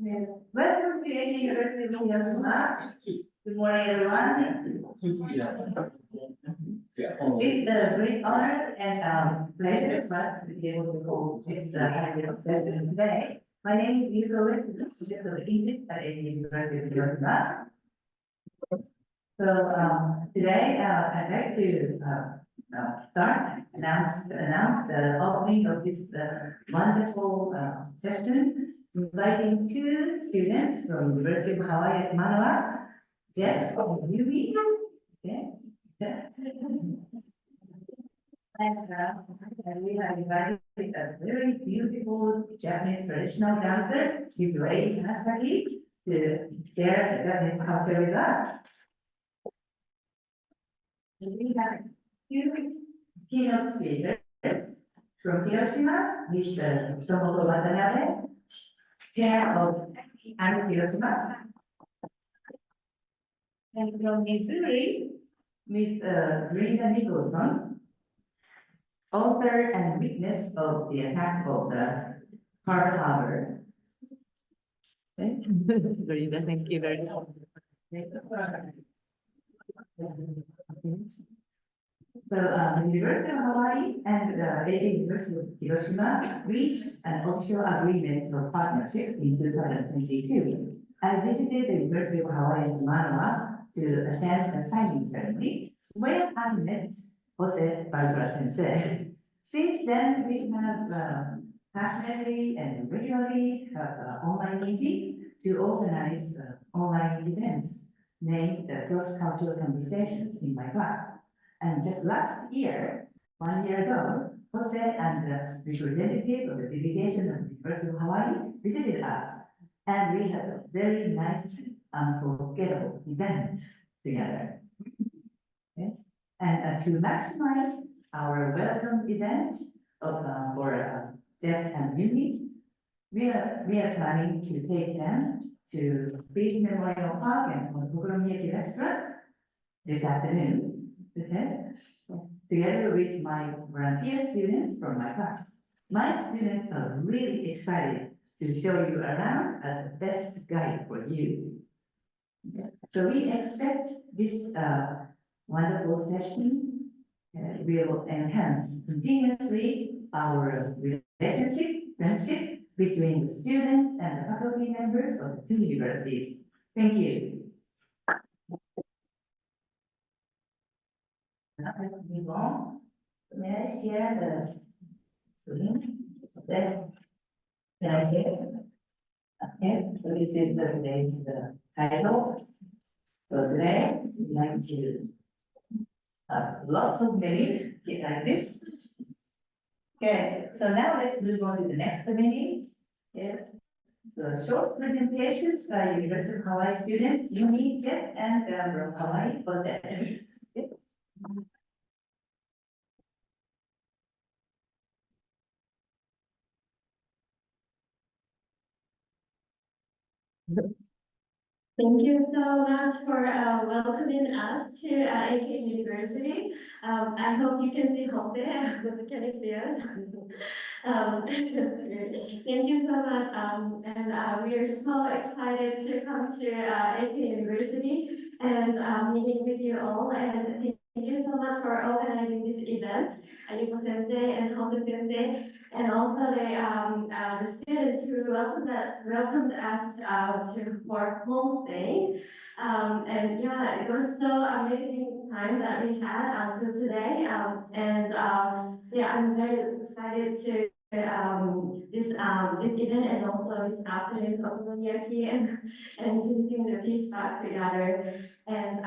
Welcome to Yale University of Hiroshima. Good morning, everyone. It's a great honor and pleasure for us to be able to hold this session today. My name is Yuko, teacher of English at Yale University of Hiroshima. So today I'd like to announce the opening of this wonderful session, inviting two students from University of Hawaii at Manoa, Jett and Yumi. Okay. And we have invited a very beautiful Japanese traditional dancer, Ms. Rei Hanasaki, to share the Japanese culture with us. And we have two keynote speakers from Hiroshima, Mr. Tomoko Watanabe, Chair of Hiroshima, and from Missouri, Ms. Dorinda Nicholson, author and witness of the attack of the Pearl Harbor. Dorinda, thank you very much. So the University of Hawaii and the University of Hiroshima reached an official agreement of partnership in 2022. I visited the University of Hawaii in Manoa to attend the signing ceremony, where I met José Barzola sensei. Since then, we have passionately and regularly have online meetings to organize online events named Cross-Cultural Conversations in my class. And just last year, 1 year ago, José and the representative of the delegation of the University of Hawaii visited us, and we had a very nice, unforgettable event together. Okay. And to maximize our welcome event for Jett and Yumi, we are planning to take them to Peace Memorial Park and Okonomiyaki restaurant this afternoon, okay? Together with my volunteer students from my class. My students are really excited to show you around as the best guide for you. So we expect this wonderful session will enhance continuously our friendship between the students and the faculty members of the two universities. Thank you. Now let's move on. May I share the screen? Okay. Can I share? Okay, so this is today's title. So today, we'd like to lots of many like this. Okay, so now let's move on to the next menu. Yeah. So short presentations by University of Hawaii students, Yumi, Jett, and from Hawaii, José. Okay. Thank you so much for welcoming us to AK University. I hope you can see Jose. Can you see us? Thank you so much. And we are so excited to come to AK University and meeting with you all. And thank you so much for organizing this event, Yuko Sensei and Jose Sensei, and also the students who welcomed us for homestay. And yeah, it was so amazing time that we had until today. Yeah, I'm very excited to this event and also this afternoon of Okonomiyaki and visiting the peace park together. And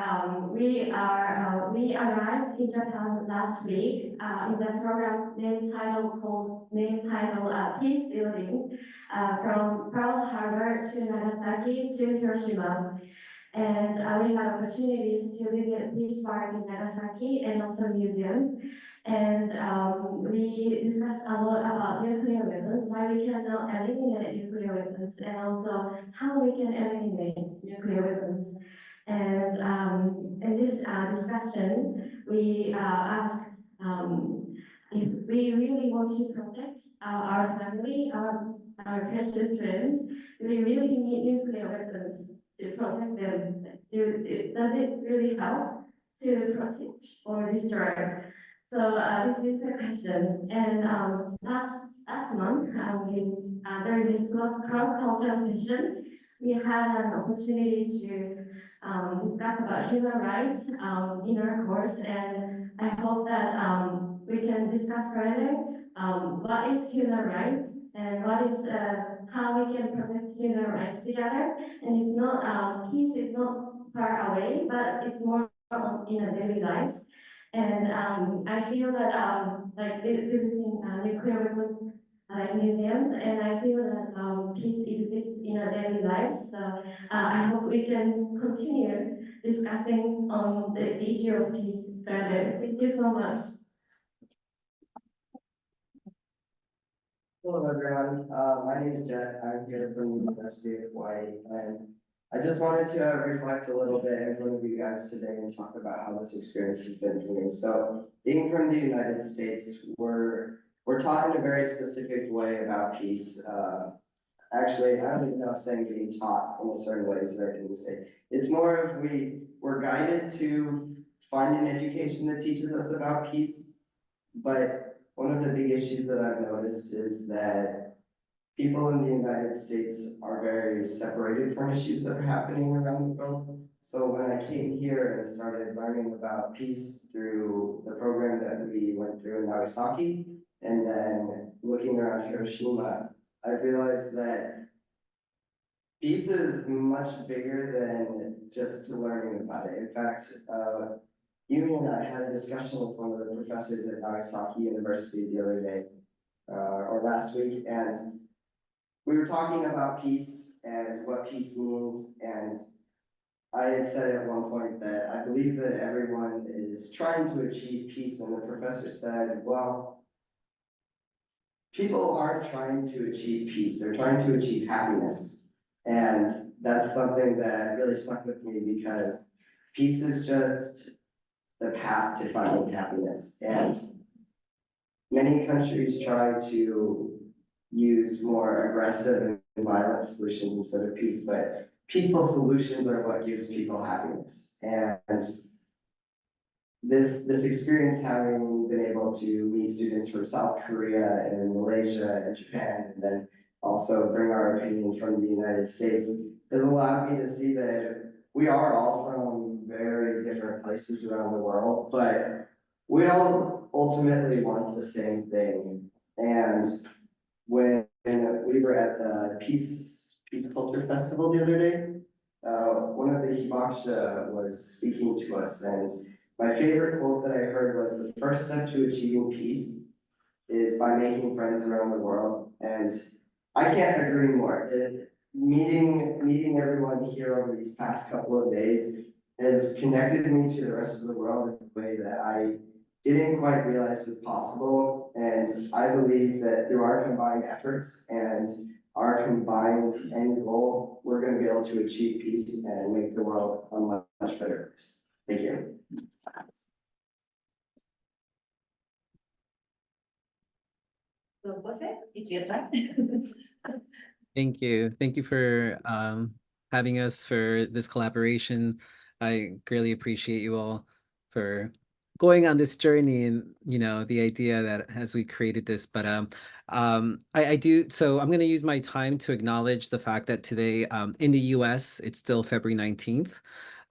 we arrived in Japan last week in the program named title Peace Building from Pearl Harbor to Nagasaki to Hiroshima. And we had opportunities to visit Peace Park in Nagasaki and also museums. And we discussed a lot about nuclear weapons, why we cannot eliminate nuclear weapons, and also how we can eliminate nuclear weapons. And in this discussion, we asked if we really want to protect our family, our our precious friends, do we really need nuclear weapons to protect them? Does it really help to protect or destroy? So this is a question. And last month, during this cross-cultural session, we had an opportunity to discuss about human rights in our course, and I hope that we can discuss further what is human rights and what is how we can protect human rights together. And it's not peace is not far away, but it's more in our daily lives. And I feel that like visiting nuclear weapons museums, and I feel that peace exists in our daily lives. So I hope we can continue discussing the issue of peace further. Thank you so much. Hello, everyone. My name is Jett. I'm here from the University of Hawaii, and I just wanted to reflect a little bit in front of you guys today and talk about how this experience has been for me. So, being from the United States, we're taught in a very specific way about peace. Actually, I don't even know if saying being taught in a certain way is the right thing to say. It's more of we're guided to find an education that teaches us about peace, but one of the big issues that I've noticed is that people in the United States are very separated from issues that are happening around the world. So when I came here and started learning about peace through the program that we went through in Nagasaki, and then looking around Hiroshima, I realized that peace is much bigger than just learning about it. In fact, Yumi and I had a discussion with one of the professors at Nagasaki University the other day, or last week, and we were talking about peace and what peace means, and I had said at one point that I believe that everyone is trying to achieve peace, and the professor said, well, people aren't trying to achieve peace, they're trying to achieve happiness. And that's something that really stuck with me because peace is just the path to finding happiness. And many countries try to use more aggressive and violent solutions instead of peace, but peaceful solutions are what gives people happiness. And this experience, having been able to meet students from South Korea and Malaysia and Japan, and then also bring our opinion from the United States, has allowed me to see that we are all from very different places around the world, but we all ultimately want the same thing. And when we were at the Peace Culture Festival the other day, one of the hibakusha was speaking to us, and my favorite quote that I heard was, the first step to achieving peace is by making friends around the world. And I can't agree more. Meeting everyone here over these past couple of days has connected me to the rest of the world in a way that I didn't quite realize was possible. And I believe that through our combined efforts and our combined end goal, we're going to be able to achieve peace and make the world a much better place. Thank you. So José, it's your turn. Thank you. Thank you for having us for this collaboration. I greatly appreciate you all for going on this journey, and the idea that as we created this. But I do, so I'm going to use my time to acknowledge the fact that today in the US it's still February 19th.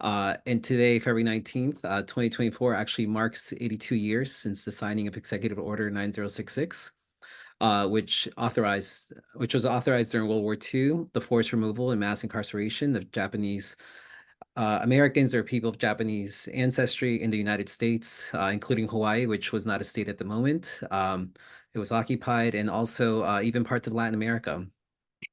And today, February 19th, 2024 actually marks 82 years since the signing of Executive Order 9066. Which was authorized during World War II, the forced removal and mass incarceration of Japanese Americans or people of Japanese ancestry in the United States, including Hawaii, which was not a state at the moment. It was occupied, and also even parts of Latin America.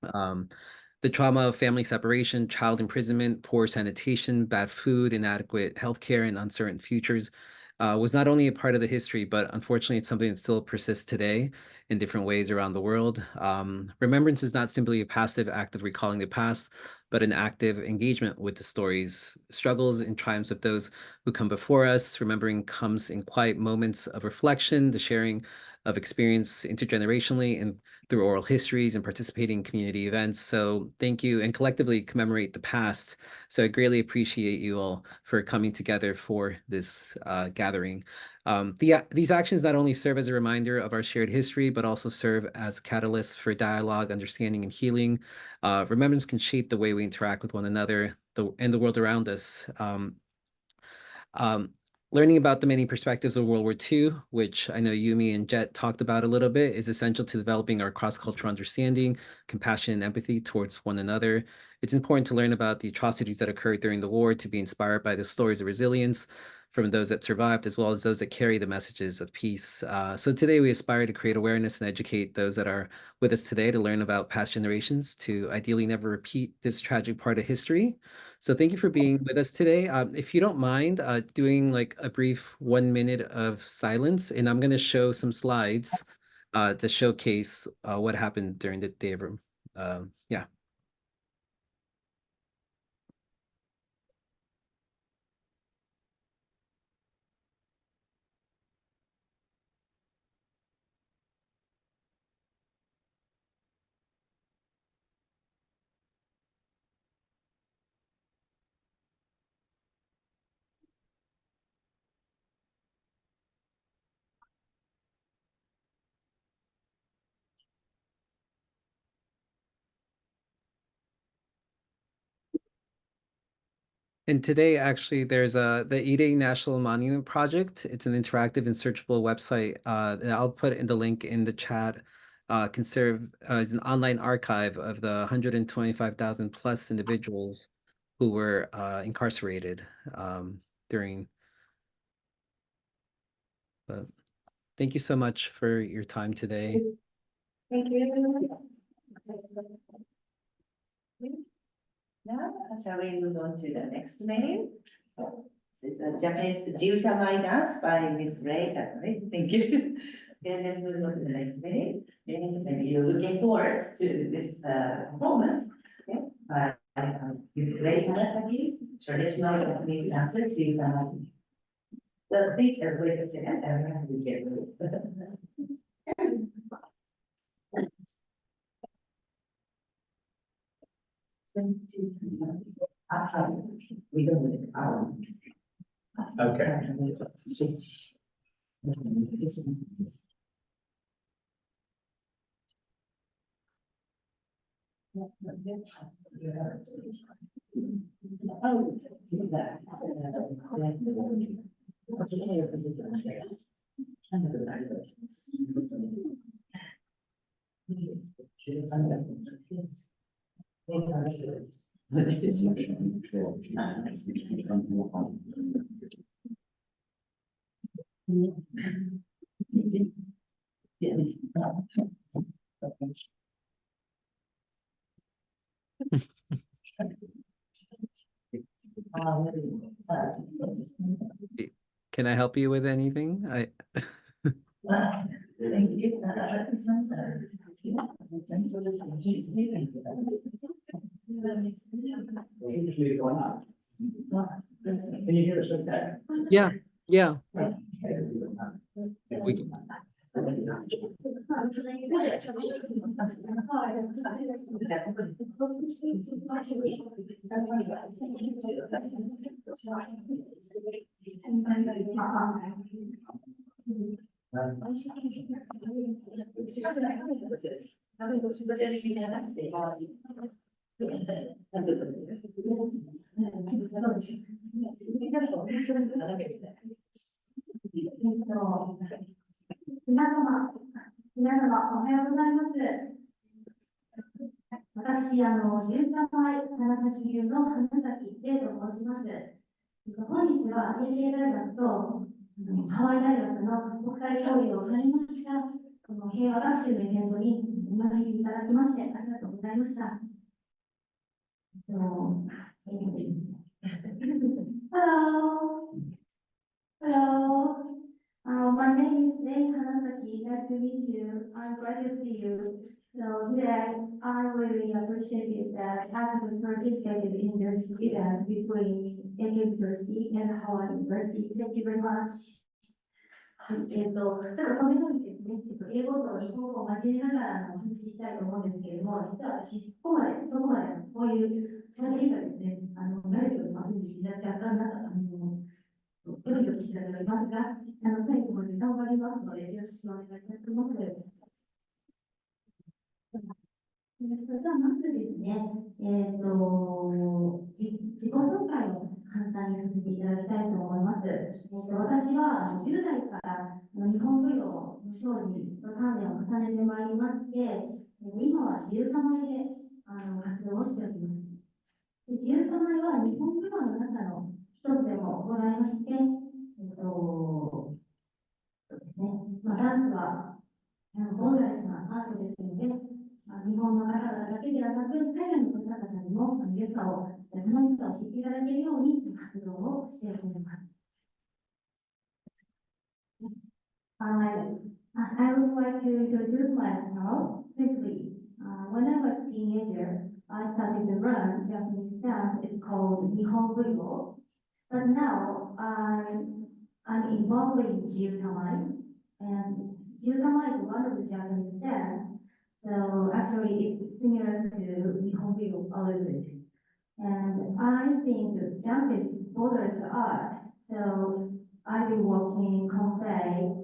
The trauma of family separation, child imprisonment, poor sanitation, bad food, inadequate healthcare, and uncertain futures was not only a part of the history, but unfortunately, it's something that still persists today in different ways around the world. Remembrance is not simply a passive act of recalling the past, but an active engagement with the stories, struggles, and triumphs of those who come before us. Remembering comes in quiet moments of reflection, the sharing of experience intergenerationally and through oral histories and participating in community events. So thank you, and collectively commemorate the past. So I greatly appreciate you all for coming together for this gathering. These actions not only serve as a reminder of our shared history, but also serve as catalysts for dialogue, understanding, and healing. Remembrance can shape the way we interact with one another and the world around us. Um, Learning about the many perspectives of World War II, which I know Yumi and Jett talked about a little bit, is essential to developing our cross-cultural understanding, compassion, and empathy towards one another. It's important to learn about the atrocities that occurred during the war, to be inspired by the stories of resilience from those that survived, as well as those that carry the messages of peace. So today we aspire to create awareness and educate those that are with us today to learn about past generations, to ideally never repeat this tragic part of history. So thank you for being with us today. If you don't mind doing like a brief 1 minute of silence, and I'm going to show some slides to showcase what happened during the day of yeah. And today, actually, there's the Ide National Monument Project. It's an interactive and searchable website. And I'll put in the link in the chat. Is an online archive of the 125,000 plus individuals who were incarcerated during. But thank you so much for your time today. Thank you. Now, shall we move on to the next menu? This is a Japanese Jiutamai dance by Miss Rei Hanasaki. Thank you. And let's move on to the next menu. And you're looking forward to this performance. Okay, by Miss Rei Hanasaki, traditional Japanese dancer Jiutamai. So please, wait a second, I have to get we don't need Okay. Switch. Can I help you with anything? Thank you. Can you hear us okay? Yeah, yeah. Hello. Hello. My name is Rei Hanasaki. Nice to meet you. I'm glad to see you. So today, I really appreciate it that I have participated in this event between Eke University and Hawaii University. Thank you very much. はい、ちょっとこのようにですね、英語と日本語を交えながらお話ししたいと思うんですけれども、実は私、そこまでこういう喋りがですね、慣れておりませんでした。若干ドキドキしておりますが、最後まで頑張りますので、よろしくお願いいたします。それではまずですね、自己紹介を簡単にさせていただきたいと思います。私は10代から日本舞踊の精進と鍛錬を重ねてまいりまして、今は自由玉で活動をしております。自由玉は日本舞踊の中の一つでもございまして、そうですね、ダンスはボーダレスなアートですので、日本の方々だけではなく、海外の方々にも良さを、楽しさを知っていただけるように活動をしております。I would like to introduce myself simply. When I was a teenager, I started to learn Japanese dance. It's called Nihon Buyo. But now I'm involved in Jiutamai, and Jiutamai is one of the Japanese dance. So actually, it's similar to Nihon Buyo a little bit. And I think that dance borders art. So I've been working convey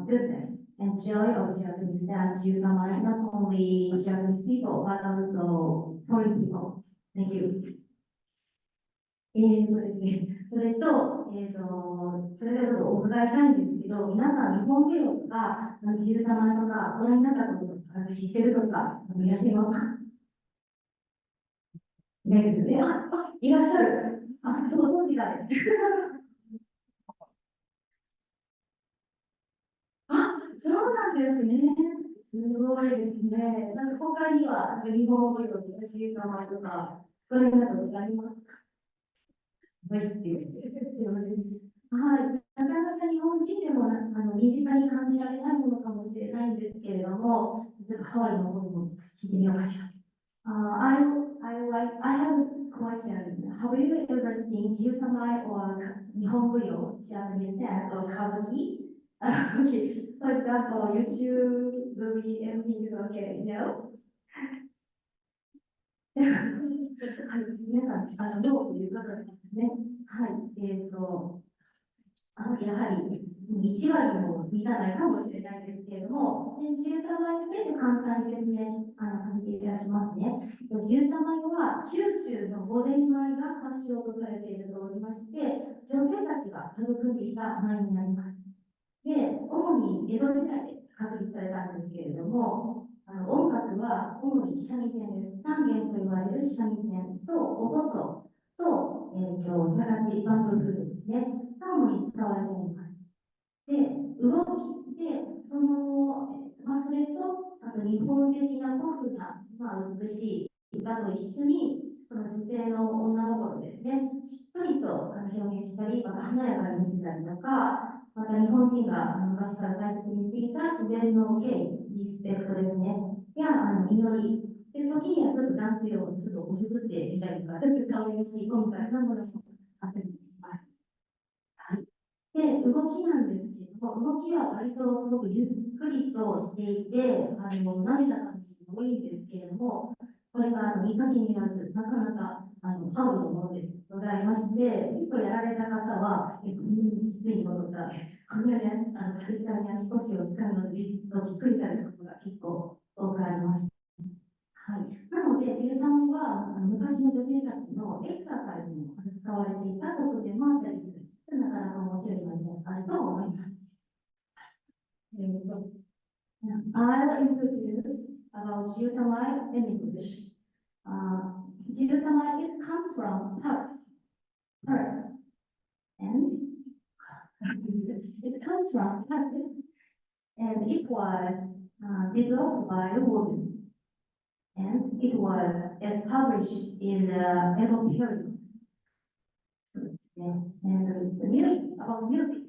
goodness and joy of Japanese dance Jiutamai, not only Japanese people, but also foreign people. Thank you. ですね、それと、それでちょっとお伺いしたいんですけど、皆さん、日本舞踊とか、自由玉とか、ご覧になったこととか、知ってるとか、いらっしゃいますか？いないですね。いらっしゃる。どちらでそうなんですね。すごいですね。他には、日本舞踊とか、自由玉とか、ご覧になったことありますか？はい、なかなか日本人でも身近に感じられないものかもしれないんですけれども、ちょっとハワイの方にも聞いてみようかしら。I have a question. Have you ever seen Jiutamai or Nihonbuyo, Japanese dance, or Kabuki? Okay. For example, YouTube, movie, everything is okay, no? 皆さん、どういう方ですね。はい。やはり1割も満たないかもしれないですけれども、自由玉について簡単に説明させていただきますね。自由玉は宮中の5年前が発祥とされているとおりまして、女性たちが育んできた舞になります。で、主に江戸時代で確立されたんですけれども、音楽は主に三味線です。三弦と言われる三味線とお琴と、それから一般とフルートですね。主に使われています。で、動きで、それと、あと日本的な古風な、美しい歌と一緒に、その女性の女心ですね、しっとりと表現したり、また華やかに見せたりとか、また日本人が昔から大切にしていた自然の敬意、リスペクトですね、や祈り、で時にはちょっと男性をちょっとおちょくってみたりとか、ちょっと可愛らしい今回のものもあったりします。はい、で、動きなんですけれども、動きは割とすごくゆっくりとしていて、涙が多いんですけれども、これが見かけにならず、なかなかハードのものでございまして、結構やられた方は、きついものだ、こんなに体幹や足腰を使うので、びっくりされることが結構多くあります。はい、なので、自由玉は昔の女性たちのエクササイズに使われていた側面もあったりする。なかなか面白いのであると思います。I'll introduce about Jyotamai in English. Jyotamai, it comes from Paris, and it comes from Paris, and it was developed by a woman, and it was established in the Edo period. And the music, about music,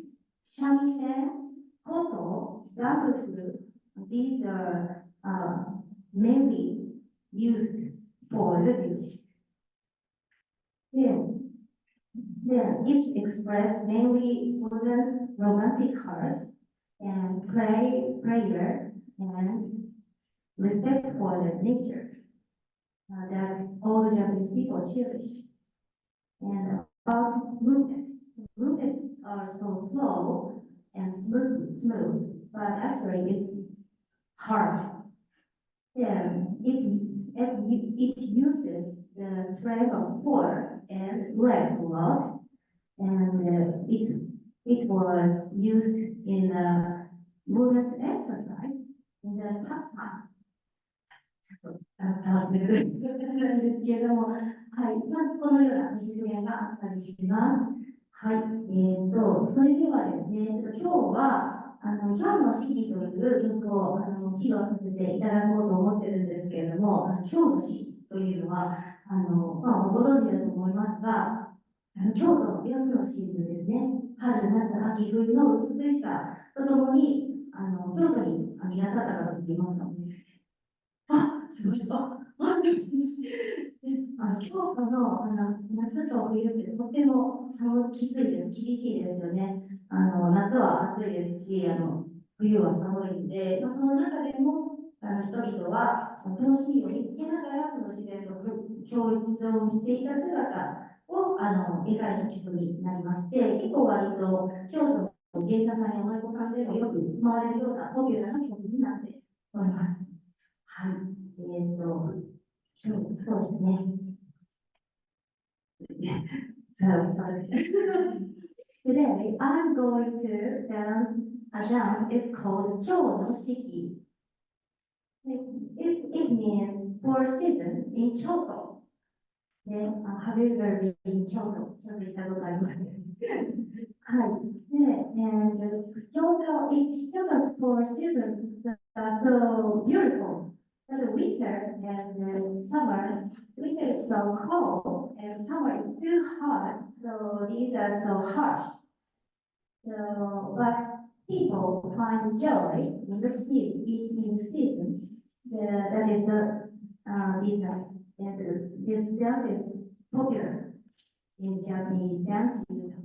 shamisen, koto, flute, these are mainly used for the music. で、Then it expressed mainly women's romantic heart and prayer and respect for the nature that all the Japanese people cherish. And about movement. Movements are so slow and smooth, but actually it's hard. Then it uses the strength of core and legs a lot, and it was used in movement exercise in the past time. 変わってるんですけれども、はい、このような実現があったりします。はい、それではですね、今日は今日の式という曲を披露させていただこうと思ってるんですけれども、今日の式というのはご存知だと思いますが、京都の4つのシーズンですね、春、夏、秋、冬の美しさとともに京都にいらっしゃった方といますかもしれない。すごい。京都の夏と冬ってとてもきついです、厳しいですよね。夏は暑いですし、冬は寒いので、その中でも人々は楽しみを見つけながら、その自然と共存していた姿を描いた曲になりまして、結構割と京都の芸者さんや舞妓さんでもよく生まれるようなポピュラーな曲になっております。はい。そうですね。Today, I'm going to dance a dance. It's called Kyo no Shiki. It means four seasons in Kyoto. Have you ever been in Kyoto? ちょっと行ったことあります。はい。And Kyoto's four seasons are so beautiful. But the winter and summer, winter is so cold and summer is too hot. So these are so harsh. So, but people find joy in the season, each in the season. That is the reason. And this dance is popular in Japanese dance music.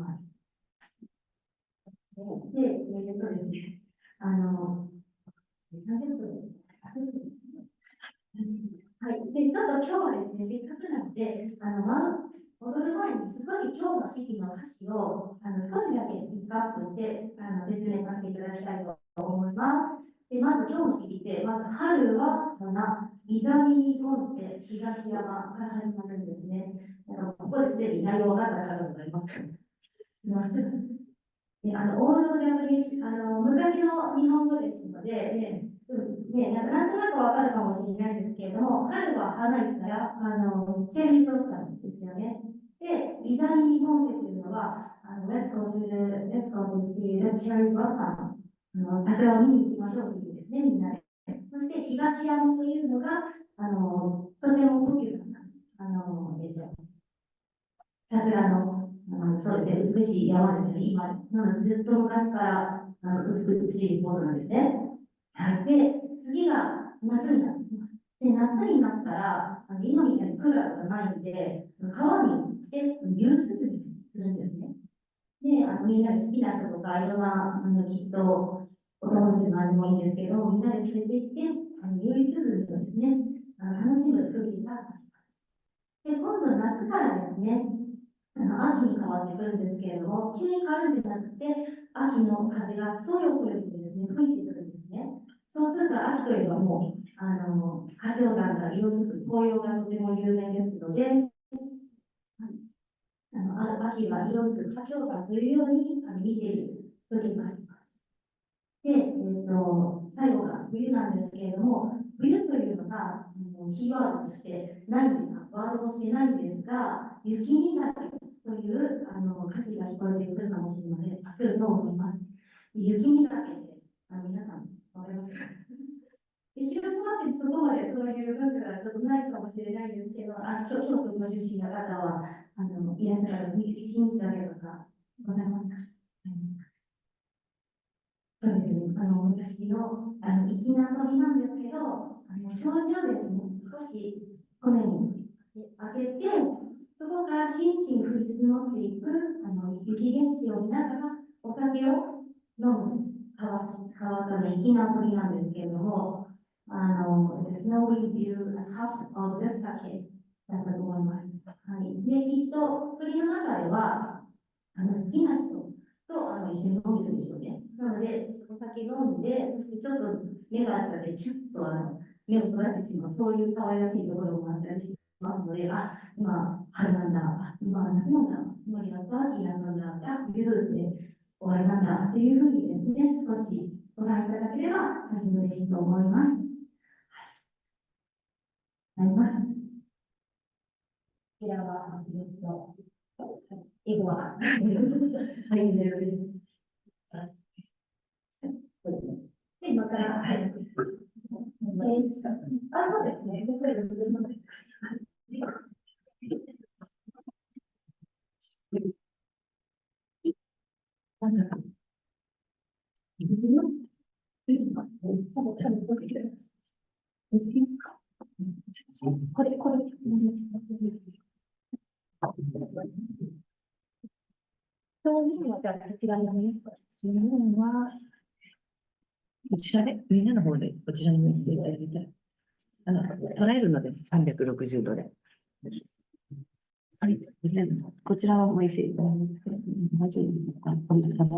で、ですね、はい。で、ちょっと今日はですね、せっかくなので、踊る前に少し今日の式の歌詞を少しだけピックアップして説明させていただきたいと思います。で、まず今日の式って、まず春は花、イザミに今世、東山から始まるんですね。ここですでに内容が分かった方がいます。オールドジャパニーズ、昔の日本語ですので、なんとなくわかるかもしれないんですけれども、春は花いったら、チェリーブロッサムですよね。で、イザミ日本っていうのは、let's go to see the cherry blossom。桜を見に行きましょうというですね、みんなで。そして、東山というのが、とてもポピュラーな、桜の、そうですね、美しい山ですね。今、ずっと昔から美しいスポットなんですね。はい。で、次が夏になってきます。で、夏になったら、今みたいにクーラーがないんで、川に行って夕涼みするんですね。で、みんなで好きな人とか、いろんな、きっと、お友達でも何でもいいんですけど、みんなで連れて行って、夕涼みをですね、楽しむ風景があります。で、今度夏からですね、秋に変わってくるんですけれども、急に変わるんじゃなくて、秋の風がそよそよとですね、吹いてくるんですね。そうすると、秋といえばもう、花鳥蘭が色づく紅葉がとても有名ですので、秋は色づく花鳥蘭というように見ている時があります。で、最後が冬なんですけれども、冬というのがキーワードとしてないんですが、ワードとしてないんですが、雪見酒という歌詞が聞こえてくるかもしれません。来ると思います。雪見酒って皆さんわかりますか？広島ってそこまでそういう文化がちょっとないかもしれないんですけど、京都の出身の方はいらっしゃる雪見酒とかございますか？そうですね。昔の粋な遊びなんですけど、障子をですね、少し骨に開けて、そこから真摯に降りスノーケリング、雪景色を見ながらお酒を飲む川の粋な遊びなんですけれども、スノーリビュー、ハーフオブデスタケだったと思います。はい。で、きっと、鳥の中では、好きな人と一緒に飲めるでしょうね。なので、お酒飲んで、そしてちょっと目が合っちゃって、キュッと目をそらしてしまう、そういう可愛らしいところもあったりしますので、今、春なんだ、今、夏なんだ、今、やっと秋になったんだ、冬って終わりなんだっていうふうにですね、少しご覧いただければ大変嬉しいと思います。なります。こちらは、英語は、はい、大丈夫です。で、今から、はい。そうですね。それで、です。そういうのは、じゃあ、こちらにね、そういうのは、こちらで、みんなの方で、こちらに向いていただいて、捉えるのです、360度で。はい、こちらを向いていただいて、捉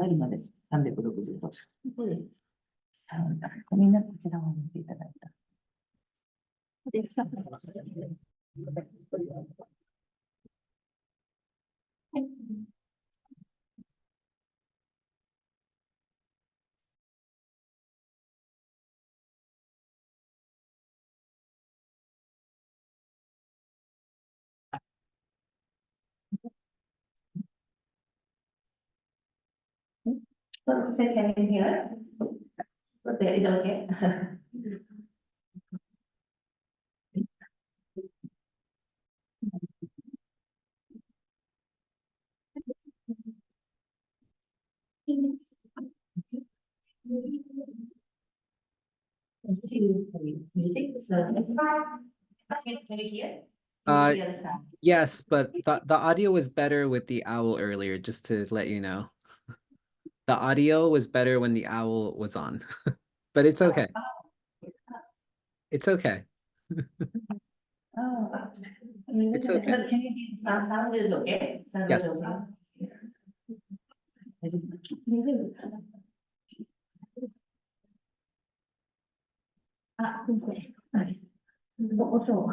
えるのです、360度。そうです。みんなこちらを向いていただいた。So, can you hear us? Okay, is it okay? Music, so can you hear? Uh, Can you hear the sound? yes, but the audio was better with the owl earlier, just to let you know. The audio was better when the owl was on, but it's okay. It's okay. Oh, It's okay. but can you hear the sound? Sound is okay? Sound is Yes. okay? 音を。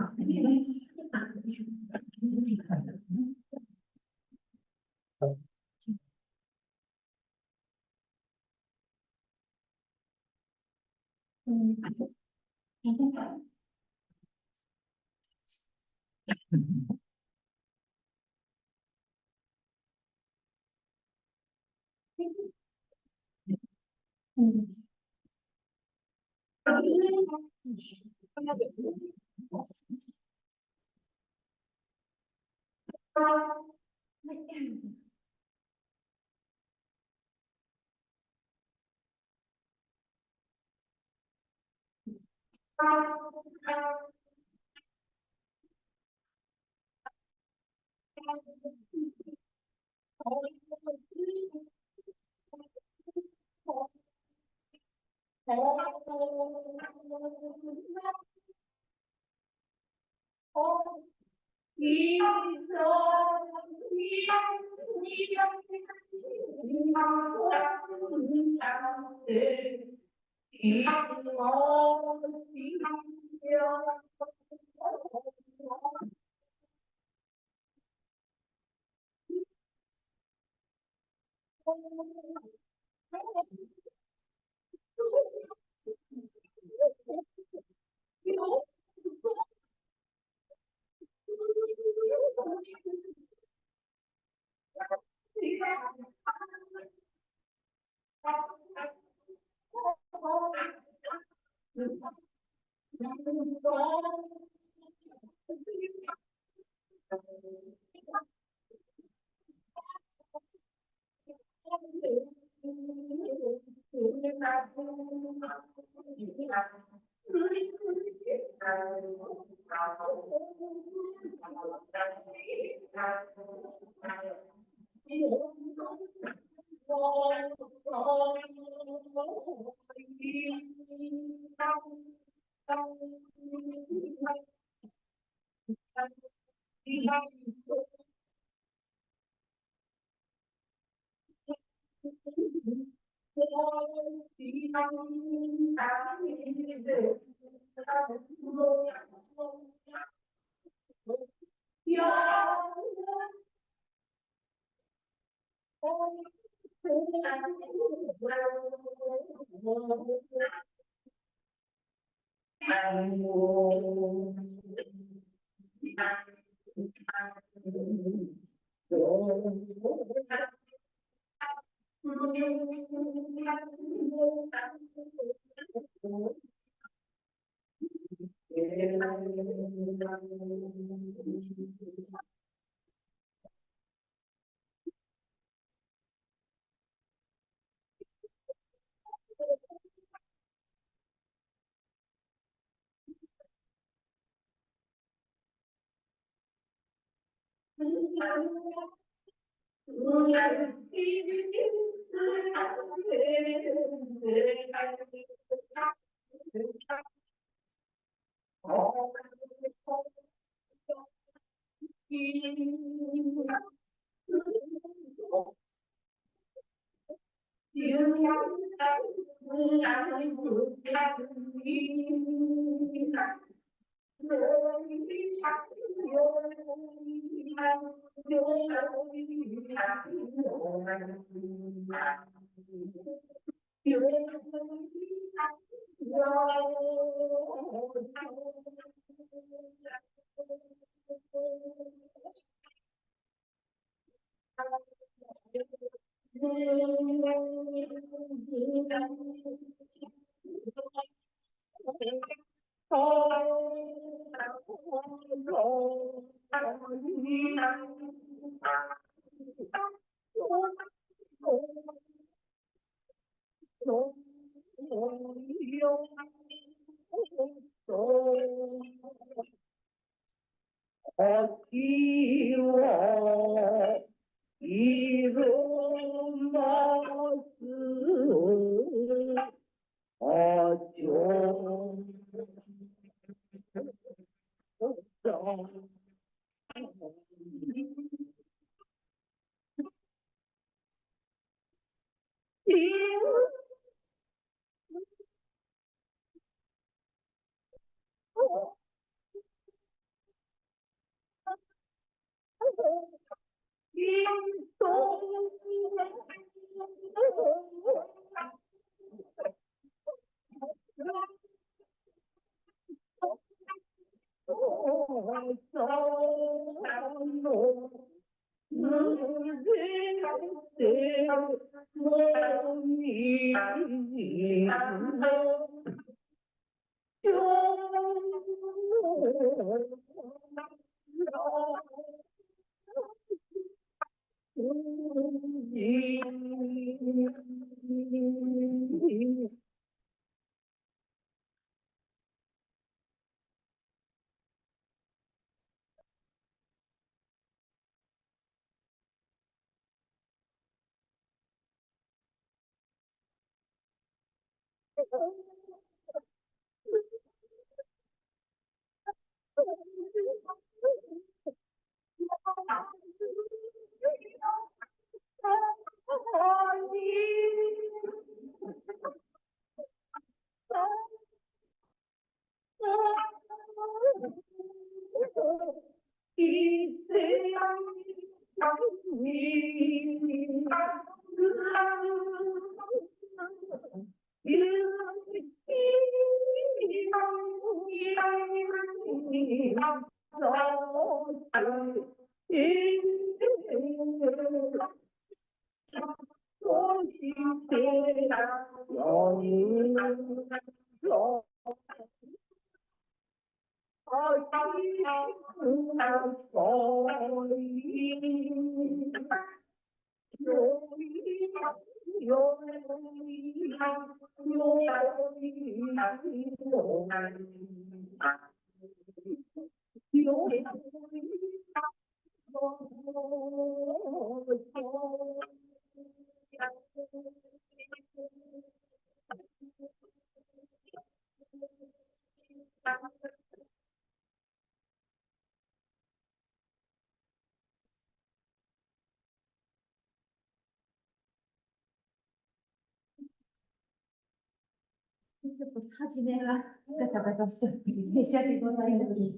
ちょっと初めがガタガタして、申し訳ございません。ぜ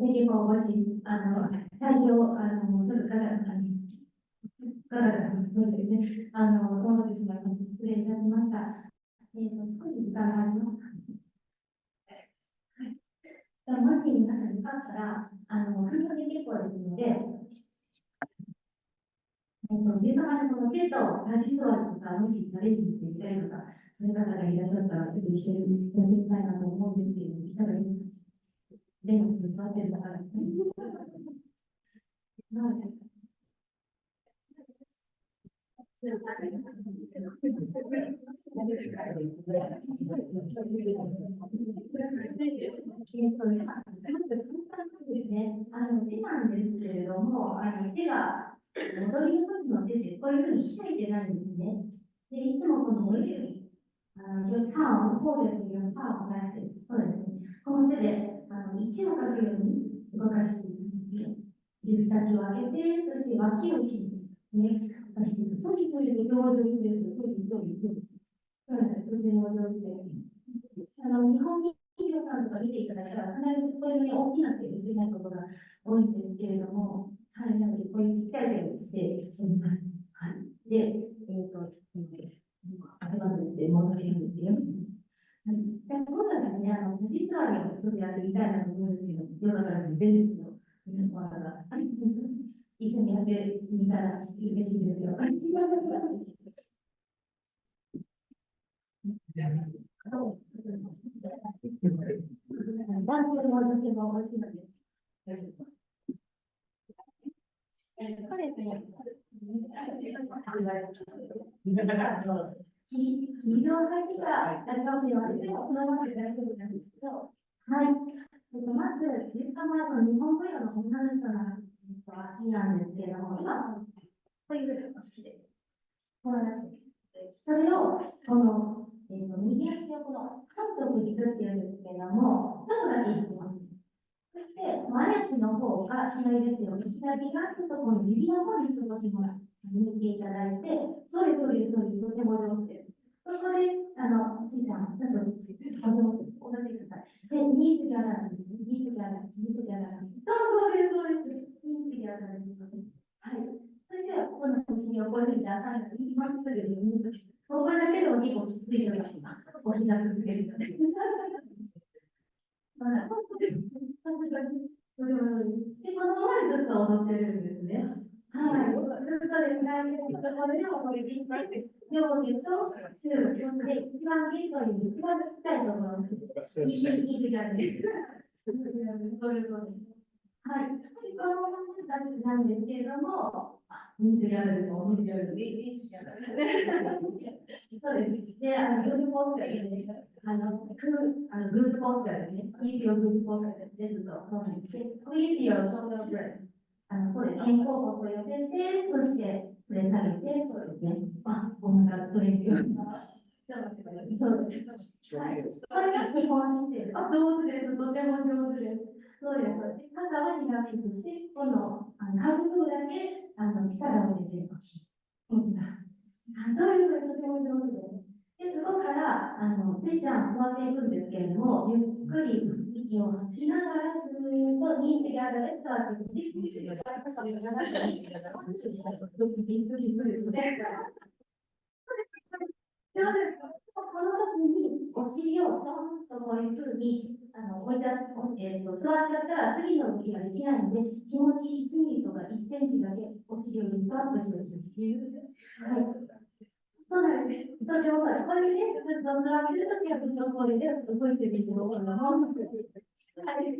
ひもうもし、最初、ちょっとガラガラ戻ってしまいまして、失礼いたしました。少し時間がありますか。もし皆さんよかったら、本当に結構ですので、自分のこの手とラジストアとか、もしチャレンジしてみたいとか、そういう方がいらっしゃったら、ちょっと一緒にやってみたいなと思うんですけど、いかがですか。レンズ座ってる方ですね。手なんですけれども、手が踊りの時の手でこういうふうに開いてないんですね。で、いつもこの親指、your palm, hold it with your palm like this. そうですね。この手で1を書くように動かしていくんですね。指先を上げて、そして脇を締めて、ね。そういう表情です。とても上手で。日本企業さんとか見ていただいたら、必ずこういう大きな手を入れないことが多いんですけれども、はい、なので、こういうちっちゃい手をしております。はい。で、あれはですね、申し訳ないんですけど。はい。今度はですね、実はちょっとやってみたいなと思うんですけど、世の中に全部の皆様が一緒にやってみたら嬉しいですよ。男性も女性も美味しいので。水を入ってからやるかもしれませんけど、そのままで大丈夫なんですけど、はい。まず、実家は日本舞踊の女の人の足なんですけれども、今、こういう足で、この足。それを、右足をこの反則にくっているんですけれども、ちょっとだけいきます。そして、前足の方が左ですよね。左がちょっとこの指の方に少しも抜いていただいて、そうです、とても上手です。そこで、ちいちゃん、ちょっと、お出してください。で、ニートギャラーです。ニートギャラー。そうです。ニートギャラーです。はい。それでは、ここのお尻をこういうふうに出さないと、一番すぐにこれだけでも結構きついのがあります。お膝くつけるので。このままでずっと踊ってるんですね。はい。ずっとですね、これでもこれで、両手と手、そして一番ゲートに一番ちっちゃいところに、右左に。はい。このままなんですけれども、水ギャルです。水ギャルです。そうです。で、グループポーズがいいですね。グループポーズがですね。Keep your good posture ですと、そうなんです。Squeeze your shoulder blade。そうです。肩甲骨を寄せて、そして、それ下げて、そうですね。こんなストレッチを。そうです。はい。これが基本姿勢です。上手です。とても上手です。そうです。肩はリラックスして、この下部だけ力を入れていく。そういうとても上手です。で、そこから、スイちゃん座っていくんですけれども、ゆっくり息を吐きながら、ずっと認識があるで座っていく。この時にお尻をドンとこういうふうに座っちゃったら次の動きができないので、気持ち1ミリとか1センチだけお尻をリストアップしておきます。はい。そうなんです。とてもこれでずっと座ってるときはずっとこれで動いてるんですよ。はい。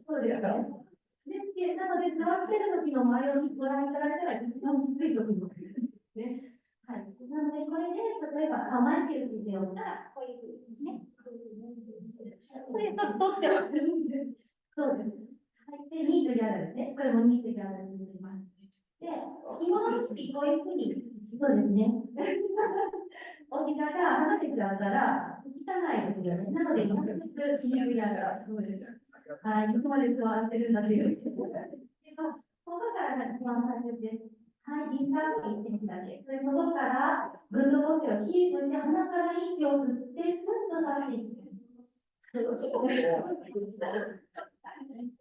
そうですね。ですけど、なので座ってるときの前をご覧いただいたら一番きついときですね。はい。なので、これで、例えば構えている姿勢をしたら、こういうふうにね。これとってはそうです。はい。で、ニートギャルですね。これもニートギャルにします。で、今の時こういうふうに、そうですね。お膝が離れちゃったら、汚いですよね。なので、直接ニートギャル。そうです。はい。いつまで座ってるんだっていう。ここからが一番大切です。はい。短い1センチだけ。それそこから分度腰をキープして鼻から息を吸ってスッと出していく。そ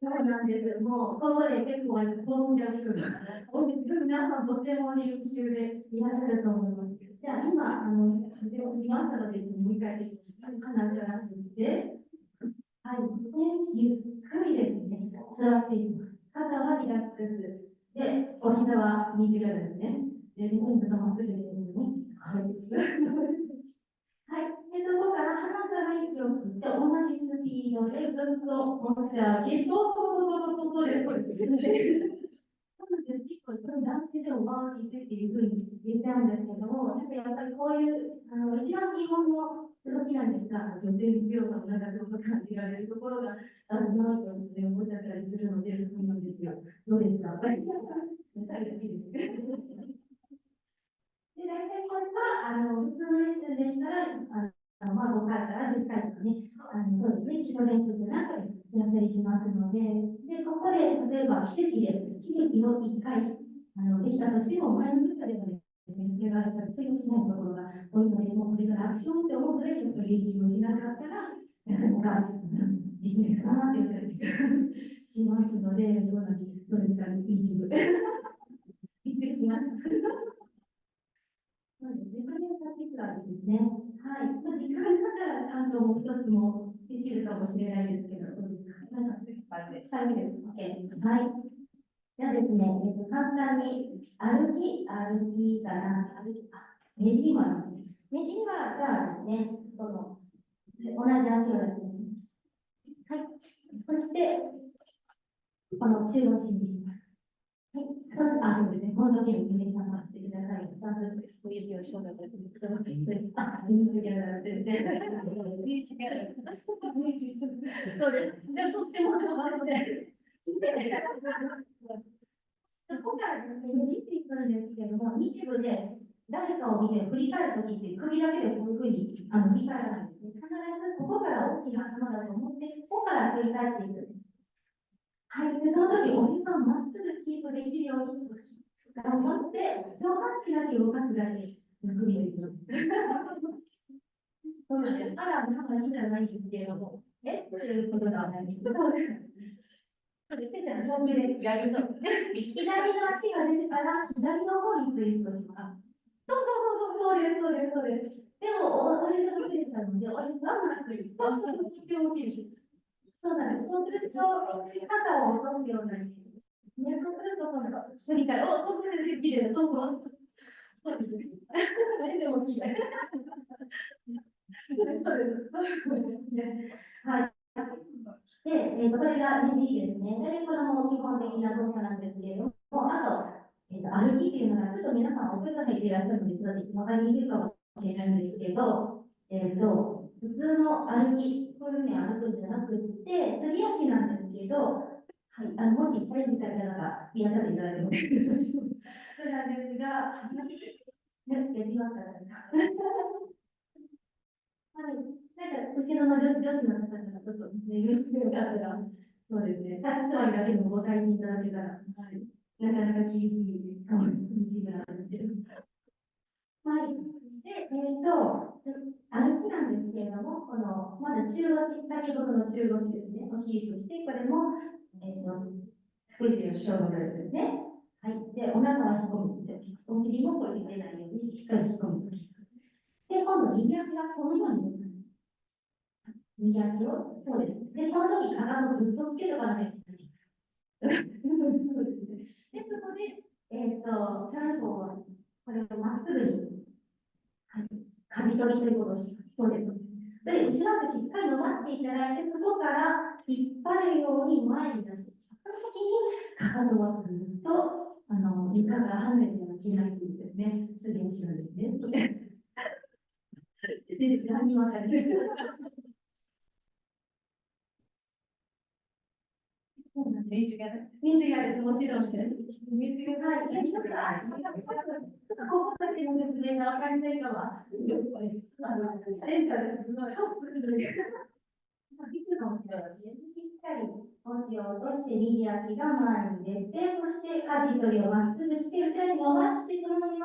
うなんです。もうここで結構転んじゃう人が多いです。皆さんとても優秀でいらっしゃると思います。じゃあ今発表しましたのでもう一回鼻から吸って、はい、でゆっくりですね座っていきます。肩はリラックスで、お膝は右側ですね。で、全部とまっすぐですね。はい。はい。で、そこから鼻から息を吸って、同じスピードでぐっと持ち上げ、そうです。そうです。結構、男性でもワーキーっていうふうに言っちゃうんですけども、なんかやっぱりこういう、一番基本の動きなんですが、女性の強さもなんかすごく感じられるところがあるなと思っちゃったりするので、そうなんですよ。どうですか？で、大体これは、普通のレッスンでしたら、まあ、5回から10回とかね、そうですね、基礎練習なんかでやったりしますので、で、ここで、例えば奇跡を1回、できたとしても、前の部分ではね、それがやっぱり通用しないところが多いので、もうこれからアクションって思うぐらいの練習をしなかったら、なかなかできないかなって言ったりしますので、そうなんです。どうですか、一部。びっくりしました。そうですね。これがパーティクラーですね。はい。まあ、時間だったら、もう一つもできるかもしれないですけど、どうですか？最後です。OK。はい。じゃあですね、簡単に歩きかな、ねじりはですね。ねじりは、じゃあですね、同じ足をですね。はい。そして、この中央心にします。はい、そうですね。この時にイメージさんがしてください。ちゃんとスクイーズをしようと思ってください。あ、ミートギャラってね。そうです。でもとっても上手で。そこからですね、ねじっていくんですけれども、日部で誰かを見て振り返るときって首だけでこういうふうに振り返らないんですね。必ずここから大きな頭だと思って、ここから振り返っていく。はい、でその時おへそをまっすぐキープできるように頑張って上半身だけ動かすだけ首できます。そうですね。あら、なんかいいじゃないんですけれども、ということではないです。そうですね。本気で左の足が出てから左の方にツイストします。そうです。でも、おへそが出てきたので、おへそはなく、そうちょっとつって大きいです。そうなんです。そうすると、肩を落とすようなイメージ。ね、そうすると、今度、処理から、そうすると、きれいな、そうです。でも、きれい。はい。で、これがねじですね。で、これも基本的な動作なんですけれども、あと、歩きっていうのが、ちょっと皆さん、奥が入っていらっしゃるので、ちょっと分かりにくいかもしれないんですけど、普通の歩き、こういうふうに歩くんじゃなくて、すり足なんですけど、はい、もしチャレンジされた方、いらっしゃっていただいても大丈夫です。そうなんですが、やりますか？はい、なんか後ろの女子の方々がちょっとね、よかったら、そうですね、立ち座りだけでもご体験いただけたら、はい、なかなか厳しい道なんですけど。はい。で、歩きなんですけれども、まず中腰、先ほどの中腰ですね、をキープして、これも、スクイズをしようとですね。はい。で、お腹は引っ込む。お尻もこう出ないようにしっかり引っ込む。で、今度、右足がこのように出ます。右足を、そうです。で、この時、かかとをずっとつけておかなきゃいけない。で、そこで、チャンポは、これをまっすぐに、はい、舵取りということをします。そうです。で、後ろ足しっかり伸ばしていただいて、そこから引っ張るように前に出して、その時に、かかとをずっと、床から離れてはいけないというですね、すぐにしるんですね。で、何もわかります。そうなんです。水がです。もちろん。水が、はい。ちょっとここだけの説明がわかりないかは、レンタルするのがショックするので、いつかもしれないし、しっかり、こ腰を落として右足が前に出て、そして舵取りをまっすぐして、後ろに伸ばして、そのまま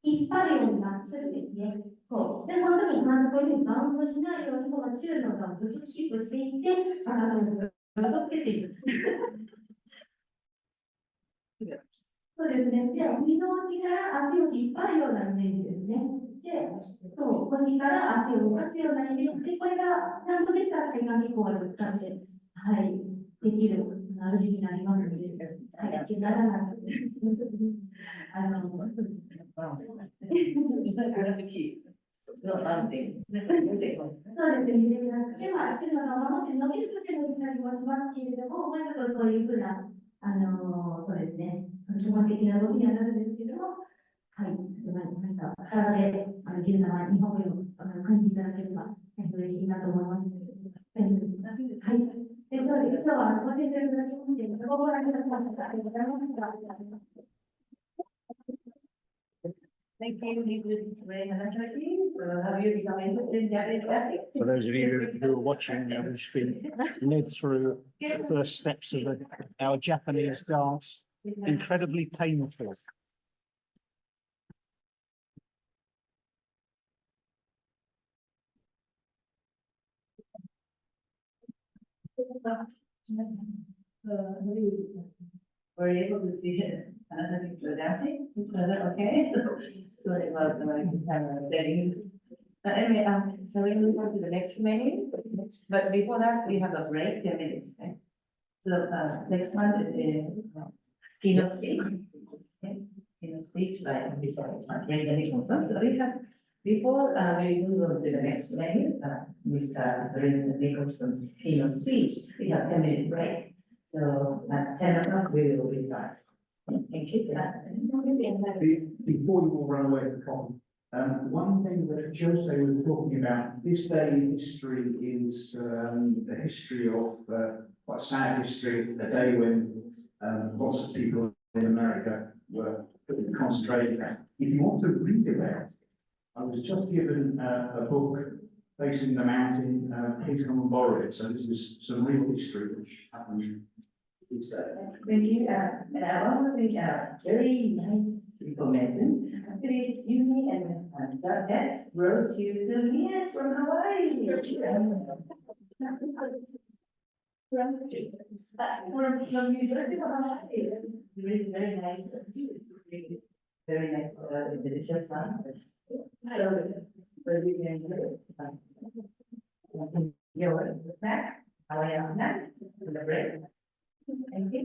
引っ張るようにまっすぐですね。そう。で、この時にこういうふうにバウンドしないように、この中のがずっとキープしていって、かかとをずっとつけていく。そうですね。で、二の内から足を引っ張るようなイメージですね。で、そう、腰から足を動かすようなイメージで、これがちゃんとできたら手紙コールを使って、はい、できる歩きになりますので、はい、やってならない。そうですね、見てください。では、足のまま持って伸びるときの見たりもしますけれども、まずそういうふうな、そうですね、基本的な動きにはなるんですけども、はい、なんか体で自由な日本語を感じていただければ嬉しいなと思います。はい。で、そうです。今日はご清聴いただきまして、ご覧いただきました。ありがとうございました。Thank you, Rei Hanasaki. Have you become interested in Japanese classics? For those of you who are watching, we've just been led through the first steps of our Japanese dance, incredibly painful. Were you able to see Hanasaki's dancing? Okay. Sorry about the camera setting. Anyway, shall we move on to the next menu? But before that, we have a break, 10 minutes. Okay? So, next one is the keynote speech. Okay? Keynote speech by Dorinda Nicholson. So we have, before we move on to the next menu, Mr. Dorinda Nicholson's keynote speech, we have 10-minute break. So at 10 o'clock, we will restart. Thank you. Before you all run away from coffee, one thing that José was talking about, this day in history is the history of quite a sad history, a day when lots of people in America were put in concentration camp. If you want to read about it, I was just given a book based in the mountain, please come and borrow it. So this is some real history which happened this day. Thank you. And I want to very nice information. Actually, Yumi and Jett wrote you souvenirs from Hawaii. From University of Hawaii. Really very nice. Very nice, delicious one. So you can enjoy it. Your snack, Hawaiian snack, in the break. Thank you.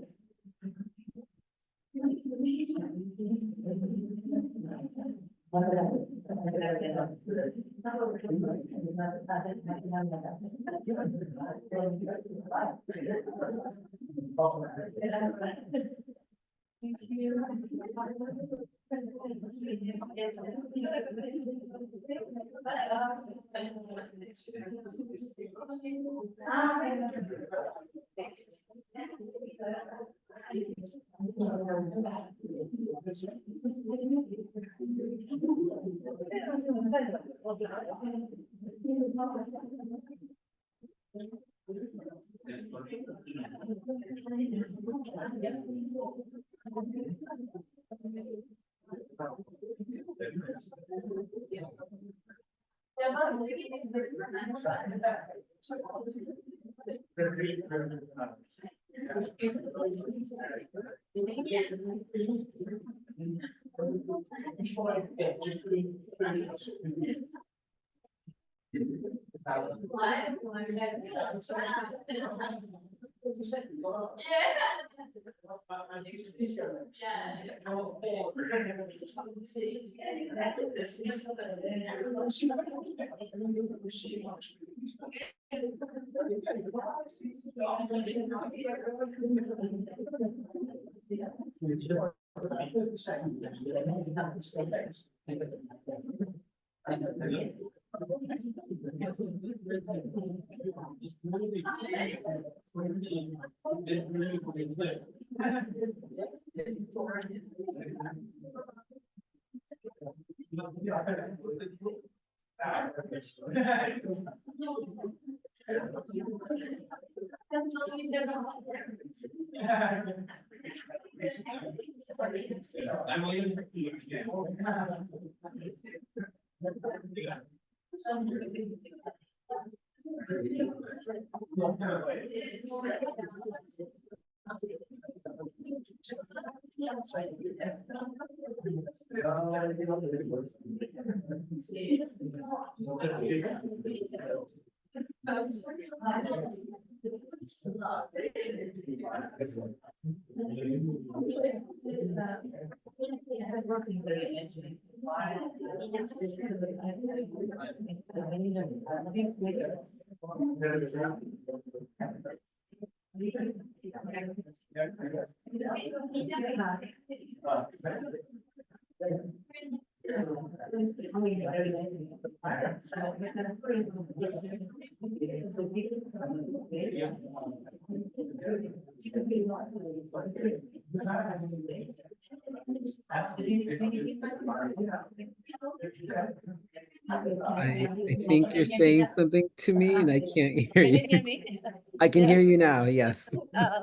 I think you're saying something to me and I can't hear Can you you. hear me? I can hear you now, yes.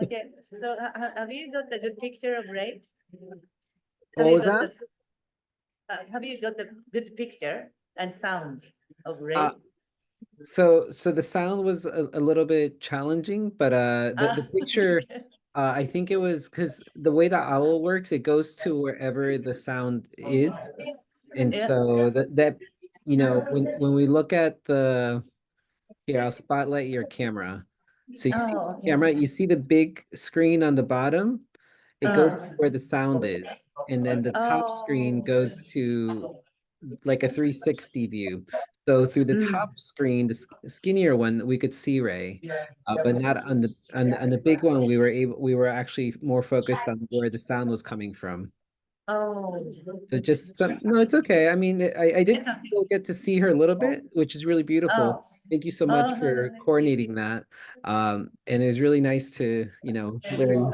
Okay. So have you got the good picture of Ray? What was that? Have you got the good picture and sound of Ray? So the sound was a little bit challenging, but the picture, Okay. I think it was because the way the owl works, it goes to wherever the sound is. And Yeah. so that when we look at the here, I'll spotlight your camera. So you see Oh, this okay. camera, you see the big screen on the bottom, it goes Oh. where the sound is. And then the top screen Oh. goes to like a 360 view. So through the top screen, the skinnier one, we could see Ray, but not on the big one. We were actually more focused on where the sound was coming from. Oh. So just some, no, it's okay. I mean, I did It's okay. still get to see her a little bit, which is really beautiful. Oh. Thank you so much Oh. for coordinating that. And it was really nice to, learn.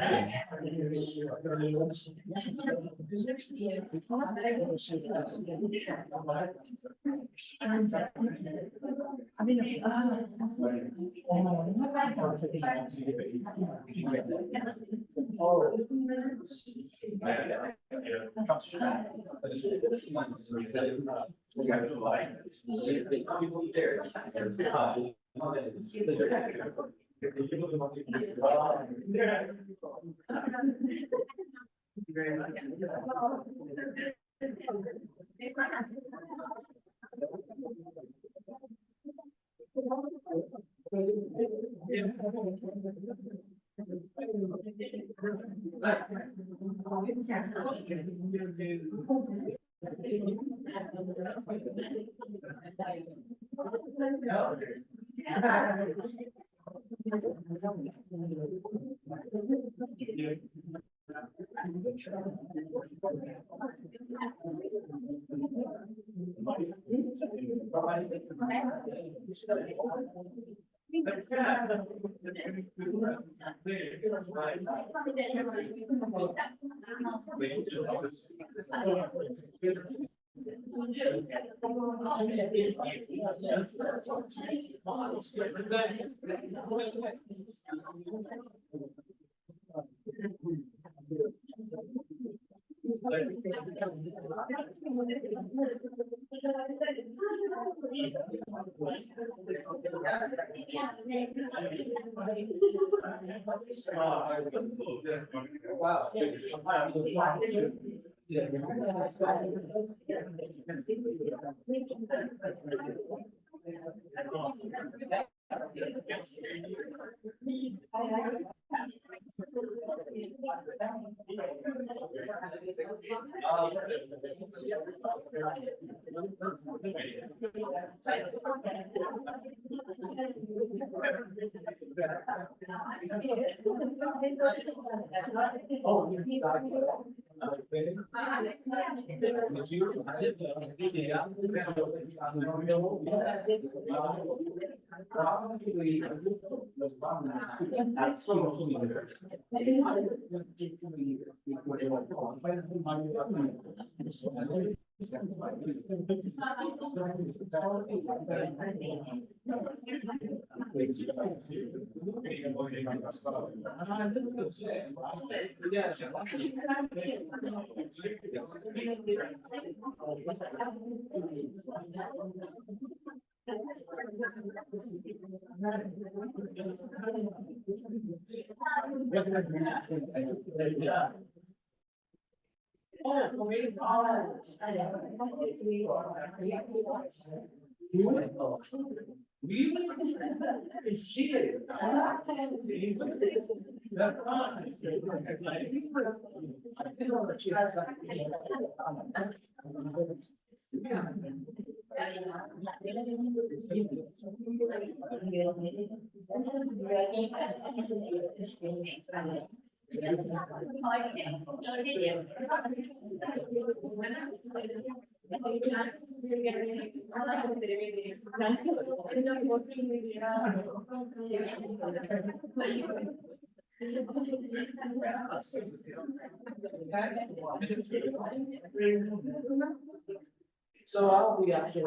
So I'll be actually.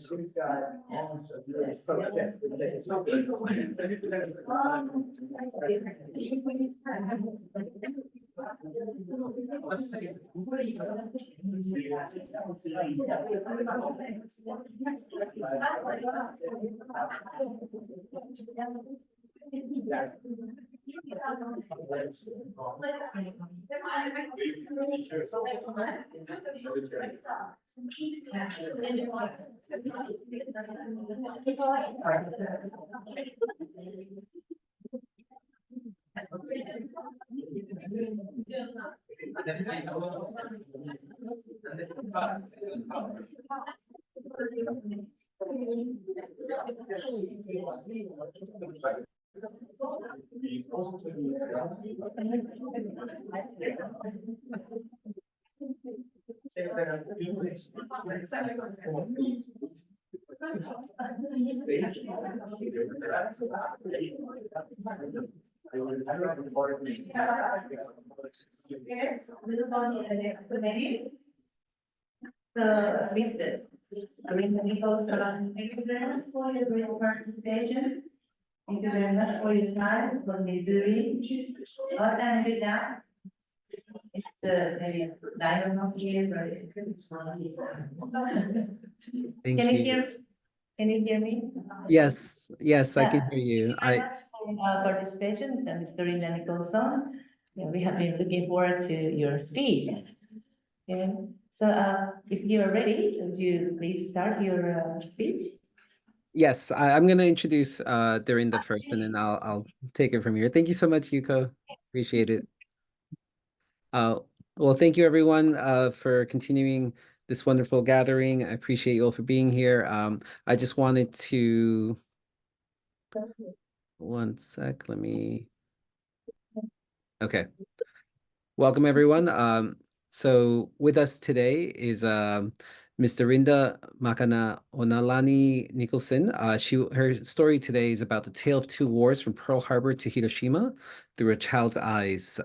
She's got almost a really The visit. Dorinda Nicholson, thank you very much for your great participation. Thank you very much for your time from Missouri. What time is it now? It's maybe 9 o'clock here, but Thank can you you. hear? Can you hear me? Yes, yes, I can hear you. Thank you very much for participation, Ms. Dorinda Nicholson. Yeah, we have been looking forward to your speech. Okay, so if you are ready, would you please start your speech? Yes, I'm going to introduce Dorinda first, and then I'll take it from here. Thank you so much, Yuko. Appreciate it. Well, thank you everyone for continuing this wonderful gathering. I appreciate you all for being here. I just wanted to, one sec, let me, okay. Welcome everyone. So with us today is Ms. Dorinda Makanaonalani Nicholson. Her story today is about the tale of two wars from Pearl Harbor to Hiroshima through a child's eyes.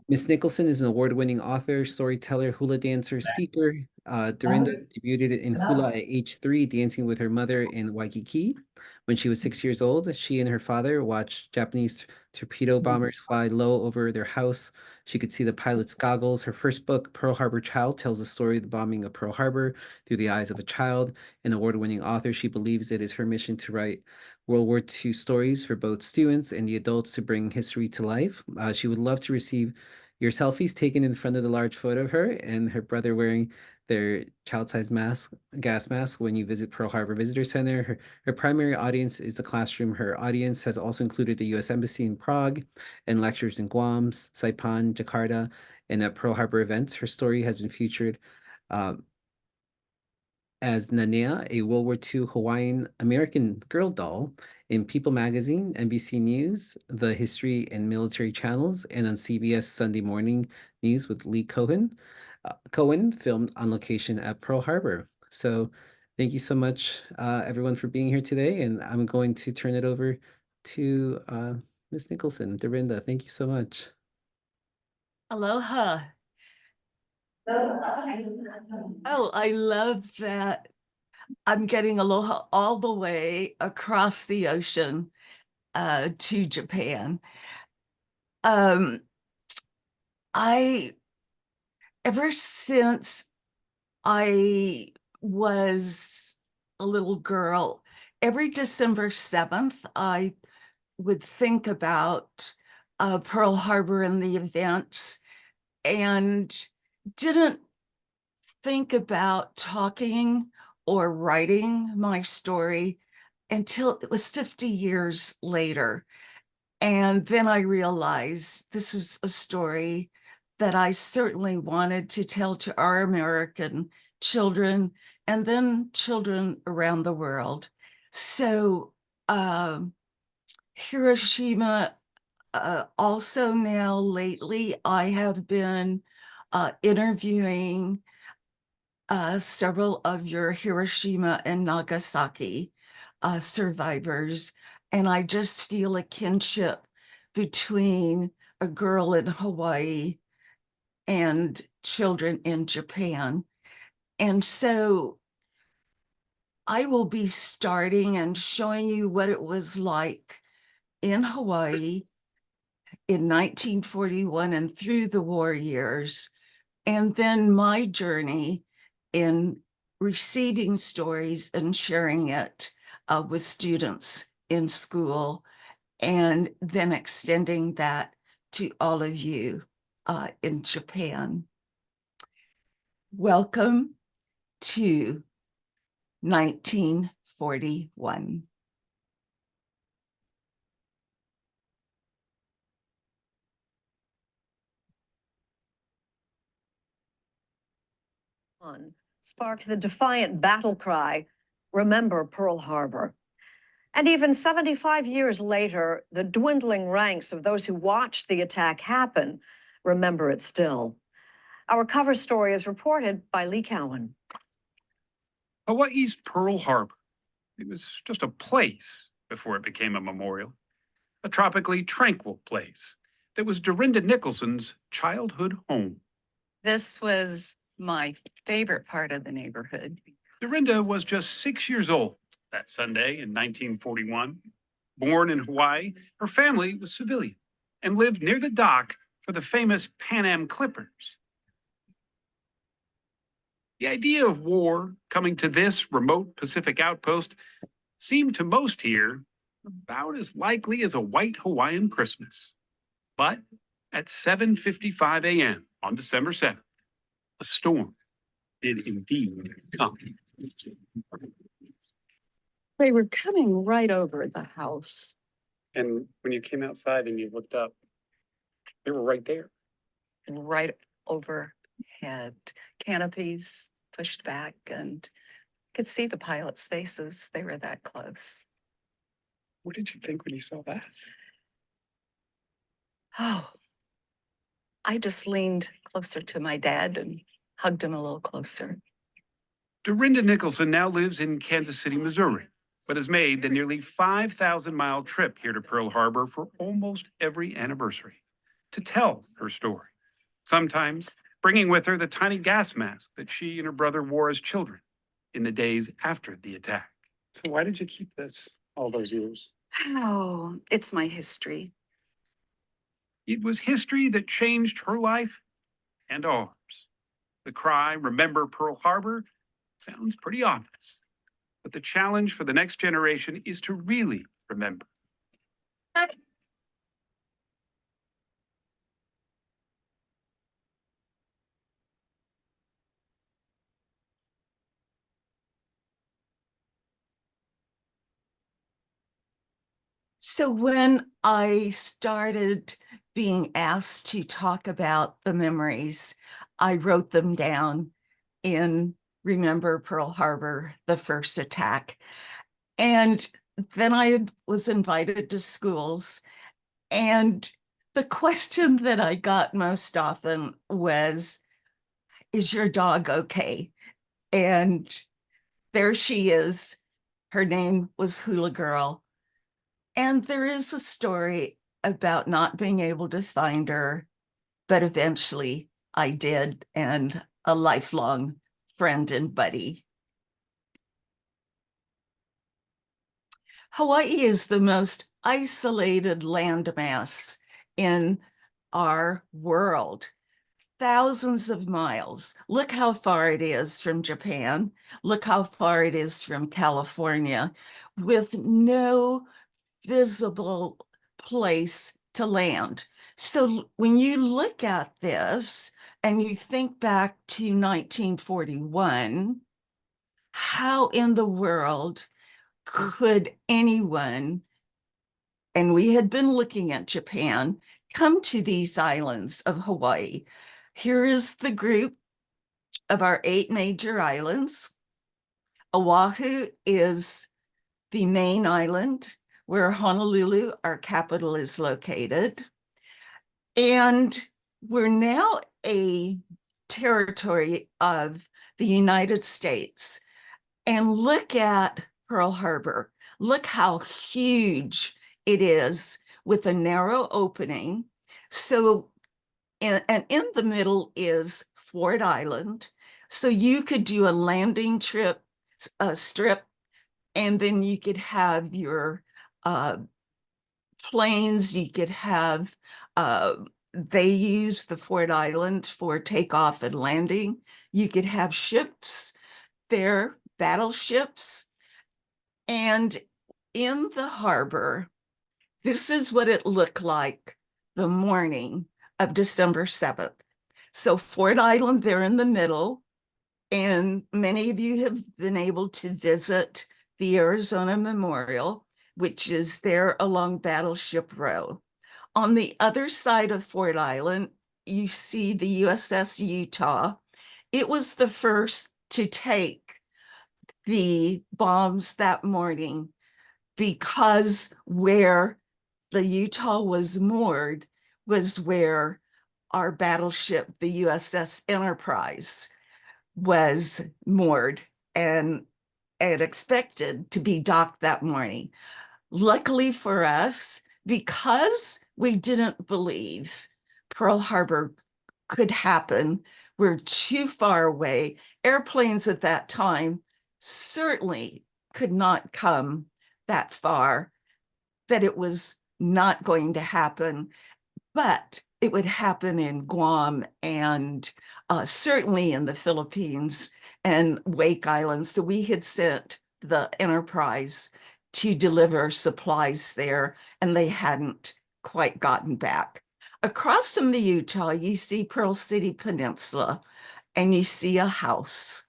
Ms. Nicholson is an award-winning author, storyteller, hula dancer, speaker. Dorinda debuted in hula at age 3, dancing with her mother in Waikiki. When she was 6 years old, she and her father watched Japanese torpedo bombers fly low over their house. She could see the pilot's goggles. Her first book, Pearl Harbor Child, tells the story of the bombing of Pearl Harbor through the eyes of a child. An award-winning author, she believes it is her mission to write World War II stories for both students and the adults to bring history to life. She would love to receive your selfies taken in front of the large photo of her and her brother wearing their child-sized gas mask when you visit Pearl Harbor Visitor Center. Her primary audience is the classroom. Her audience has also included the U.S. Embassy in Prague and lectures in Guam, Saipan, Jakarta, and at Pearl Harbor events. Her story has been featured as Nanea, a World War II Hawaiian American girl doll, in People Magazine, NBC News, the History and Military Channels, and on CBS Sunday Morning News with Lee Cohen. Cohen filmed on location at Pearl Harbor. So Thank you so much, everyone, for being here today. And I'm going to turn it over to Ms. Nicholson. Dorinda, thank you so much. Aloha. Oh, I love that. I'm getting aloha all the way across the ocean to Japan. Ever since I was a little girl, every December 7th, I would think about Pearl Harbor and the events, and didn't think about talking or writing my story until it was 50 years later. And then I realized this was a story that I certainly wanted to tell to our American children and then children around the world. So Hiroshima, also now lately, I have been interviewing several of your Hiroshima and Nagasaki survivors, and I just feel a kinship between a girl in Hawaii and children in Japan. And so I will be starting and showing you what it was like in Hawaii in 1941 and through the war years, and then my journey in receiving stories and sharing it with students in school, and then extending that to all of you in Japan. Welcome to 1941. Sparked the defiant battle cry, "Remember Pearl Harbor." And even 75 years later, the dwindling ranks of those who watched the attack happen remember it still. Our cover story is reported by Lee Cowan. Hawaii's Pearl Harbor. It was just a place before it became a memorial, a tropically tranquil place that was Dorinda Nicholson's childhood home. This was my favorite part of the neighborhood. Dorinda was just 6 years old that Sunday in 1941. Born in Hawaii, her family was civilian and lived near the dock for the famous Pan Am Clippers. The idea of war coming to this remote Pacific outpost seemed to most here about as likely as a white Hawaiian Christmas. But at 7:55 a.m. on December 7th, a storm did indeed come. They were coming right over the house. And when you came outside and you looked up, they were right there. Right overhead, canopies pushed back, and could see the pilots' faces. They were that close. What did you think when you saw that? Oh, I just leaned closer to my dad and hugged him a little closer. Dorinda Nicholson now lives in Kansas City, Missouri, but has made the nearly 5,000-mile trip here to Pearl Harbor for almost every anniversary to tell her story. Sometimes bringing with her the tiny gas mask that she and her brother wore as children in the days after the attack. So why did you keep this all those years? Oh, it's my history. It was history that changed her life and ours. The cry, "Remember Pearl Harbor," sounds pretty obvious, but the challenge for the next generation is to really remember. So when I started being asked to talk about the memories, I wrote them down in Remember Pearl Harbor, the first attack. And then I was invited to schools, and the question that I got most often was, "Is your dog okay?" And there she is. Her name was Hula Girl. And there is a story about not being able to find her, but eventually I did, and a lifelong friend and buddy. Hawaii is the most isolated landmass in our world. Thousands of miles. Look how far it is from Japan. Look how far it is from California, with no visible place to land. So when you look at this and you think back to 1941, how in the world could anyone, and we had been looking at Japan, come to these islands of Hawaii? Here is the group of our 8 major islands. Oahu is the main island where Honolulu, our capital, is located. And we're now a territory of the United States. And look at Pearl Harbor. Look how huge it is with a narrow opening. So, and in the middle is Ford Island. So you could do a landing strip, and then you could have your planes, you could have, they use the Ford Island for takeoff and landing. You could have ships there, battleships. And in the harbor, this is what it looked like the morning of December 7th. So Ford Island there in the middle, and many of you have been able to visit the Arizona Memorial, which is there along Battleship Row. On the other side of Ford Island, you see the USS Utah. It was the first to take the bombs that morning, because where the Utah was moored was where our battleship, the USS Enterprise, was moored and expected to be docked that morning. Luckily for us, because we didn't believe Pearl Harbor could happen, we're too far away. Airplanes at that time certainly could not come that far, that it was not going to happen, but it would happen in Guam and certainly in the Philippines and Wake Island. So we had sent the Enterprise to deliver supplies there, and they hadn't quite gotten back. Across from the Utah, you see Pearl City Peninsula, and you see a house.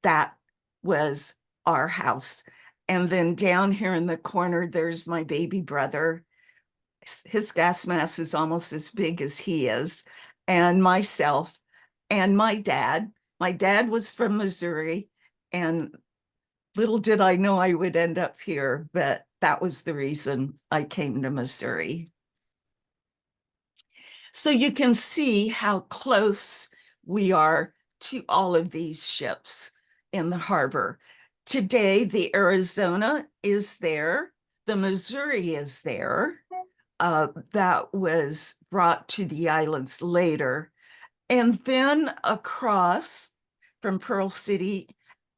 That was our house. And then down here in the corner, there's my baby brother. His gas mask is almost as big as he is, and myself, and my dad. My dad was from Missouri, and little did I know I would end up here, but that was the reason I came to Missouri. So you can see how close we are to all of these ships in the harbor. Today, the Arizona is there, the Missouri is there. That was brought to the islands later. And then across from Pearl City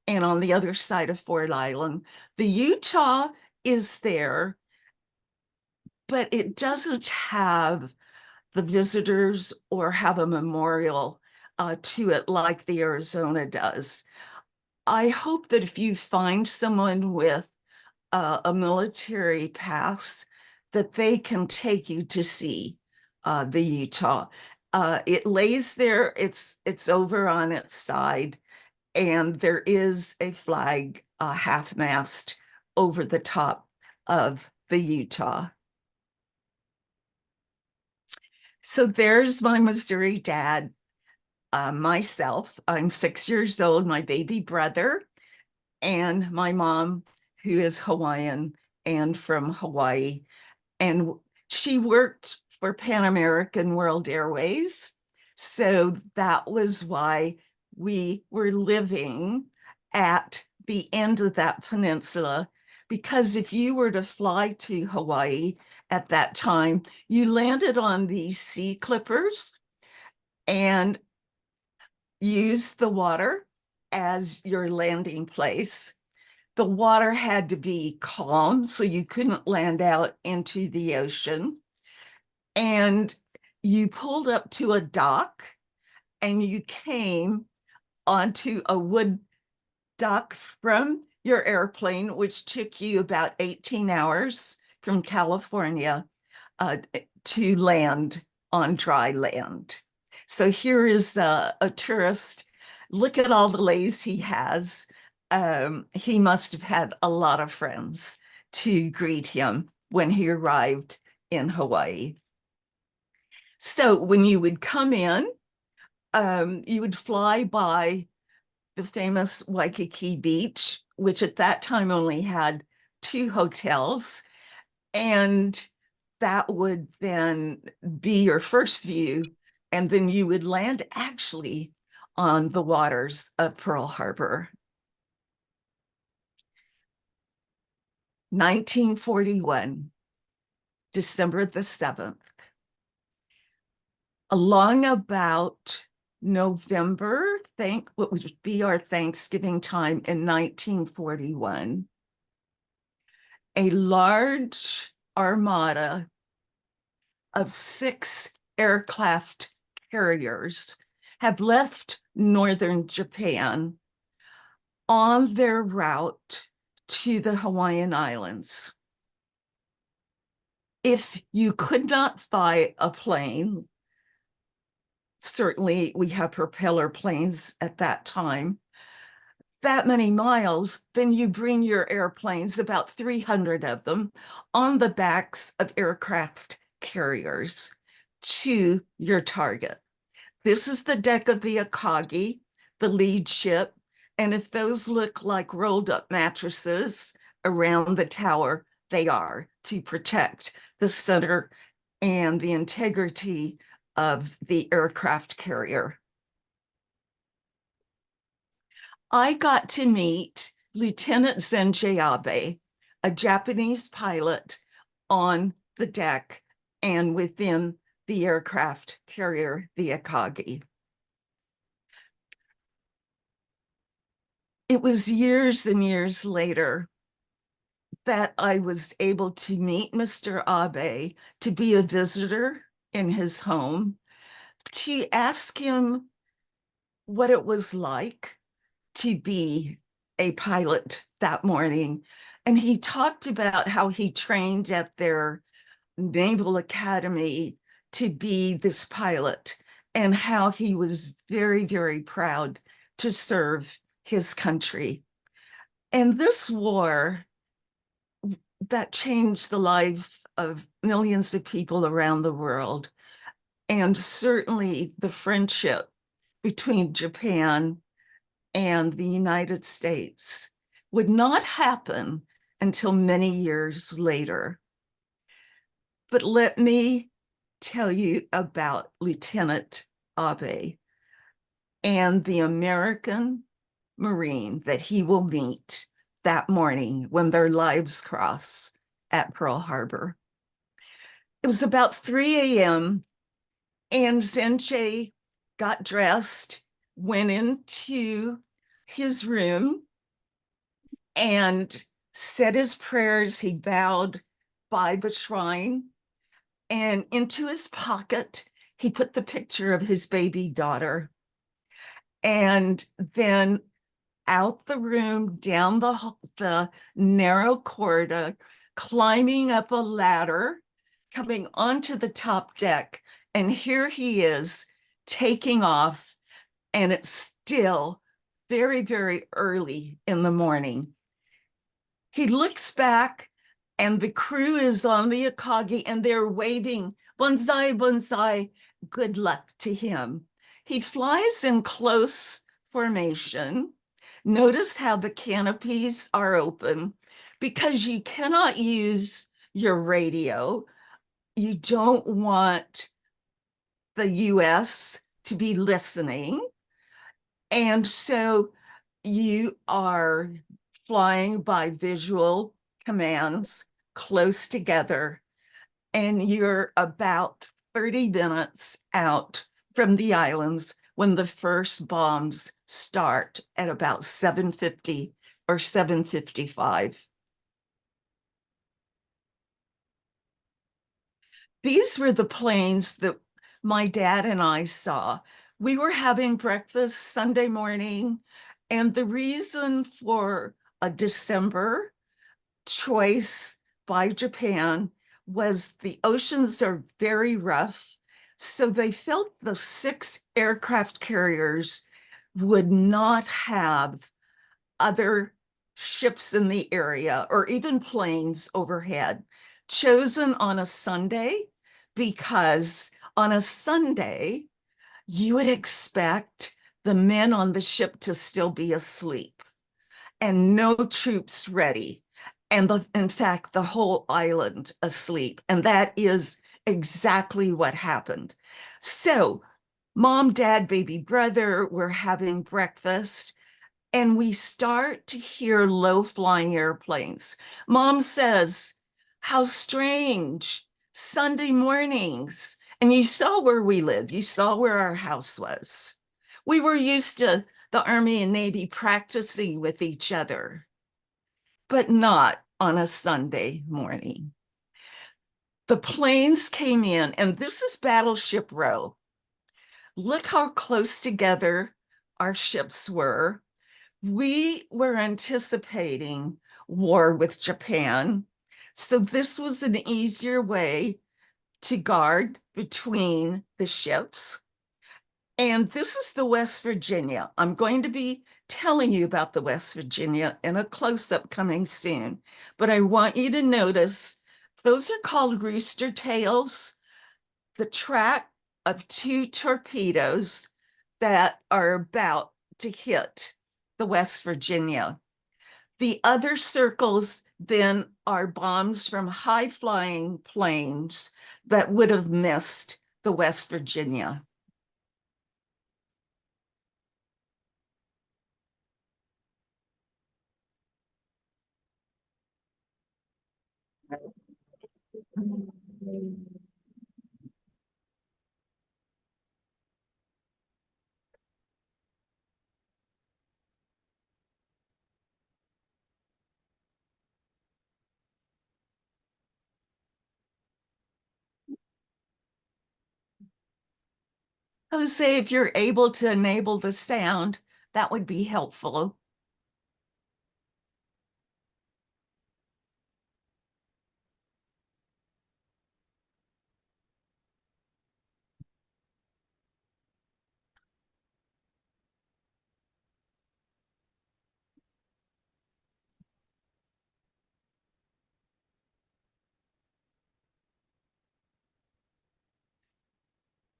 and on the other side of Ford Island, the Utah is there, but it doesn't have the visitors or have a memorial to it like the Arizona does. I hope that if you find someone with a military pass, that they can take you to see the Utah. It lays there, it's over on its side, and there is a flag, half-mast over the top of the Utah. So there's my Missouri dad, myself, I'm 6 years old, my baby brother, and my mom, who is Hawaiian and from Hawaii. And she worked for Pan American World Airways. So that was why we were living at the end of that peninsula, because if you were to fly to Hawaii at that time, you landed on these sea clippers and used the water as your landing place. The water had to be calm, so you couldn't land out into the ocean. And you pulled up to a dock and you came onto a wood dock from your airplane, which took you about 18 hours from California to land on dry land. So here is a tourist. Look at all the leis he has. He must have had a lot of friends to greet him when he arrived in Hawaii. So when you would come in, you would fly by the famous Waikiki Beach, which at that time only had 2 hotels. And that would then be your first view. And then you would land actually on the waters of Pearl Harbor. 1941, December the 7th. Along about November, what would be our Thanksgiving time in 1941, a large armada of 6 aircraft carriers have left northern Japan on their route to the Hawaiian Islands. If you could not fly a plane, certainly we have propeller planes at that time, that many miles, then you bring your airplanes, about 300 of them, on the backs of aircraft carriers to your target. This is the deck of the Akagi, the lead ship, and if those look like rolled up mattresses around the tower, they are, to protect the center and the integrity of the aircraft carrier. I got to meet Lieutenant Zenthoefer Abe, a Japanese pilot, on the deck and within the aircraft carrier, the Akagi. It was years and years later that I was able to meet Mr. Abe, to be a visitor in his home, to ask him what it was like to be a pilot that morning. And he talked about how he trained at their Naval Academy to be this pilot, and how he was very, very proud to serve his country. And this war that changed the life of millions of people around the world, and certainly the friendship between Japan and the United States, would not happen until many years later. But let me tell you about Lieutenant Abe and the American Marine that he will meet that morning when their lives cross at Pearl Harbor. It was about 3 a.m. and Zenthoefer got dressed, went into his room and said his prayers. He bowed by the shrine, and into his pocket, he put the picture of his baby daughter. And then out the room, down the narrow corridor, climbing up a ladder, coming onto the top deck. And here he is taking off, and it's still very, very early in the morning. He looks back, and the crew is on the Akagi, and they're waving bonsai, bonsai, good luck to him. He flies in close formation. Notice how the canopies are open, because you cannot use your radio. You don't want the US to be listening. And so you are flying by visual commands close together, and you're about 30 minutes out from the islands when the first bombs start at about 7:50 or 7:55. These were the planes that my dad and I saw. We were having breakfast Sunday morning, and the reason for a December choice by Japan was the oceans are very rough. So they felt the 6 aircraft carriers would not have other ships in the area or even planes overhead, chosen on a Sunday because on a Sunday, you would expect the men on the ship to still be asleep and no troops ready. And in fact, the whole island asleep. And that is exactly what happened. So mom, dad, baby brother were having breakfast, and we start to hear low-flying airplanes. Mom says, how strange, Sunday mornings. And you saw where we lived. You saw where our house was. We were used to the Army and Navy practicing with each other, but not on a Sunday morning. The planes came in, and this is Battleship Row. Look how close together our ships were. We were anticipating war with Japan, so this was an easier way to guard between the ships. And this is the West Virginia. I'm going to be telling you about the West Virginia in a close-up coming soon, but I want you to notice those are called rooster tails, the track of 2 torpedoes that are about to hit the West Virginia. The other circles then are bombs from high-flying planes that would have missed the West Virginia. Jose, if you're able to enable the sound, that would be helpful.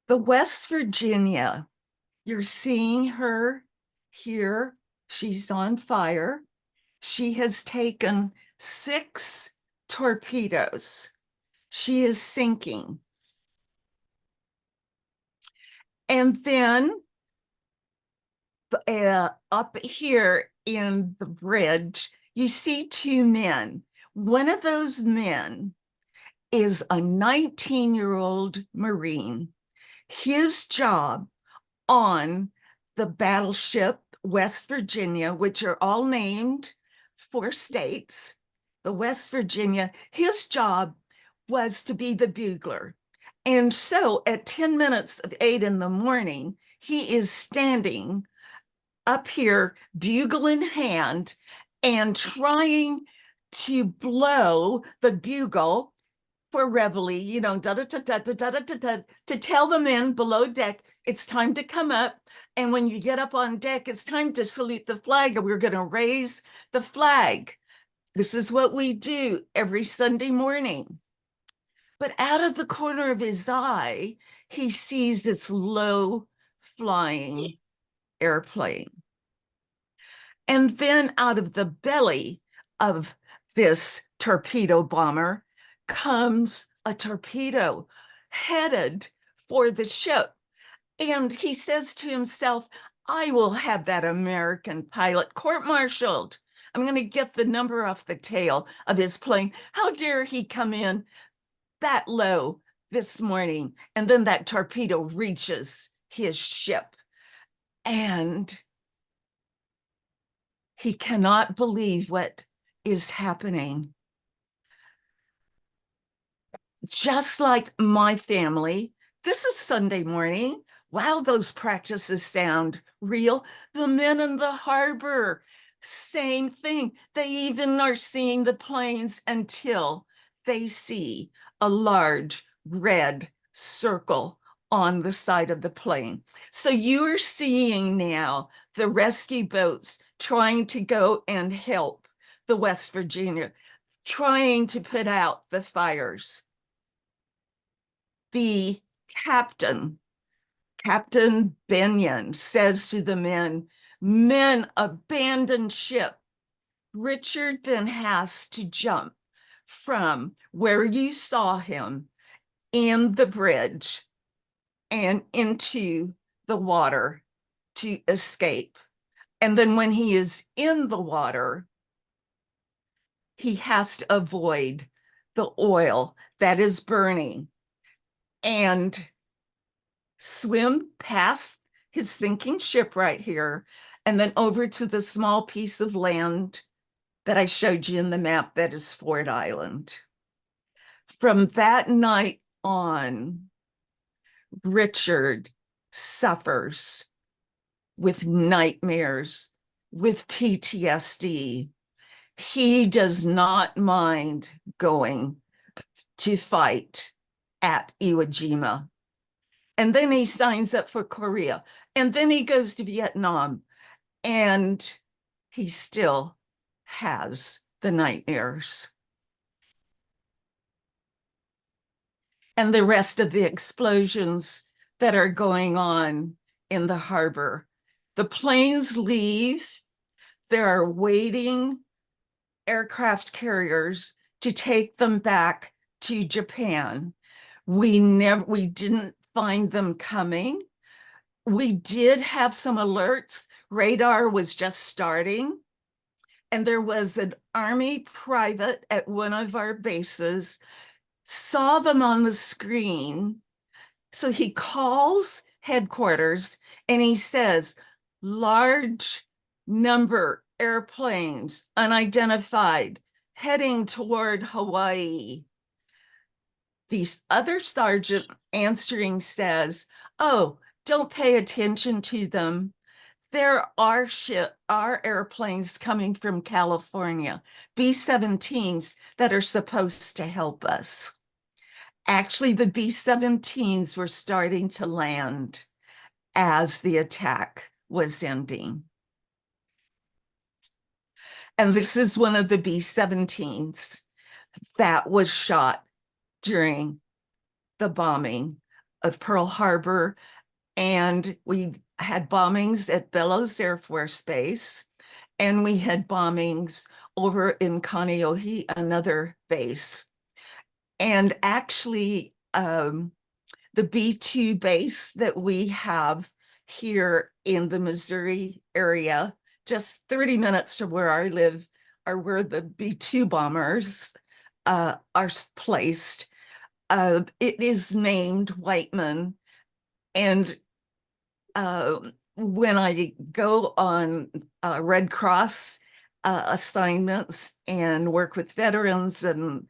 The West Virginia, you're seeing her here. She's on fire. She has taken 6 torpedoes. She is sinking. And then up here in the bridge, you see 2 men. One of those men is a 19-year-old Marine. His job on the battleship West Virginia, which are all named for states, the West Virginia, his job was to be the bugler. And so at 10 minutes of 8 in the morning, he is standing up here, bugle in hand, and trying to blow the bugle for reveille, you know, to tell the men below deck, it's time to come up. And when you get up on deck, it's time to salute the flag, and we're going to raise the flag. This is what we do every Sunday morning. But out of the corner of his eye, he sees this low flying airplane. And then out of the belly of this torpedo bomber comes a torpedo headed for the ship. And he says to himself, I will have that American pilot court-martialed. I'm going to get the number off the tail of his plane. How dare he come in that low this morning? And then that torpedo reaches his ship. And he cannot believe what is happening. Just like my family, this is Sunday morning. Wow, those practices sound real. The men in the harbor, same thing. They even are seeing the planes until they see a large red circle on the side of the plane. So you're seeing now the rescue boats trying to go and help the West Virginia, trying to put out the fires. The captain, Captain Benyon, says to the men, "Men, abandon ship." Richard then has to jump from where you saw him in the bridge and into the water to escape. And then when he is in the water, he has to avoid the oil that is burning and swim past his sinking ship right here and then over to the small piece of land that I showed you in the map that is Ford Island. From that night on, Richard suffers with nightmares, with PTSD. He does not mind going to fight at Iwo Jima. And then he signs up for Korea. And then he goes to Vietnam. And he still has the nightmares. And the rest of the explosions that are going on in the harbor. The planes leave. There are waiting aircraft carriers to take them back to Japan. We didn't find them coming. We did have some alerts. Radar was just starting. And there was an Army private at one of our bases, saw them on the screen. So he calls headquarters and he says, large number airplanes, unidentified, heading toward Hawaii. The other sergeant answering says, oh, don't pay attention to them. There are airplanes coming from California, B-17s that are supposed to help us. Actually, the B-17s were starting to land as the attack was ending. And this is one of the B-17s that was shot during the bombing of Pearl Harbor. And we had bombings at Bellows Air Force Base, and we had bombings over in Kaneohe, another base. And actually, the B-2 base that we have here in the Missouri area, just 30 minutes from where I live, are where the B-2 bombers are placed. It is named Whiteman. And when I go on Red Cross assignments and work with veterans and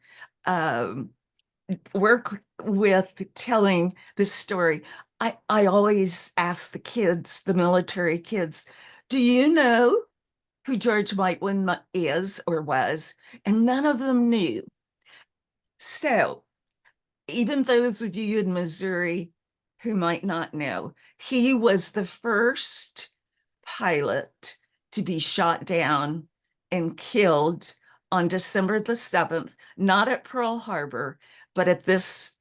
work with telling this story, I always ask the kids, the military kids, do you know who George Whiteman is or was? And none of them knew. So even those of you in Missouri who might not know, he was the first pilot to be shot down and killed on December the 7th, not at Pearl Harbor, but at this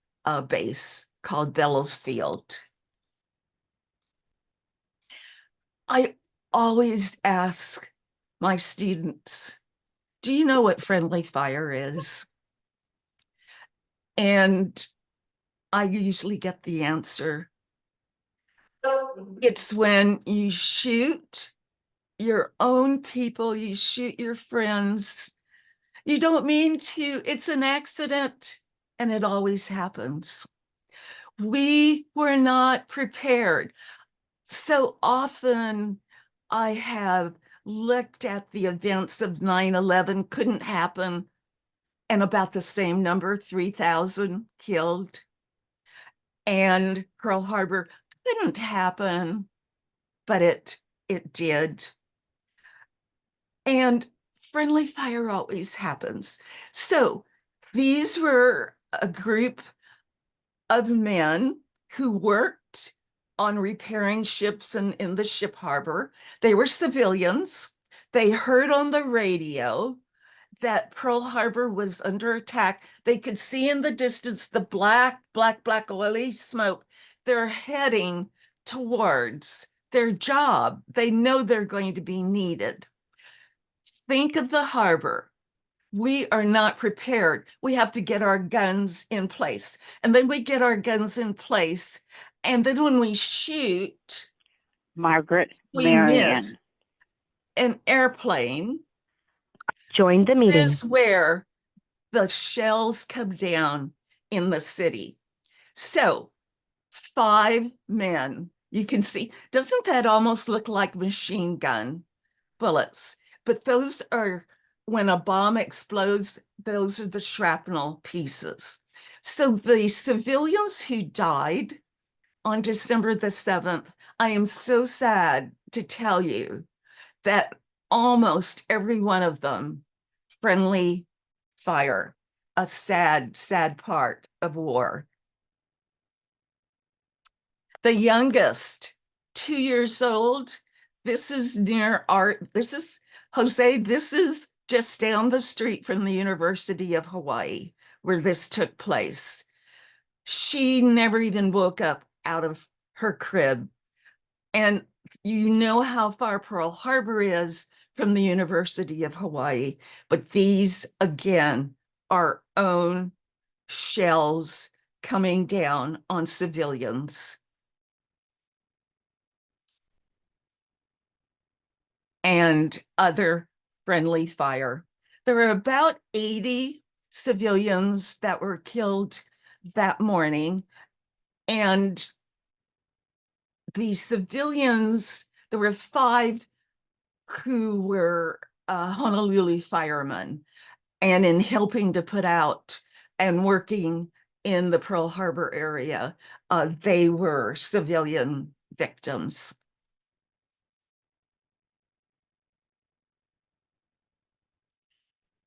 base called Bellows Field. I always ask my students, do you know what friendly fire is? And I usually get the answer. It's when you shoot your own people, you shoot your friends. You don't mean to, it's an accident, and it always happens. We were not prepared. So often I have looked at the events of 9/11, couldn't happen, and about the same number, 3,000 killed. And Pearl Harbor couldn't happen, but it did. And friendly fire always happens. So these were a group of men who worked on repairing ships in the ship harbor. They were civilians. They heard on the radio that Pearl Harbor was under attack. They could see in the distance the black oily smoke. They're heading towards their job. They know they're going to be needed. Think of the harbor. We are not prepared. We have to get our guns in place. And then we get our guns in place. And then when we shoot, Margaret we miss Marion. an airplane. Join the meeting. This is where the shells come down in the city. So 5 men, you can see, doesn't that almost look like machine gun bullets? But those are, when a bomb explodes, those are the shrapnel pieces. So the civilians who died on December the 7th, I am so sad to tell you that almost every one of them, friendly fire, a sad, sad part of war. The youngest, 2 years old, this is near this is José, this is just down the street from the University of Hawaii, where this took place. She never even woke up out of her crib. And you know how far Pearl Harbor is from the University of Hawaii, but these, again, are own shells coming down on civilians. And other friendly fire. There were about 80 civilians that were killed that morning. And the civilians, there were 5 who were Honolulu firemen, and in helping to put out and working in the Pearl Harbor area, they were civilian victims.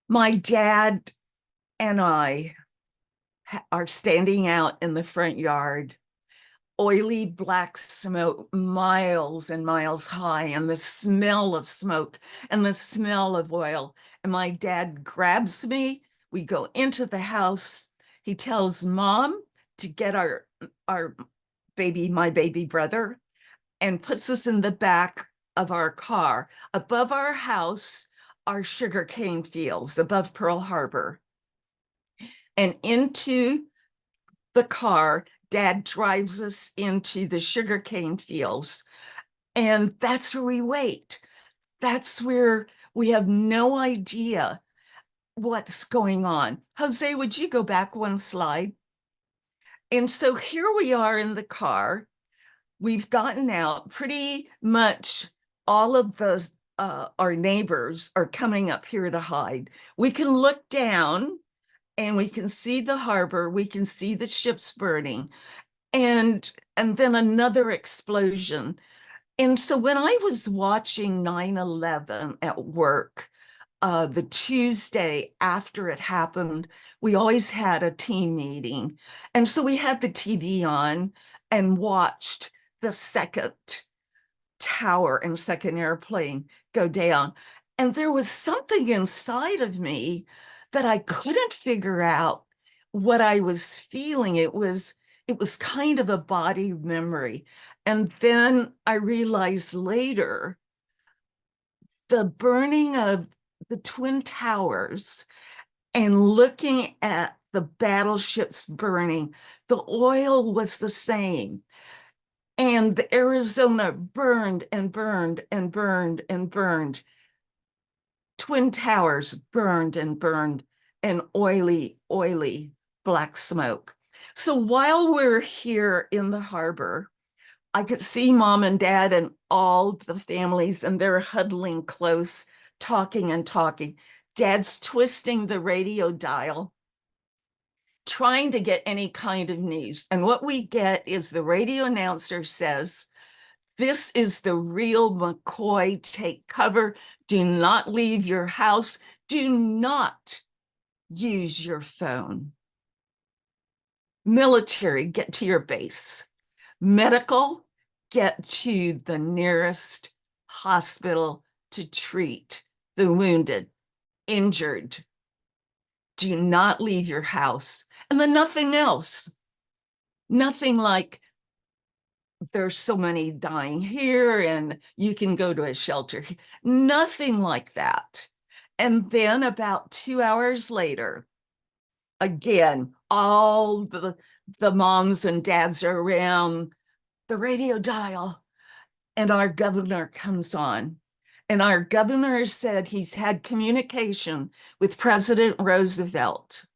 My dad and I are standing out in the front yard, oily black smoke miles and miles high, and the smell of smoke and the smell of oil. And my dad grabs me. We go into the house. He tells Mom to get our baby, my baby brother, and puts us in the back of our car. Above our house are sugarcane fields, above Pearl Harbor. And into the car, Dad drives us into the sugarcane fields. And that's where we wait. That's where we have no idea what's going on. José, would you go back one slide? And so here we are in the car. We've gotten out. Pretty much all of the our neighbors are coming up here to hide. We can look down and we can see the harbor. We can see the ships burning, and then another explosion. And so when I was watching 9/11 at work, the Tuesday after it happened, we always had a team meeting. And so we had the TV on and watched the second tower and second airplane go down. And there was something inside of me that I couldn't figure out what I was feeling. It was kind of a body memory. And then I realized later, the burning of the Twin Towers and looking at the battleships burning, the oil was the same. And the Arizona burned and burned and burned and burned. Twin Towers burned and burned, and oily, oily black smoke. So while we're here in the harbor, I could see mom and dad and all the families, and they're huddling close, talking and talking. Dad's twisting the radio dial, trying to get any kind of news. And what we get is the radio announcer says, "This is the real McCoy. Take cover. Do not leave your house. Do not use your phone. Military, get to your base. Medical, get to the nearest hospital to treat the wounded, injured. Do not leave your house." And then nothing else. Nothing like, "There's so many dying here and you can go to a shelter." Nothing like that. And then about 2 hours later, again, all the moms and dads are around the radio dial, and our governor comes on. And our governor said he's had communication with President Roosevelt.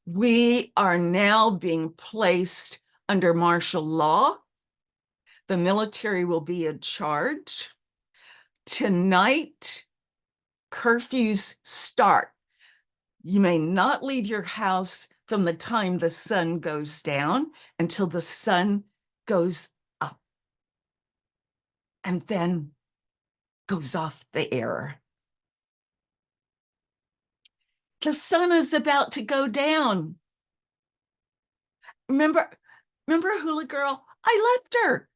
We are now being placed under martial law. The military will be in charge. Tonight, curfews start. You may not leave your house from the time the sun goes down until the sun goes up and then goes off the air. The sun is about to go down. Remember Hula Girl? I left her.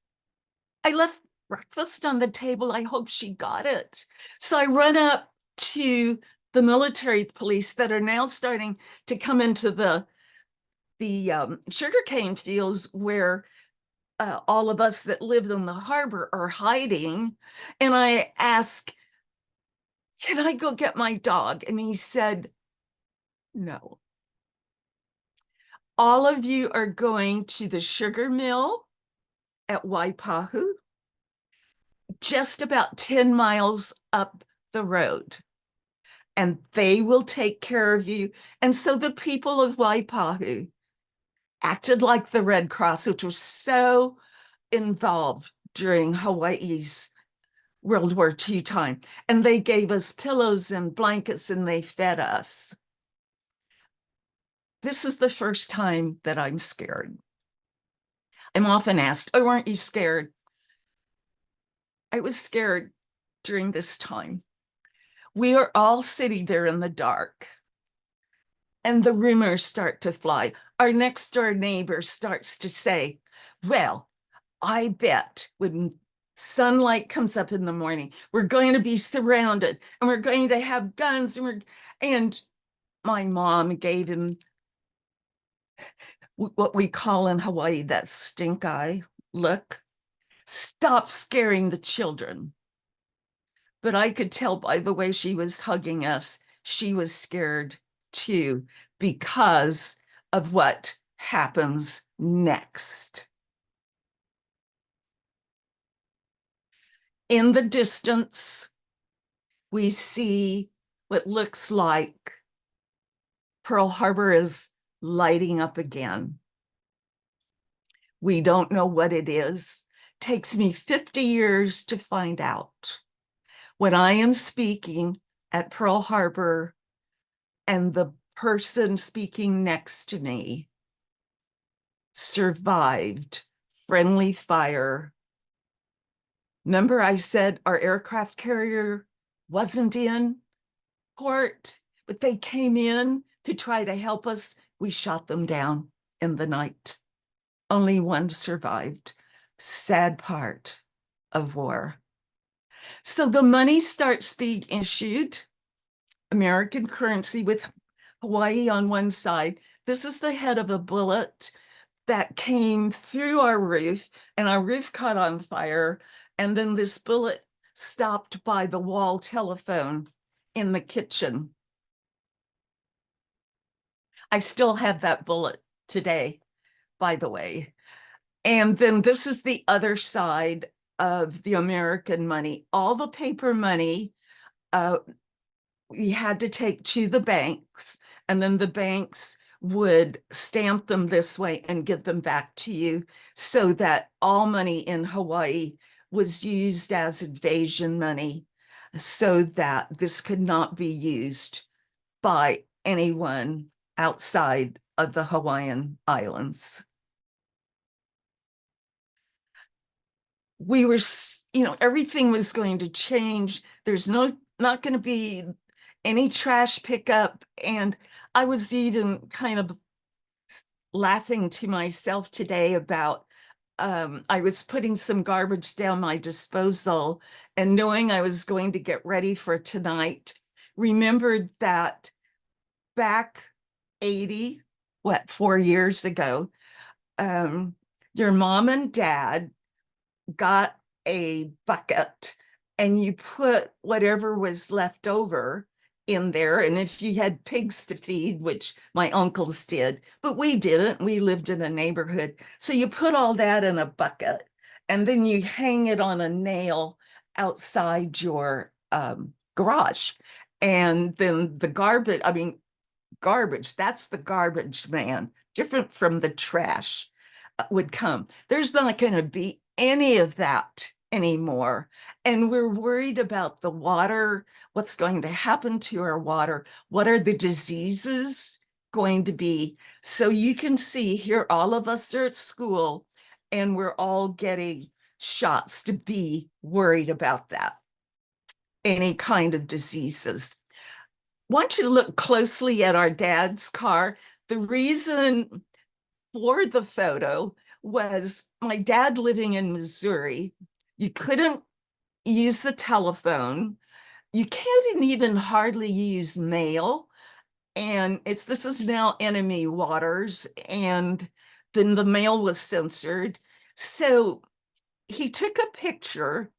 I left breakfast on the table. I hope she got it. So I run up to the military police that are now starting to come into the sugarcane fields where all of us that live in the harbor are hiding. And I ask, "Can I go get my dog?" And he said, "No. All of you are going to the sugar mill at Waipahu, just about 10 miles up the road, and they will take care of you." And so the people of Waipahu acted like the Red Cross, which was so involved during Hawaii's World War II time. And they gave us pillows and blankets and they fed us. This is the first time that I'm scared. I'm often asked, "Oh, weren't you scared?" I was scared during this time. We are all sitting there in the dark, and the rumors start to fly. Our next door neighbor starts to say, "Well, I bet when sunlight comes up in the morning, we're going to be surrounded and we're going to have guns." And my mom gave him what we call in Hawaii that stink eye look. "Stop scaring the children." But I could tell by the way she was hugging us, she was scared too, because of what happens next. In the distance, we see what looks like Pearl Harbor is lighting up again. We don't know what it is. Takes me 50 years to find out. When I am speaking at Pearl Harbor and the person speaking next to me survived friendly fire. Remember I said our aircraft carrier wasn't in port, but they came in to try to help us. We shot them down in the night. Only one survived. Sad part of war. So the money starts being issued, American currency with Hawaii on one side. This is the head of a bullet that came through our roof, and our roof caught on fire. And then this bullet stopped by the wall telephone in the kitchen. I still have that bullet today, by the way. And then this is the other side of the American money. All the paper money we had to take to the banks, and then the banks would stamp them this way and give them back to you, so that all money in Hawaii was used as invasion money, so that this could not be used by anyone outside of the Hawaiian Islands. We were, everything was going to change. There's not going to be any trash pickup. And I was even kind of laughing to myself today about, I was putting some garbage down my disposal, and knowing I was going to get ready for tonight, remembered that back 4 years ago, your mom and dad got a bucket and you put whatever was left over in there. And if you had pigs to feed, which my uncles did, but we didn't, we lived in a neighborhood. So you put all that in a bucket and then you hang it on a nail outside your garage. And then the garbage, that's the garbage man, different from the trash, would come. There's not going to be any of that anymore. And we're worried about the water, what's going to happen to our water, what are the diseases going to be. So you can see here, all of us are at school and we're all getting shots to be worried about that, any kind of diseases. I want you to look closely at our dad's car. The reason for the photo was my dad living in Missouri. You couldn't use the telephone. You can't even hardly use mail. And this is now enemy waters. And then the mail was censored. So he took a picture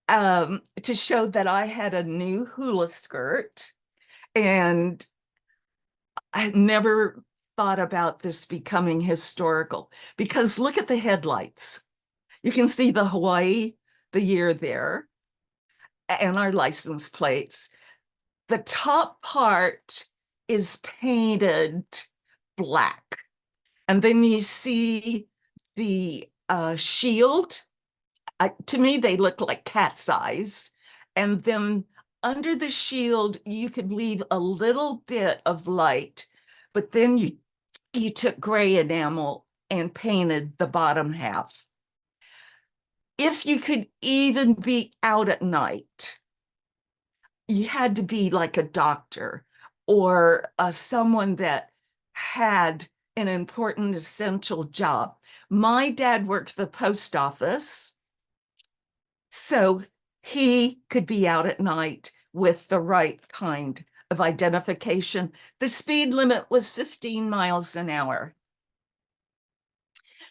to show that I had a new hula skirt. And I never thought about this becoming historical, because look at the headlights. You can see the Hawaii, the year there, and our license plates. The top part is painted black. And then you see the shield. To me, they look like cat's eyes. And then under the shield, you could leave a little bit of light, but then you took gray enamel and painted the bottom half. If you could even be out at night, you had to be like a doctor or someone that had an important essential job. My dad worked the post office, so he could be out at night with the right kind of identification. The speed limit was 15 miles an hour.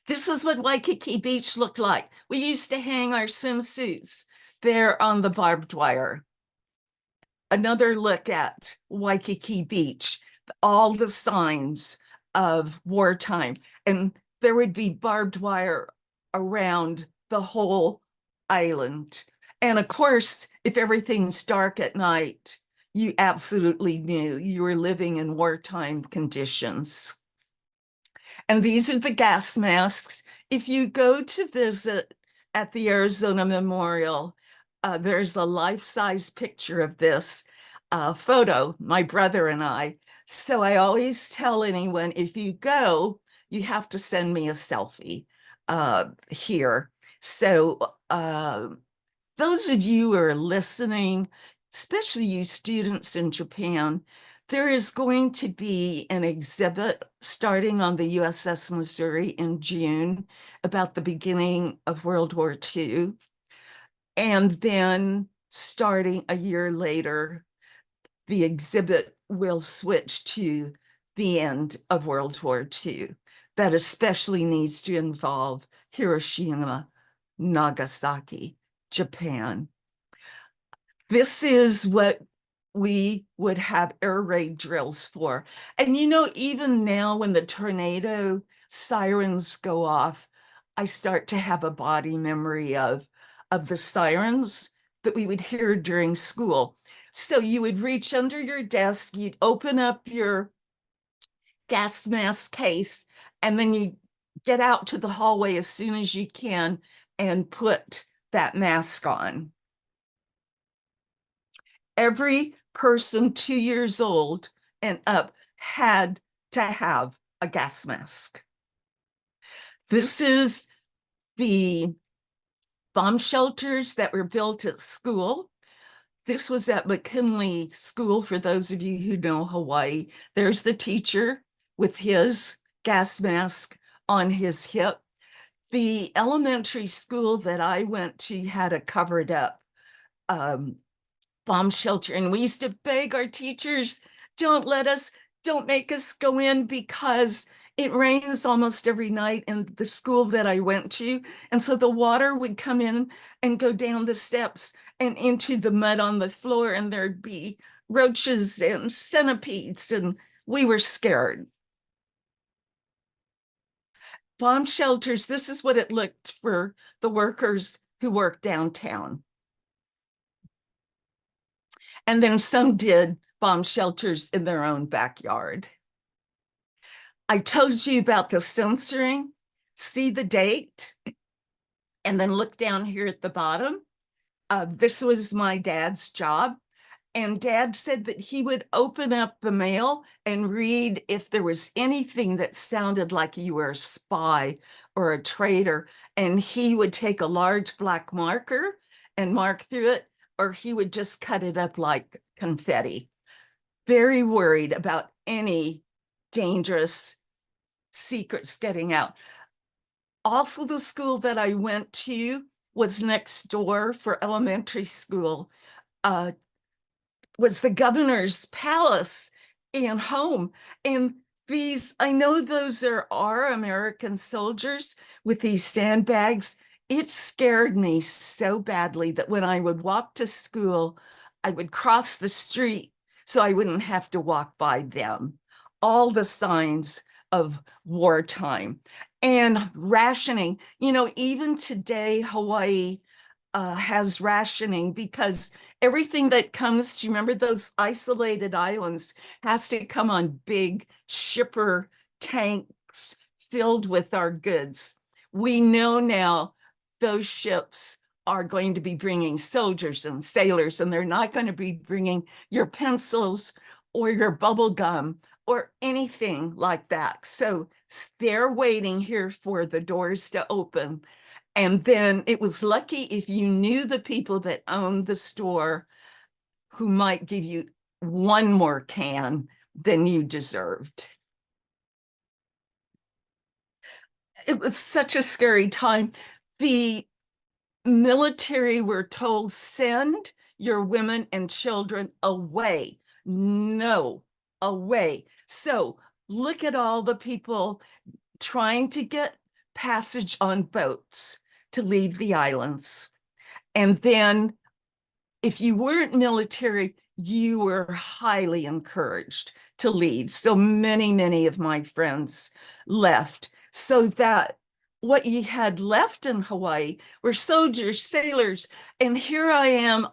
This is what Waikiki Beach looked like. We used to hang our swimsuits there on the barbed wire. Another look at Waikiki Beach, all the signs of wartime. And there would be barbed wire around the whole island. And of course, if everything's dark at night, you absolutely knew you were living in wartime conditions. And these are the gas masks. If you go to visit at the Arizona Memorial, there's a life-size picture of this photo, my brother and I. So I always tell anyone, if you go, you have to send me a selfie here. So those of you who are listening, especially you students in Japan, there is going to be an exhibit starting on the USS Missouri in June about the beginning of World War II. And then starting a year later, the exhibit will switch to the end of World War II. That especially needs to involve Hiroshima, Nagasaki, Japan. This is what we would have air raid drills for. And even now when the tornado sirens go off, I start to have a body memory of the sirens that we would hear during school. So you would reach under your desk, you'd open up your gas mask case, and then you get out to the hallway as soon as you can and put that mask on. Every person 2 years old and up had to have a gas mask. This is the bomb shelters that were built at school. This was at McKinley School, for those of you who know Hawaii. There's the teacher with his gas mask on his hip. The elementary school that I went to had a covered up bomb shelter, and we used to beg our teachers, don't make us go in, because it rains almost every night in the school that I went to. And so the water would come in and go down the steps and into the mud on the floor, and there'd be roaches and centipedes, and we were scared. Bomb shelters, this is what it looked for the workers who worked downtown. And then some did bomb shelters in their own backyard. I told you about the censoring. See the date, and then look down here at the bottom. This was my dad's job. And Dad said that he would open up the mail and read if there was anything that sounded like you were a spy or a traitor. And he would take a large black marker and mark through it, or he would just cut it up like confetti. Very worried about any dangerous secrets getting out. Also, the school that I went to was next door for elementary school. Was the governor's palace and home. And these, I know those are our American soldiers with these sandbags. It scared me so badly that when I would walk to school, I would cross the street so I wouldn't have to walk by them. All the signs of wartime and rationing. You know, even today, Hawaii has rationing, because everything that comes, do you remember those isolated islands, has to come on big shipper tanks filled with our goods. We know now those ships are going to be bringing soldiers and sailors, and they're not going to be bringing your pencils or your bubble gum or anything like that. So they're waiting here for the doors to open. And then it was lucky if you knew the people that owned the store, who might give you one more can than you deserved. It was such a scary time. The military were told, send your women and children away. No, away. So look at all the people trying to get passage on boats to leave the islands. And then if you weren't military, you were highly encouraged to leave. So many of my friends left, so that what you had left in Hawaii were soldiers, sailors. And here I am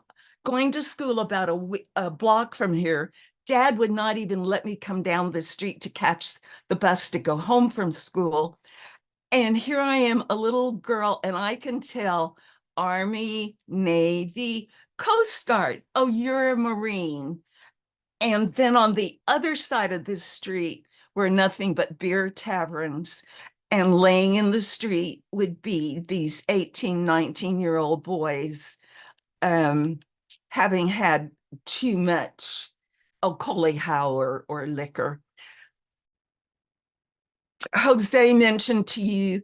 going to school about a block from here. Dad would not even let me come down the street to catch the bus to go home from school. And here I am, a little girl, and I can tell Army, Navy, Coast Guard, oh, you're a Marine. And then on the other side of this street were nothing but beer taverns, and laying in the street would be these 18, 19-year-old boys having had too much alcohol or liquor. Jose mentioned to you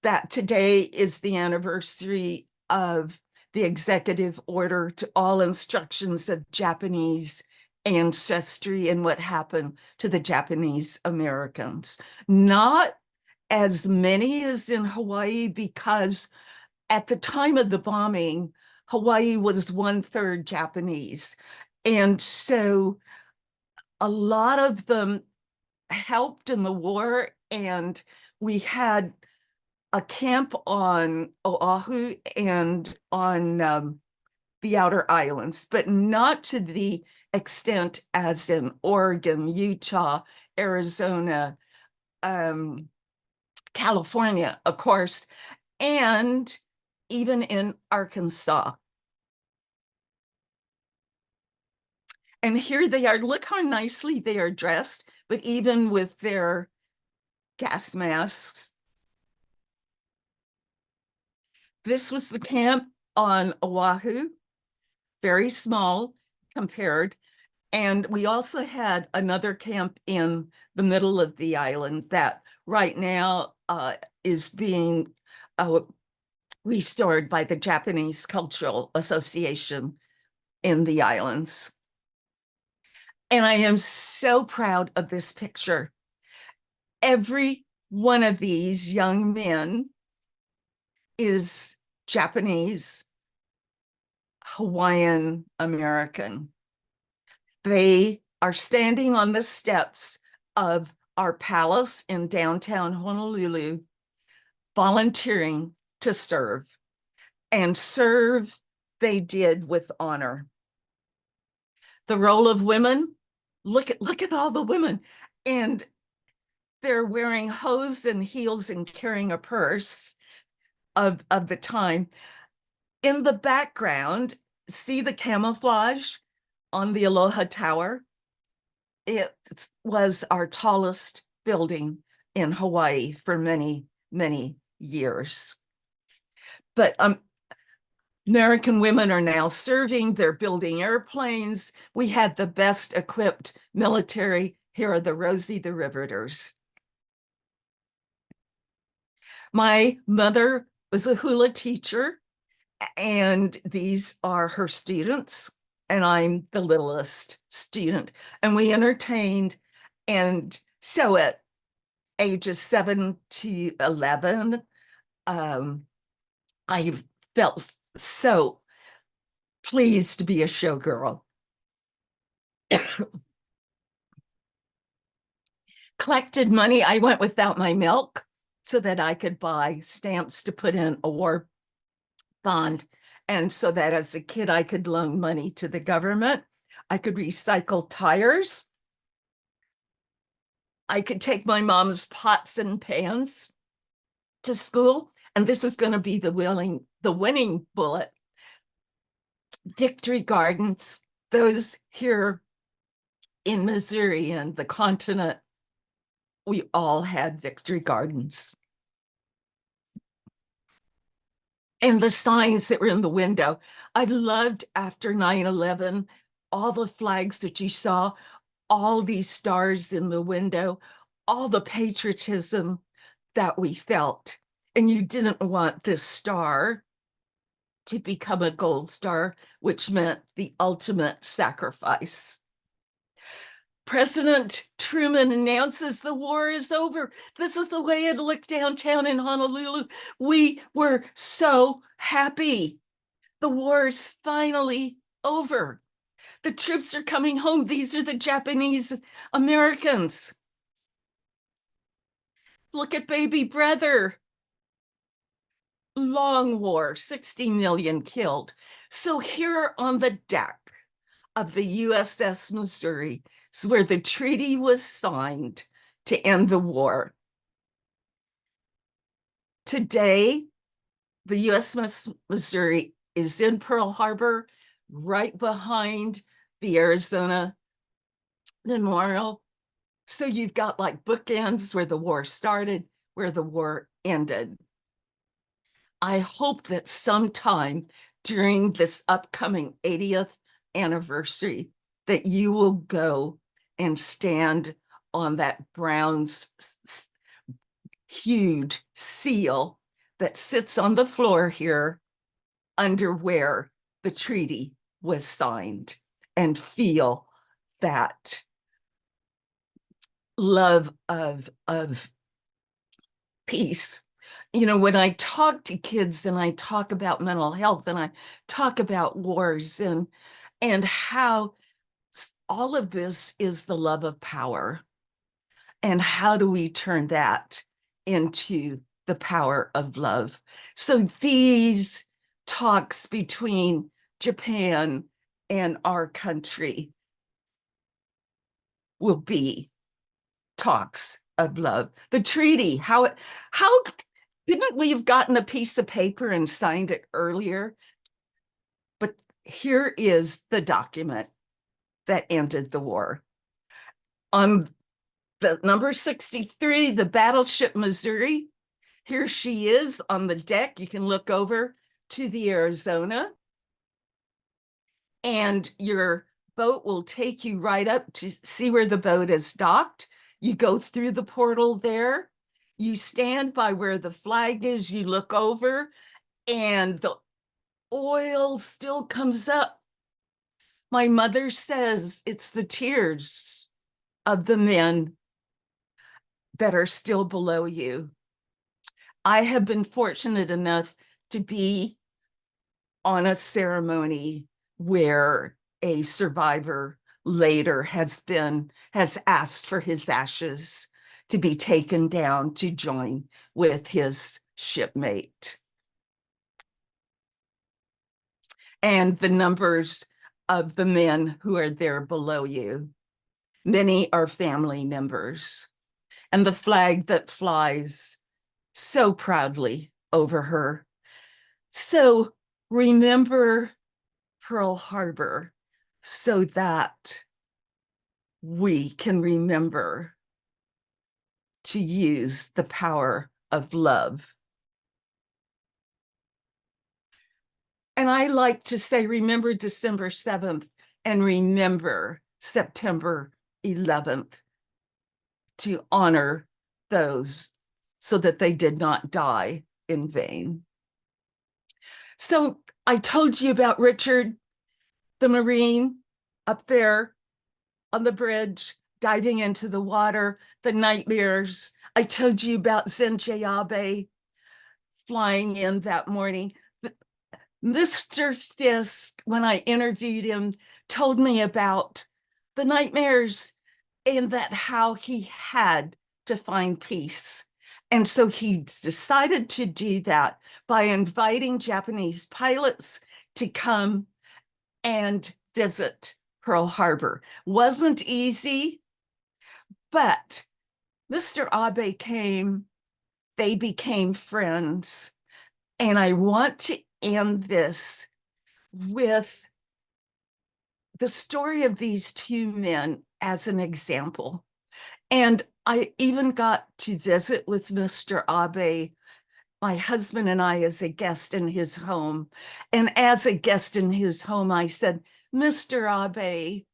that today is the anniversary of the executive order to all instructions of Japanese ancestry and what happened to the Japanese Americans. Not as many as in Hawaii, because at the time of the bombing, Hawaii was 1/3 Japanese. And so a lot of them helped in the war, and we had a camp on Oahu and on the outer islands, but not to the extent as in Oregon, Utah, Arizona, California, of course, and even in Arkansas. And here they are. Look how nicely they are dressed, but even with their gas masks. This was the camp on Oahu, very small compared. And we also had another camp in the middle of the island that right now is being restored by the Japanese Cultural Association in the islands. And I am so proud of this picture. Every one of these young men is Japanese, Hawaiian American. They are standing on the steps of our palace in downtown Honolulu, volunteering to serve. And serve they did with honor. The role of women, look at all the women. And they're wearing hose and heels and carrying a purse of the time. In the background, see the camouflage on the Aloha Tower? It was our tallest building in Hawaii for many, many years. But American women are now serving, they're building airplanes. We had the best equipped military. Here are the Rosie the Riveters. My mother was a hula teacher, and these are her students, and I'm the littlest student. And we entertained, and so at ages 7 to 11, I felt so pleased to be a showgirl. Collected money. I went without my milk so that I could buy stamps to put in a war bond. And so that as a kid, I could loan money to the government. I could recycle tires. I could take my mom's pots and pans to school. And this is going to be the winning bullet. Victory Gardens, those here in Missouri and the continent, we all had Victory Gardens. And the signs that were in the window. I loved after 9/11, all the flags that you saw, all these stars in the window, all the patriotism that we felt. And you didn't want this star to become a gold star, which meant the ultimate sacrifice. President Truman announces the war is over. This is the way it looked downtown in Honolulu. We were so happy. The war is finally over. The troops are coming home. These are the Japanese Americans. Look at baby brother. Long war, 60 million killed. So here on the deck of the USS Missouri is where the treaty was signed to end the war. Today, the USS Missouri is in Pearl Harbor, right behind the Arizona Memorial. So you've got like bookends where the war started, where the war ended. I hope that sometime during this upcoming 80th anniversary that you will go and stand on that Brown's huge seal that sits on the floor here under where the treaty was signed and feel that love of peace. You know, when I talk to kids and I talk about mental health and I talk about wars and how all of this is the love of power, and how do we turn that into the power of love. So these talks between Japan and our country will be talks of love. The treaty, how couldn't we have gotten a piece of paper and signed it earlier? But here is the document that ended the war. On the number 63, the battleship Missouri, here she is on the deck. You can look over to the Arizona, and your boat will take you right up to see where the boat is docked. You go through the portal there. You stand by where the flag is. You look over, and the oil still comes up. My mother says it's the tears of the men that are still below you. I have been fortunate enough to be on a ceremony where a survivor later has asked for his ashes to be taken down to join with his shipmate. And the numbers of the men who are there below you, many are family members, and the flag that flies so proudly over her. So remember Pearl Harbor so that we can remember to use the power of love. And I like to say, remember December 7th and remember September 11th to honor those so that they did not die in vain. So I told you about Richard, the Marine, up there on the bridge, diving into the water, the nightmares. I told you about Zenthoefer flying in that morning. Mr. Fisk, when I interviewed him, told me about the nightmares and that how he had to find peace. And so he decided to do that by inviting Japanese pilots to come and visit Pearl Harbor. Wasn't easy, but Mr. Abe came, they became friends. And I want to end this with the story of these two men as an example. And I even got to visit with Mr. Abe, my husband and I, as a guest in his home. And as a guest in his home, I said, Mr. Abe,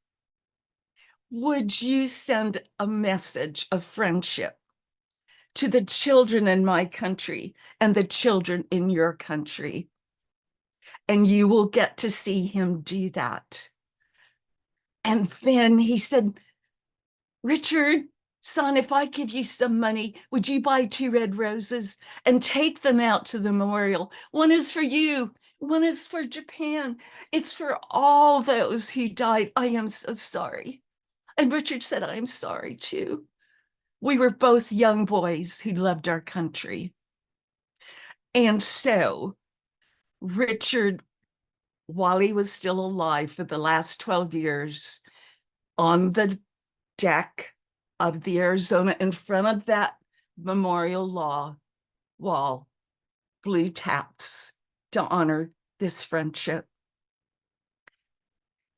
would you send a message of friendship to the children in my country and the children in your country? And you will get to see him do that. And then he said, Richard, son, if I give you some money, would you buy 2 red roses and take them out to the memorial? One is for you, one is for Japan. It's for all those who died. I am so sorry. And Richard said, I'm sorry too. We were both young boys who loved our country. And so Richard, while he was still alive for the last 12 years, on the deck of the Arizona in front of that memorial wall, blue taps to honor this friendship.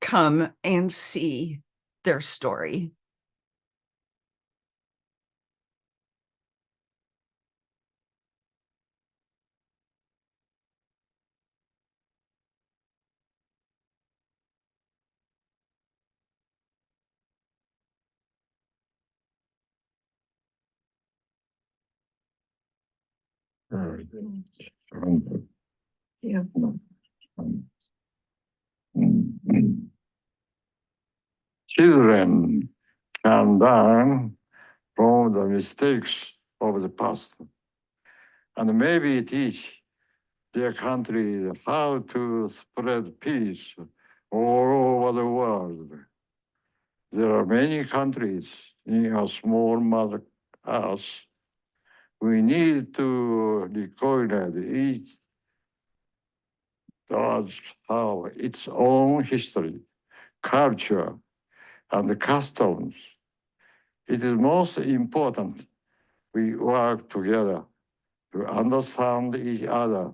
Come and see their story. Yeah. Children can learn from the mistakes of the past and maybe teach their country how to spread peace all over the world. There are many countries in a small mother earth We need to recognize each does have its own history, culture, and customs. It is most important we work together to understand each other.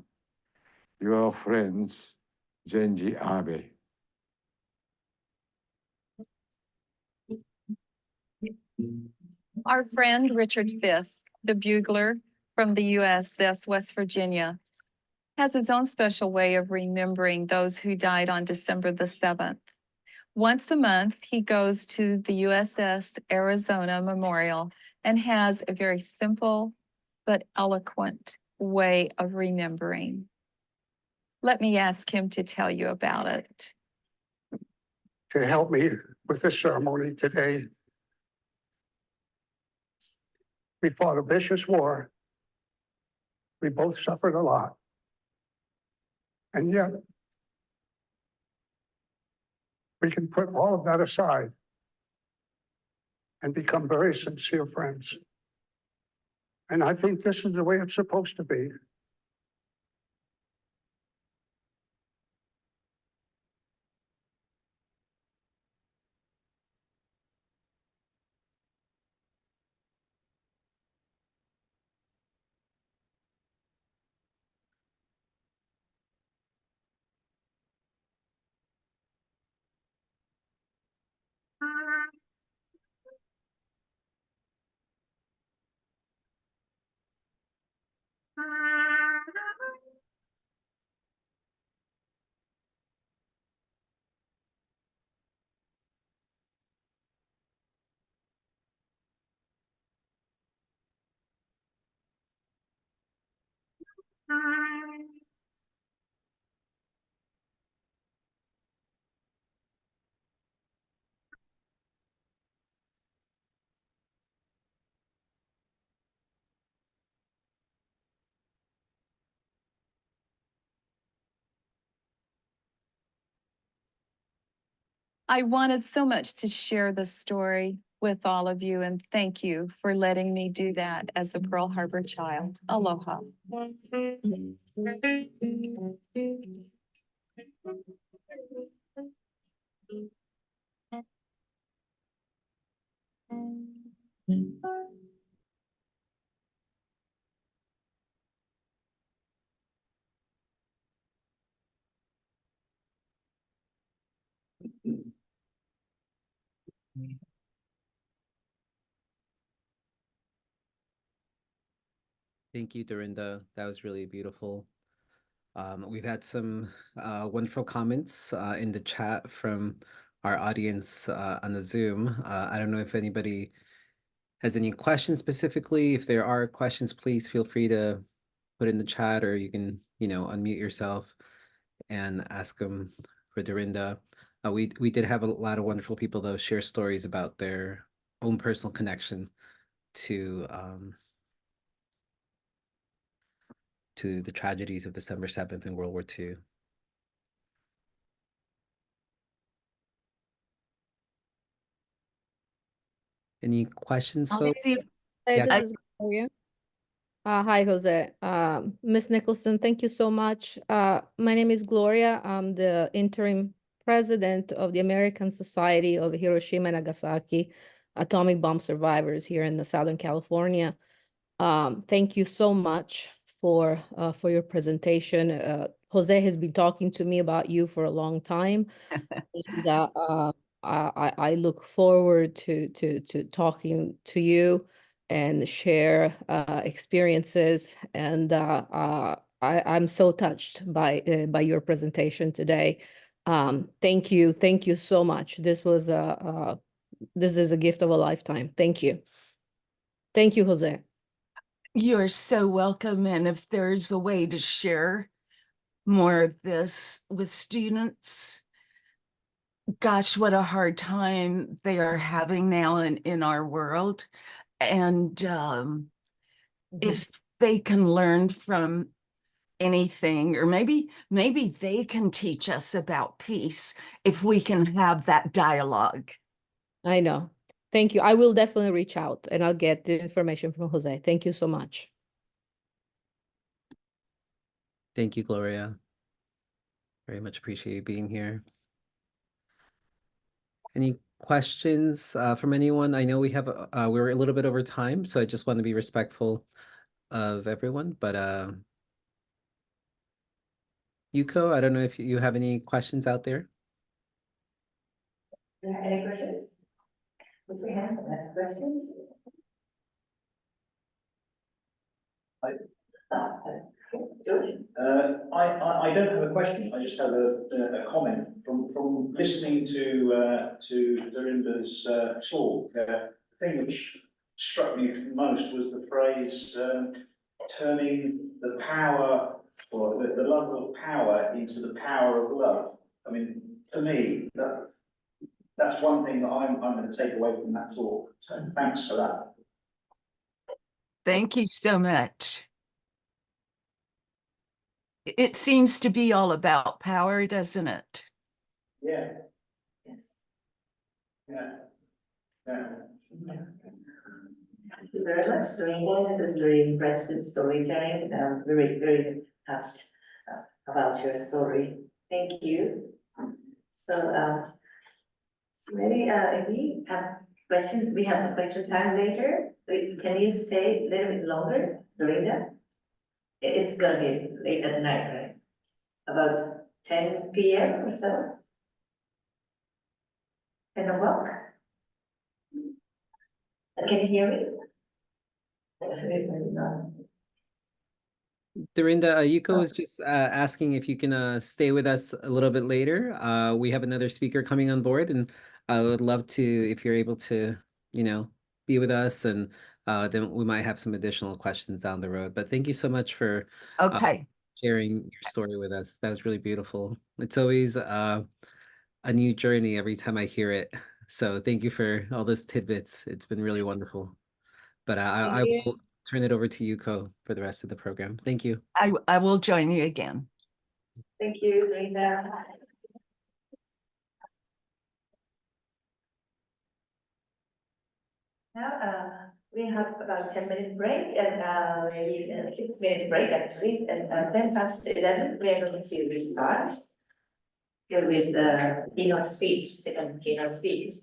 Your friends, Zenji Abe. Our friend Richard Fisk, the bugler from the USS West Virginia, has his own special way of remembering those who died on December the 7th. Once a month, he goes to the USS Arizona Memorial and has a very simple but eloquent way of remembering. Let me ask him to tell you about it. To help me with this ceremony today. We fought a vicious war. We both suffered a lot. And yet, we can put all of that aside and become very sincere friends. And I think this is the way it's supposed to be. I wanted so much to share this story with all of you, and thank you for letting me do that as a Pearl Harbor child. Aloha. Thank you, Dorinda. That was really beautiful. We've had some wonderful comments in the chat from our audience on the Zoom. I don't know if anybody has any questions specifically. If there are questions, please feel free to put in the chat, or you can, unmute yourself and ask them for Dorinda. We did have a lot of wonderful people though share stories about their own personal connection to the tragedies of December 7th in World War II. Any questions, I'll folks? see. Hey, Yeah. this is Gloria. Hi, Jose. Ms. Nicholson, thank you so much. My name is Gloria. I'm the interim president of the American Society of Hiroshima and Nagasaki atomic bomb survivors here in the Southern California. Thank you so much for your presentation. Jose has been talking to me about you for a long time. And I look forward to talking to you and share experiences. And I'm so touched by your presentation today. Thank you so much. This is a gift of a lifetime. Thank you, Jose. You're so welcome. And if there's a way to share more of this with students, gosh, what a hard time they are having now in our world. And if they can learn from anything, or maybe they can teach us about peace if we can have that dialogue. I know. Thank you. I will definitely reach out and I'll get the information from Jose. Thank you so much. Thank you, Gloria. Very much appreciate you being here. Any questions from anyone? I know we have we're a little bit over time, so I just want to be respectful of everyone. But Yuko, I don't know if you have any questions out there. Any questions? Raise your hand and ask questions. George? I don't have a question. I just have a comment from listening to Dorinda's talk. The thing which struck me most was the phrase turning the power or the love of power into the power of love. I mean, to me, that's one thing that I'm going to take away from that talk. So thanks for that. Thank you so much. It seems to be all about power, doesn't it? Yeah. Yes. Yeah. Yeah. Thank you very much, Dorinda. It was very impressive storytelling. I'm very, very touched about your story. Thank you. So, so maybe if we have questions, we have a question time later. Can you stay a little bit longer, Dorinda? It's gonna be late at night, right? About 10 p.m. or so? 10 o'clock? Can you hear me? Dorinda, Yuko was just asking if you can stay with us a little bit later. We have another speaker coming on board, and I would love to, if you're able to, be with us, and then we might have some additional questions down the road. But thank you so much for sharing your story with us. That was really beautiful. It's always a new journey every time I hear it. So thank you for all those tidbits. It's been really wonderful. But I will turn it over to Yuko for the rest of the program. Thank you. I will join you again. Thank you, Dorinda. Now, we have about 10-minute break and maybe 6 minutes break actually, and 11:10, we are going to restart here with the keynote speech, second keynote speech.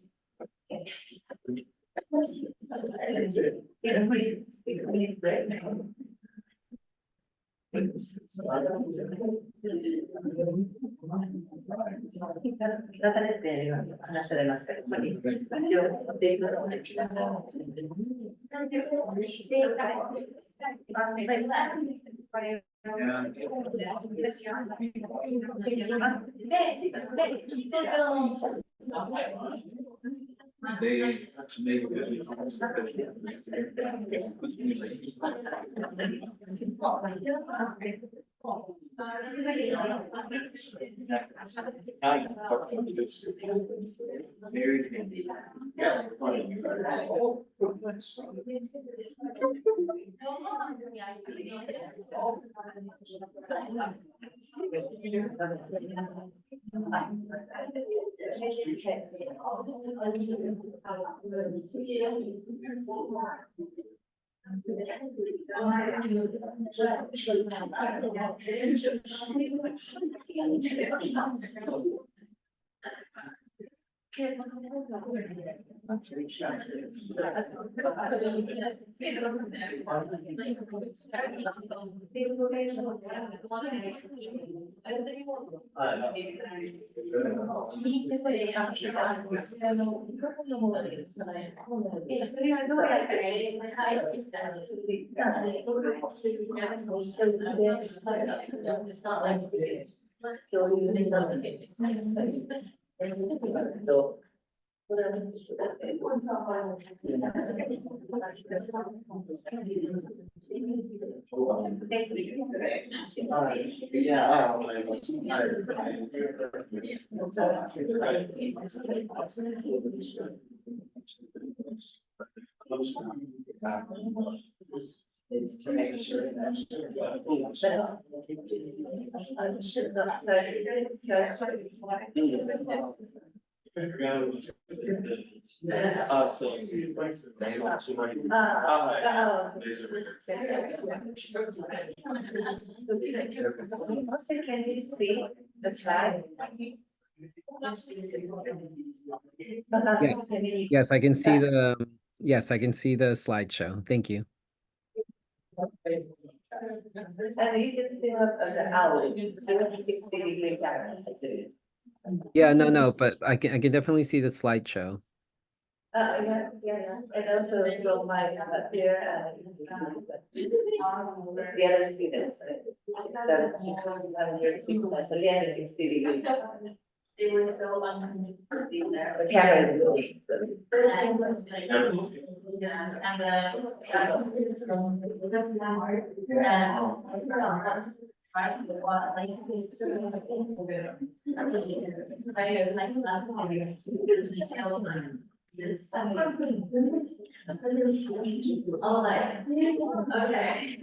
Can you see the slide? Yes, yes, I can see the, yes, I can see the slideshow. Thank you. And you can see the owl, it's 360-degree camera. Yeah, no, but I can definitely see the slideshow. Yeah, and also from my here the other students, so the other 60 degree. They were so the camera is really Oh, like, okay.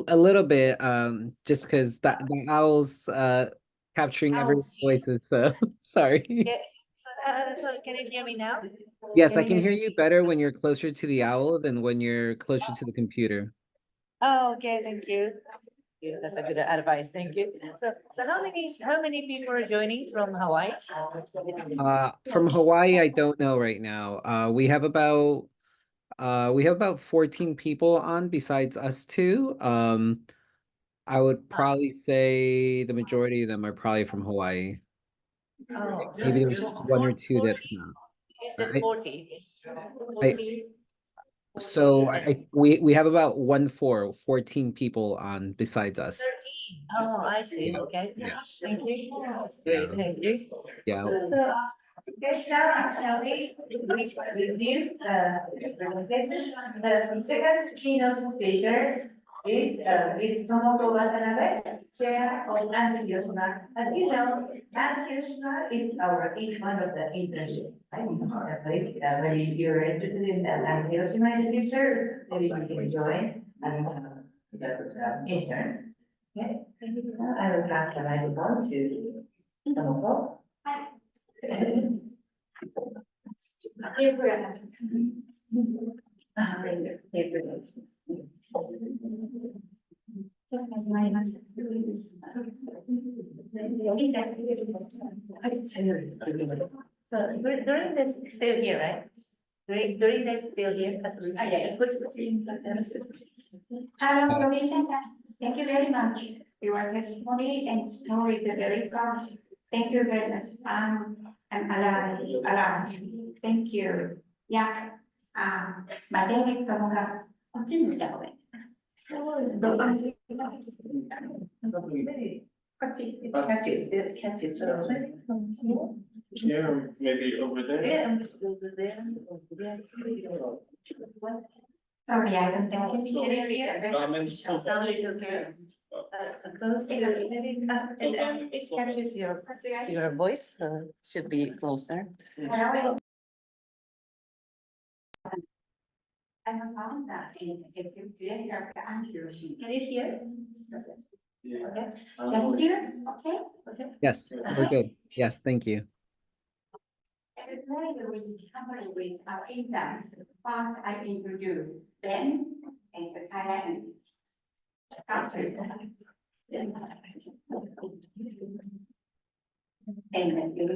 A little bit, just because the owls capturing everyone's voices, so sorry. Yes, so can you hear me now? Yes, I can hear you better when you're closer to the owl than when you're closer to the computer. Oh, okay, thank you. Yeah, that's a good advice, thank you. So how many people are joining from Hawaii? From Hawaii, I don't know right now. We have about We have about 14 people on besides us two. I would probably say the majority of them are probably from Hawaii. Oh, Maybe there's one or two that's not. you said I, 40. I, so we have about 14 people on besides us. 13. Oh, I see. Yeah. Okay. Yeah. Thank you. That's great. Thank you. Yeah. So, okay, now shall we resume the presentation? The second keynote speaker is Tomoko Watanabe, Chair of Hiroshima. As you know, Hiroshima is one of the internship. I think the place when you're interested in Hiroshima in the future, maybe you can join as the intern. Okay, I will pass the microphone to Tomoko. So Dorinda is still here, right? Dorinda is still here. Yeah, good. Hello, Dorinda. Thank you very much. Your testimony and stories are very good. Thank you very much. I'm alive. Thank you. Yeah. My name is Tomoko. Watanabe. It catches. Yeah, maybe over there. Yeah, over there. Sorry, I don't think. Sound is okay. Close to, maybe, and then it catches your voice, should be closer. Hello. I have found that in today, I'm Hiroshima. Can you hear? Okay. Can you hear? Okay. Okay. Yes, we're good. Yes, thank you. And later we company with our intern. First, I introduce Ben and the Thailand. And then you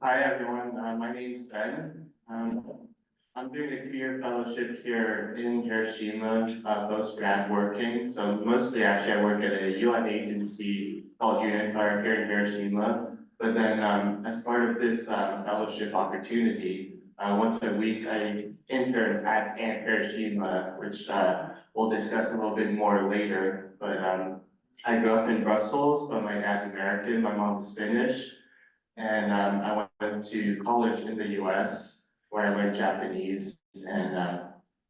Hi, everyone. My name is Ben. I'm doing a 2-year fellowship here in Hiroshima, post-grad working. So mostly actually I work at a UN agency called UNIFIER here in Hiroshima. But then as part of this fellowship opportunity, once a week I intern at Camp Hiroshima, which we'll discuss a little bit more later. But I grew up in Brussels, but my dad's American, my mom's Finnish. And I went to college in the US where I learned Japanese. And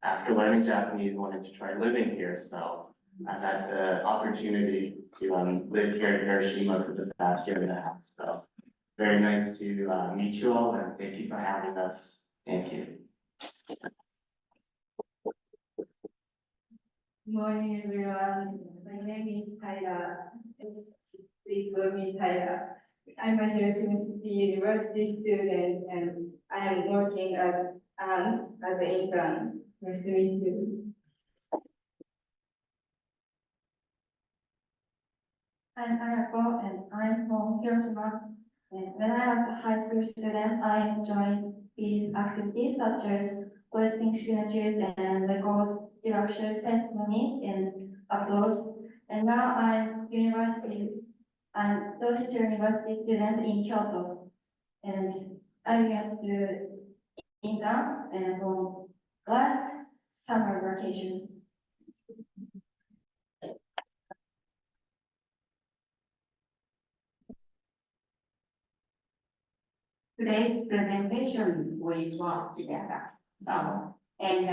after learning Japanese, I wanted to try living here. So I've had the opportunity to live here in Hiroshima for the past 1.5 years. So very nice to meet you all, and thank you for having us. Thank you. Good morning, everyone. My name is Tyler. Please call me Tyler. I'm a Hiroshima City University student, and I am working at as an intern. Nice to meet you. I'm Ayako, and I'm from Hiroshima. And when I was a high school student, I joined these activities such as collecting signatures and record lectures, testimony, and upload. And now I'm Doshita University student in Kyoto. And I went to intern and from last summer vacation. Today's presentation, we work together. So, and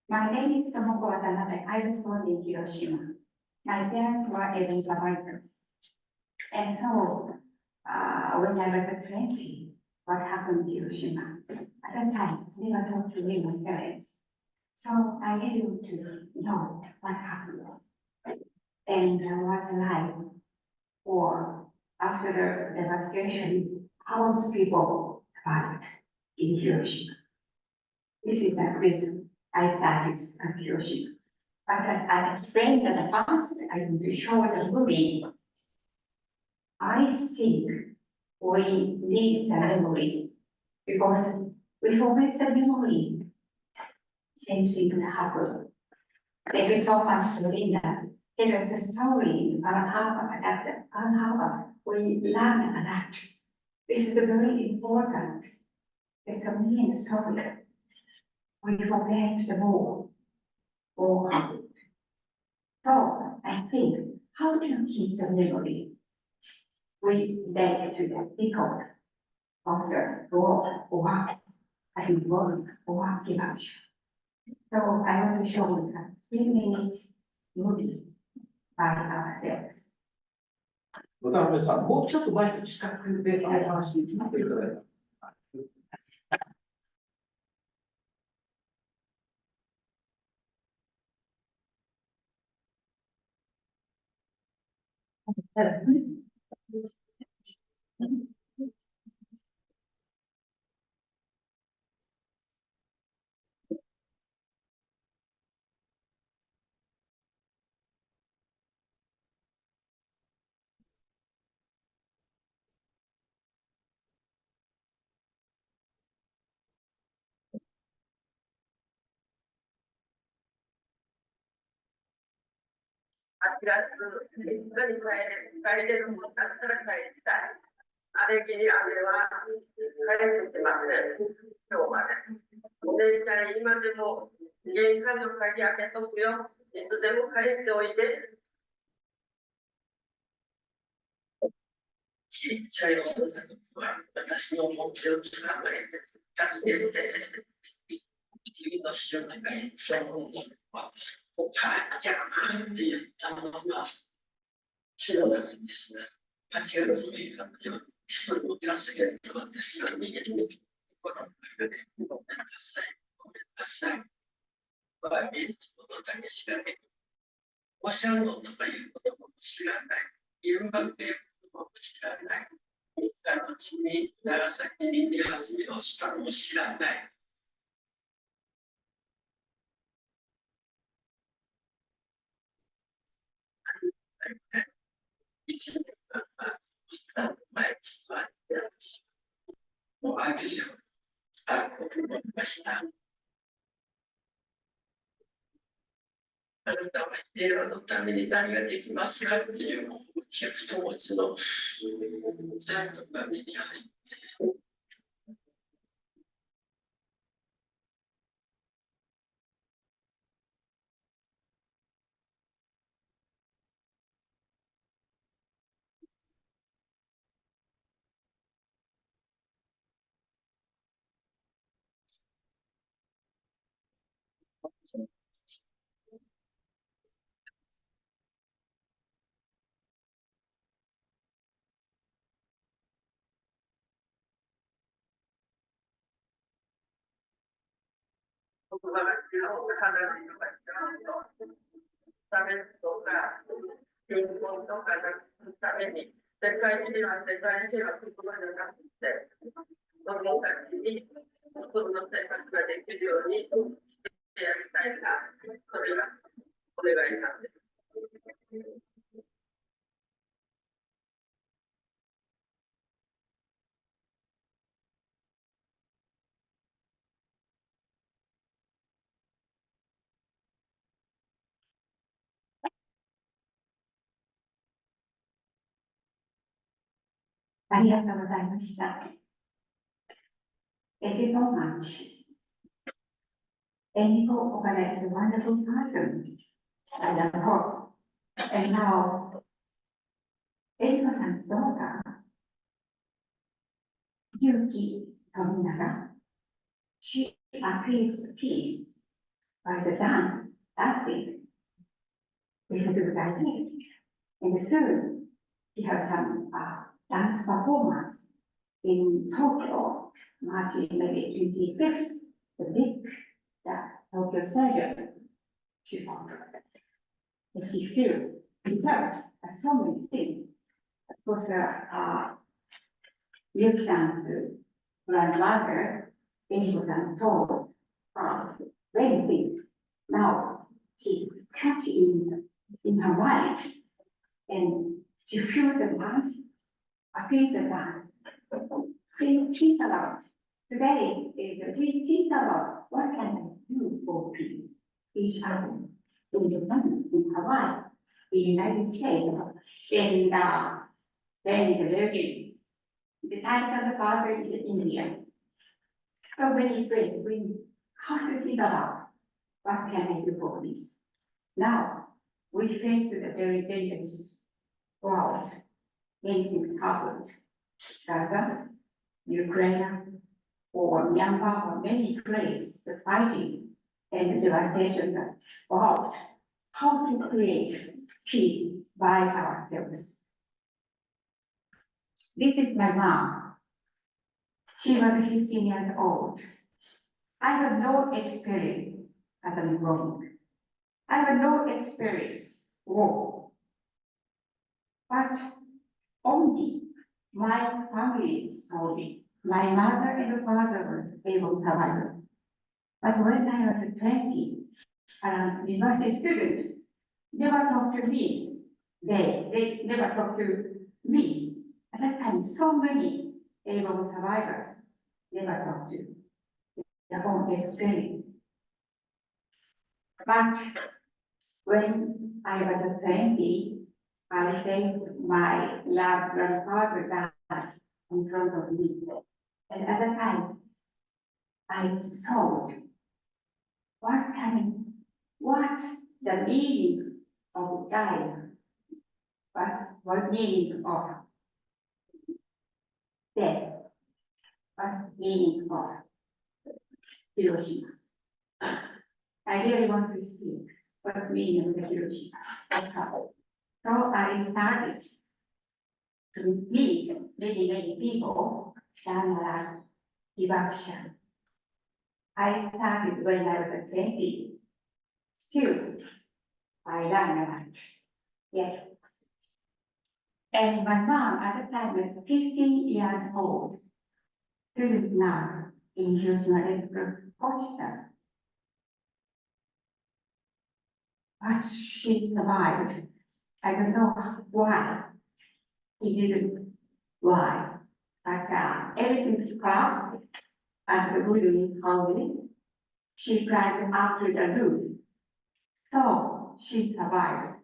my name is Tomoko Watanabe. I was born in Hiroshima. My parents were aviation survivors. And so, when I was 20, what happened in Hiroshima? At that time, they were taught to live with parents. So I needed to know what happened and what life or after the devastation, how those people survived in Hiroshima. This is the reason I started at Hiroshima. But I explained in the past, I will show the movie. I think we need the memory because we forget the memory. Same thing happened. Thank you so much, Dorinda. It was a story about how we learn a lot. This is very important. It's a main story. We forget the war happened. So I think, how do you keep the memory? We back to the people of the war or I work or give up. So I want to show you a 3 minutes movie by ourselves. 渡辺さん、もうちょっとマイク近くで話していただいた。8月3日に帰れるもんだったら帰りたい。あれきり雨は帰ってきません。今日まで。お姉ちゃん、今でも玄関の鍵開けとくよ。いつでも帰っておいで。ちっちゃい女の子は私の本気をつかまれて助けて。次の瞬間にその女の子はお母ちゃんって言ったまま死の中にですね、8月6日の夜、一人を助けると私が逃げて、心の中でごめんなさい、ごめんなさい。我見ることだけしかできない。おしゃれのとかいうことも知らない。言うわけいうことも知らない。3日のうちに長崎に出発をしたのも知らない。1年間前に座ってます。もうあげよう。あこう思いました。あなたは平和のために何ができますかっていう寄付と持ちの歌とか目に入って。言葉が違う、話とか違うと、差別とか、貧困とかなくすために、世界平和、世界平和言葉じゃなくて、子供たちに普通の生活ができるようにしてやりたいな、それがお願いなんです。ありがとうございました。Thank you so much. And Yuko Okada is a wonderful person. I love her. And now, Eiko-san's daughter, Yuki Tominaga, she appeals peace by the dance, dancing. It's a good idea. And soon, she has some dance performance in Tokyo, March maybe 25th, the big Tokyo Stadium. She found and she felt, so many things was Yuki-san's grandmother, Eiko-san, told many things. Now she kept in her mind, and she feels the dance, feels the dance. Please think about today is please think about what can I do for peace, each other, in Japan, in Hawaii, in the United States, in the Virgin, the times of the father in India. So many places we have to think about what can I do for peace. Now we face a very dangerous world. Many things happened. Gaza, Ukraine, or Myanmar, or many places, the fighting and the devastation about how to create peace by ourselves. This is my mom. She was 15 years old. I have no experience as a grown. I have no experience war. But only my family story. My mother and father were able to survive. But when I was 20, university student, never talked to me. They never talked to me. At that time, so many able survivors never talked to their own experience. But when I was 20, I think my loved grandfather died in front of me. And at the time, I thought, what the meaning of dying was, what meaning of death, what meaning of Hiroshima. I really want to speak what meaning of the Hiroshima. So I started to meet many people and devotion. I started when I was 20. Still, I learned a lot. Yes. And my mom at the time was 15 years old, student nurse in Hiroshima Hospital. But she survived. I don't know why. He didn't why. But everything collapsed and the building houses. She climbed up to the roof. So she survived.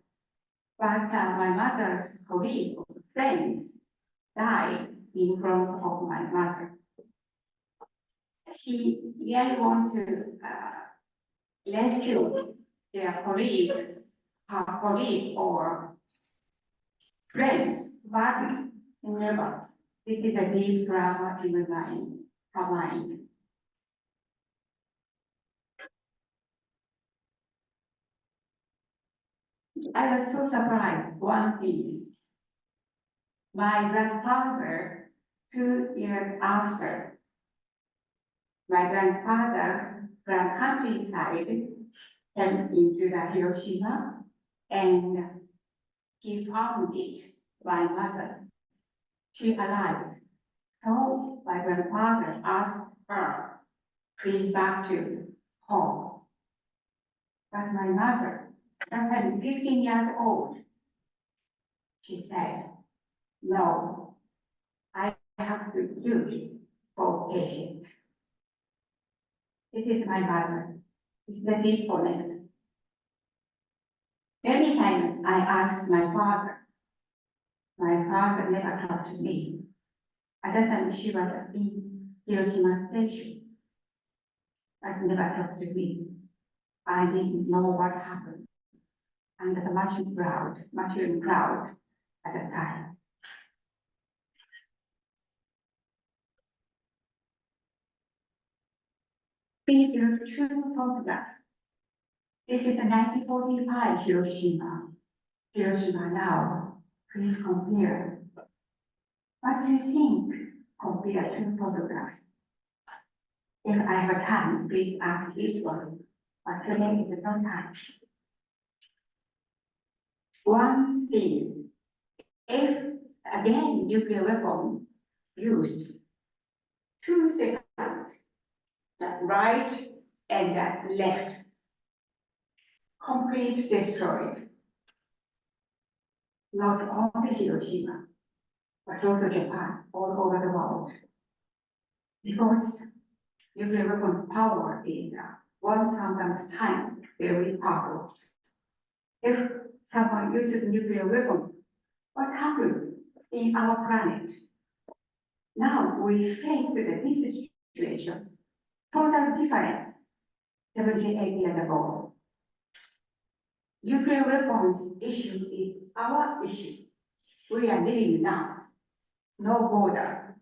But my mother's colleague, friends, died in front of my mother. She really wanted to rescue their colleague, her colleague or friends, but never. This is a deep drama in her mind. I was so surprised. One is my grandfather, 2 years after, my grandfather from countryside came into the Hiroshima and he found it, my mother. She arrived. So my grandfather asked her, please back to home. But my mother, that time 15 years old, she said, no, I have to do it for patients. This is my mother. It's the deep connect. Many times I asked my father. My father never talked to me. At that time she was in Hiroshima station, but never talked to me. I didn't know what happened. Under the mushroom cloud at the time. These are true photographs. This is the 1945 Hiroshima. Hiroshima now. Please compare. What do you think compared to photographs? If I have time, please ask each one. But today is no time. One is, if again, nuclear weapon used 2 seconds, the right and the left, complete destroyed. Not only Hiroshima, but also Japan, all over the world. Because nuclear weapons power is 1,000 times very powerful. If someone uses nuclear weapon, what happens in our planet? Now we face this situation, total difference, 78 years ago. Nuclear weapons issue is our issue. We are living now, no border.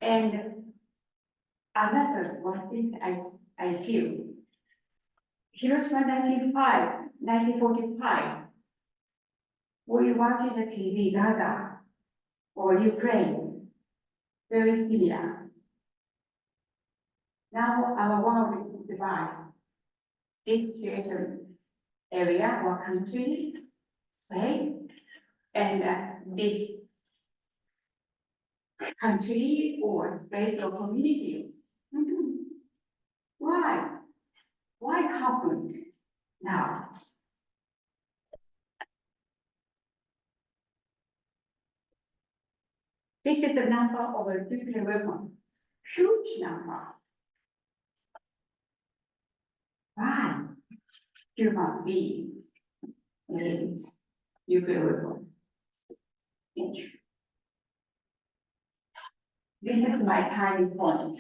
And another one thing I feel, Hiroshima 1945, we watch the TV Gaza or Ukraine, very similar. Now our world divides this situation area or country, space, and this country or space or community. Why? Why happened now? This is the number of a nuclear weapon, huge number. Why human beings need nuclear weapons? Thank you. This is my turning point.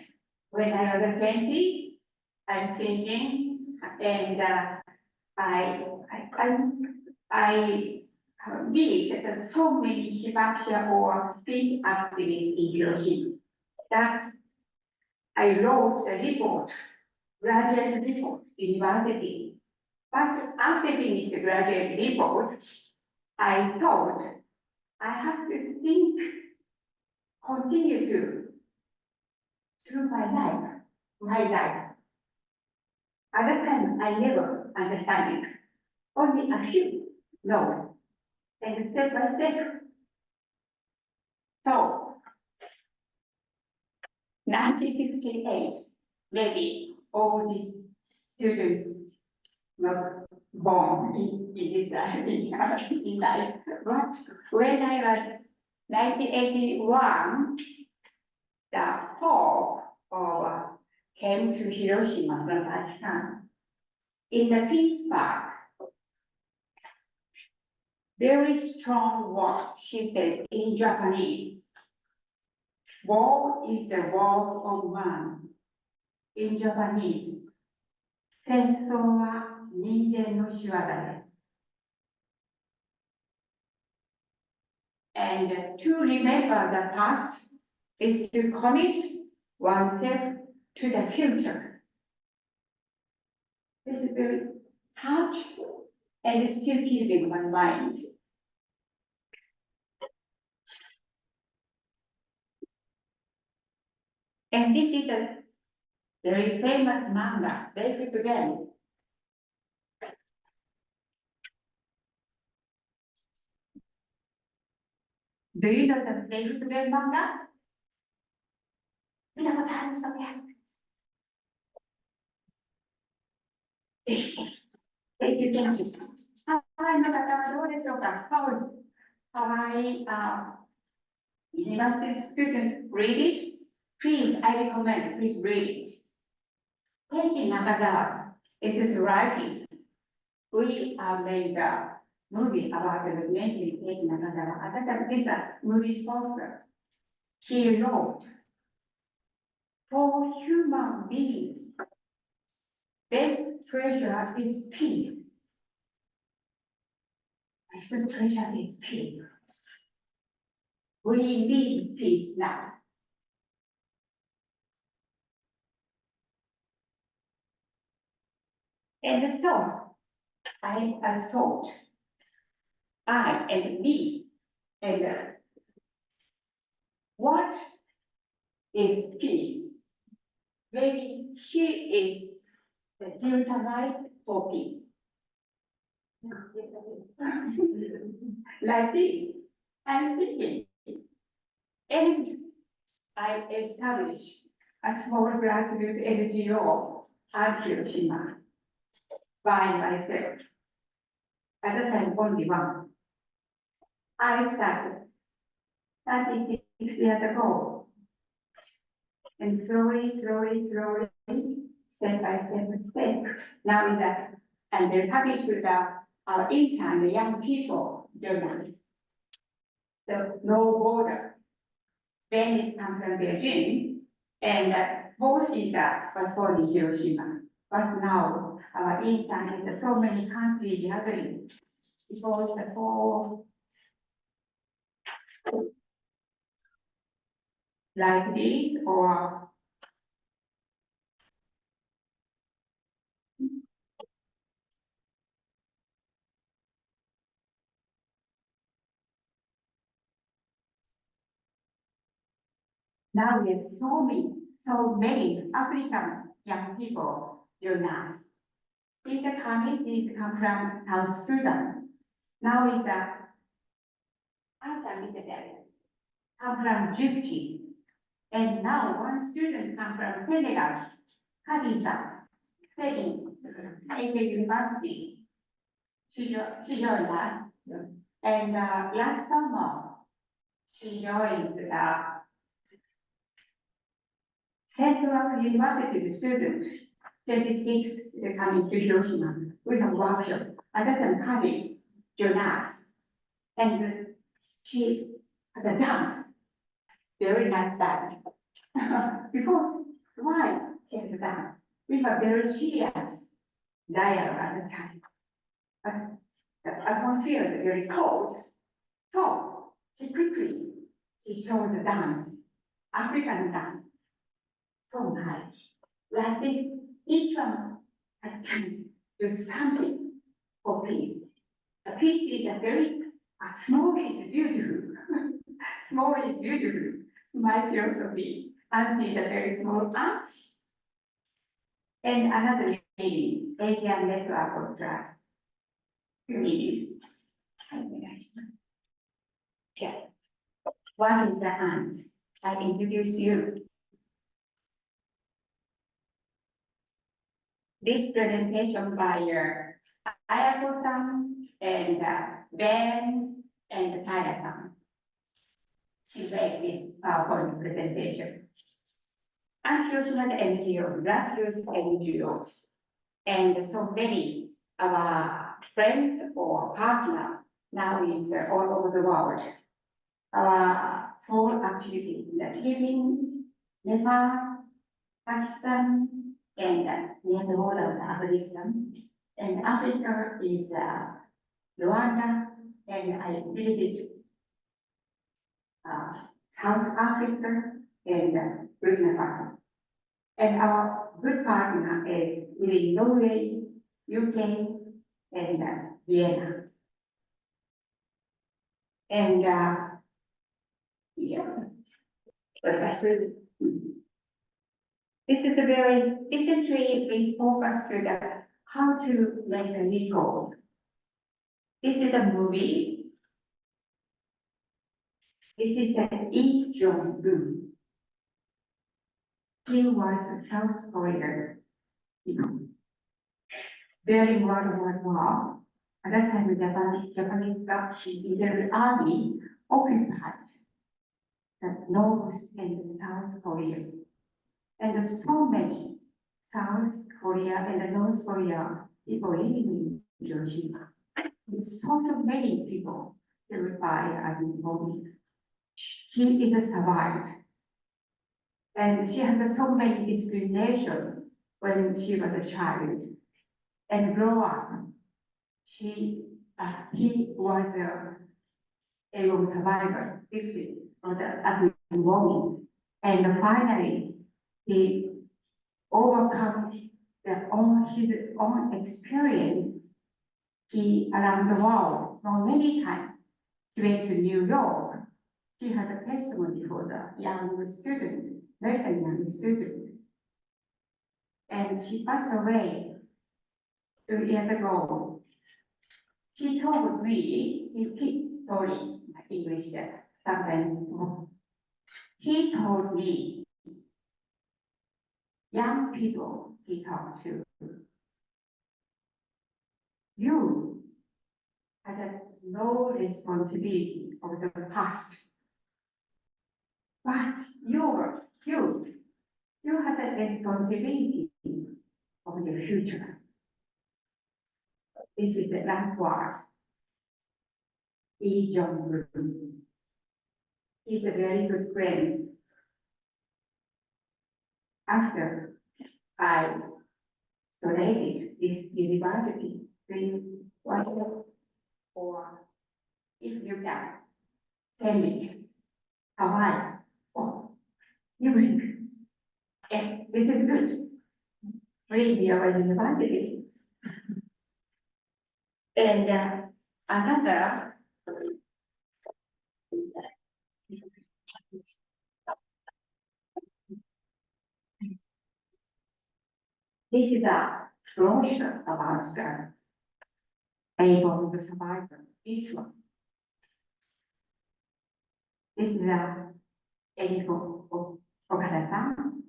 When I was 20, I'm thinking, and I read that so many humanitarian or peace activists in Hiroshima that I wrote the report, graduate report, university. But after finishing the graduate report, I thought I have to think, continue to through my life. At that time, I never understand it. Only a few know. And step by step. So, 1958, maybe all these students not born in this in life. But when I was 1981, the Pope came to Hiroshima from Vatican. In the peace park, very strong word, she said in Japanese. War is the war of man. In Japanese, 戦争は人間の仕業です。And to remember the past is to commit oneself to the future. This is very touchful and still keeping my mind. And this is a very famous manga, Back Again. Do you know the Back Again manga? We never had some happens. Thank you, thank you. University student read it? Please, I recommend, please read it. Taking Nakazawa, this is writing. We made a movie about the documentary Taking Nakazawa. At that time, this movie sponsor. He wrote, for human beings, best treasure is peace. Best treasure is peace. We need peace now. And so, I thought, I and me, and what is peace? Maybe she is the Zenthoefer for peace. like this. I was thinking, and I established a small grassroots NGO at Hiroshima by myself. At the time, only one. I started 36 years ago. And slowly, step by step. Now is that I'm very happy to our intern, the young people, journalists. So no border. Ben is come from Beijing, and both is was born in Hiroshima. But now our intern is so many countries gathering because the whole like this or now we have so many African young people join us. These countries come from South Sudan. Now is that come from Djibouti. And now one student come from Senegal, Khadija, studying at the university. She joined us. And last summer, she joined Central University students, 26 coming to Hiroshima. We have workshop. At that time, Kadi joined us. And she has a dance, very nice dance. Because why she has a dance? We have very serious dialogue at the time. But the atmosphere is very cold. So she showed the dance, African dance. So nice. Like this, each one has can do something for peace. A peace is a very small is beautiful. Small is beautiful. My philosophy. Ant is a very small ant. And another lady, Asian Network of Trust. Communities. Okay. What is the ant? I introduce you. This presentation by Ayako-san and Ben and Taya-san. She made this PowerPoint presentation. And Hiroshima NGO, grassroots NGOs, and so many of our friends or partners now is all over the world. Our small activity in the Philippines, Nepal, Pakistan, and near the border of Afghanistan. And Africa is Rwanda, and I visited South Africa and Burkina Faso. And our good partner is within Norway, UK, and Vienna. And yeah, this is a very recently we focused to the how to make a recall. This is a movie. This is the Lee Jong-un. He was a South Korean, during World War I. At that time, the Japanese army occupied the North and the South Korea. And so many South Korea and the North Korea people living in Hiroshima. So many people killed by bombing. He is a survivor. And she had so many discrimination when she was a child. And grow up, he was a survivor, victim of the bombing. And finally, he overcome his own experience. He around the world, for many times. He went to New York. He had a testimony for the young student, American young student. And she passed away 2 years ago. She told me, he told English sometimes. He told me, young people he talked to, you has no responsibility of the past, but you have a responsibility of the future. This is the last word. Lee Jong-un. He's a very good friend. After I donated this university, please whatever, or if you can, send it Hawaii or Yumi. Yes, this is good. Free our university. And another this is a brochure about the able the survivors, each one. This is a able of Okada-san.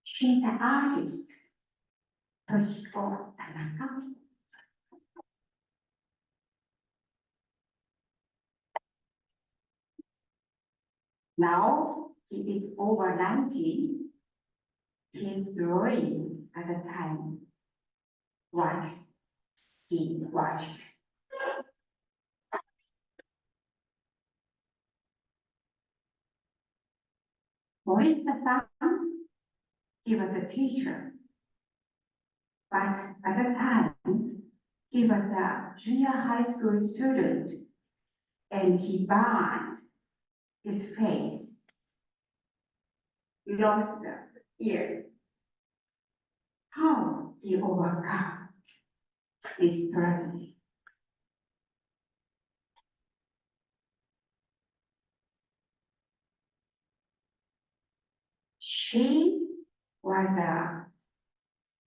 She's an artist, Toshiko Tanaka. Now he is over 90. He is drawing at the time what he watched. Morisa-san, he was a teacher, but at the time he was a junior high school student, and he burned his face. He lost the ear. How he overcome this tragedy? She was a,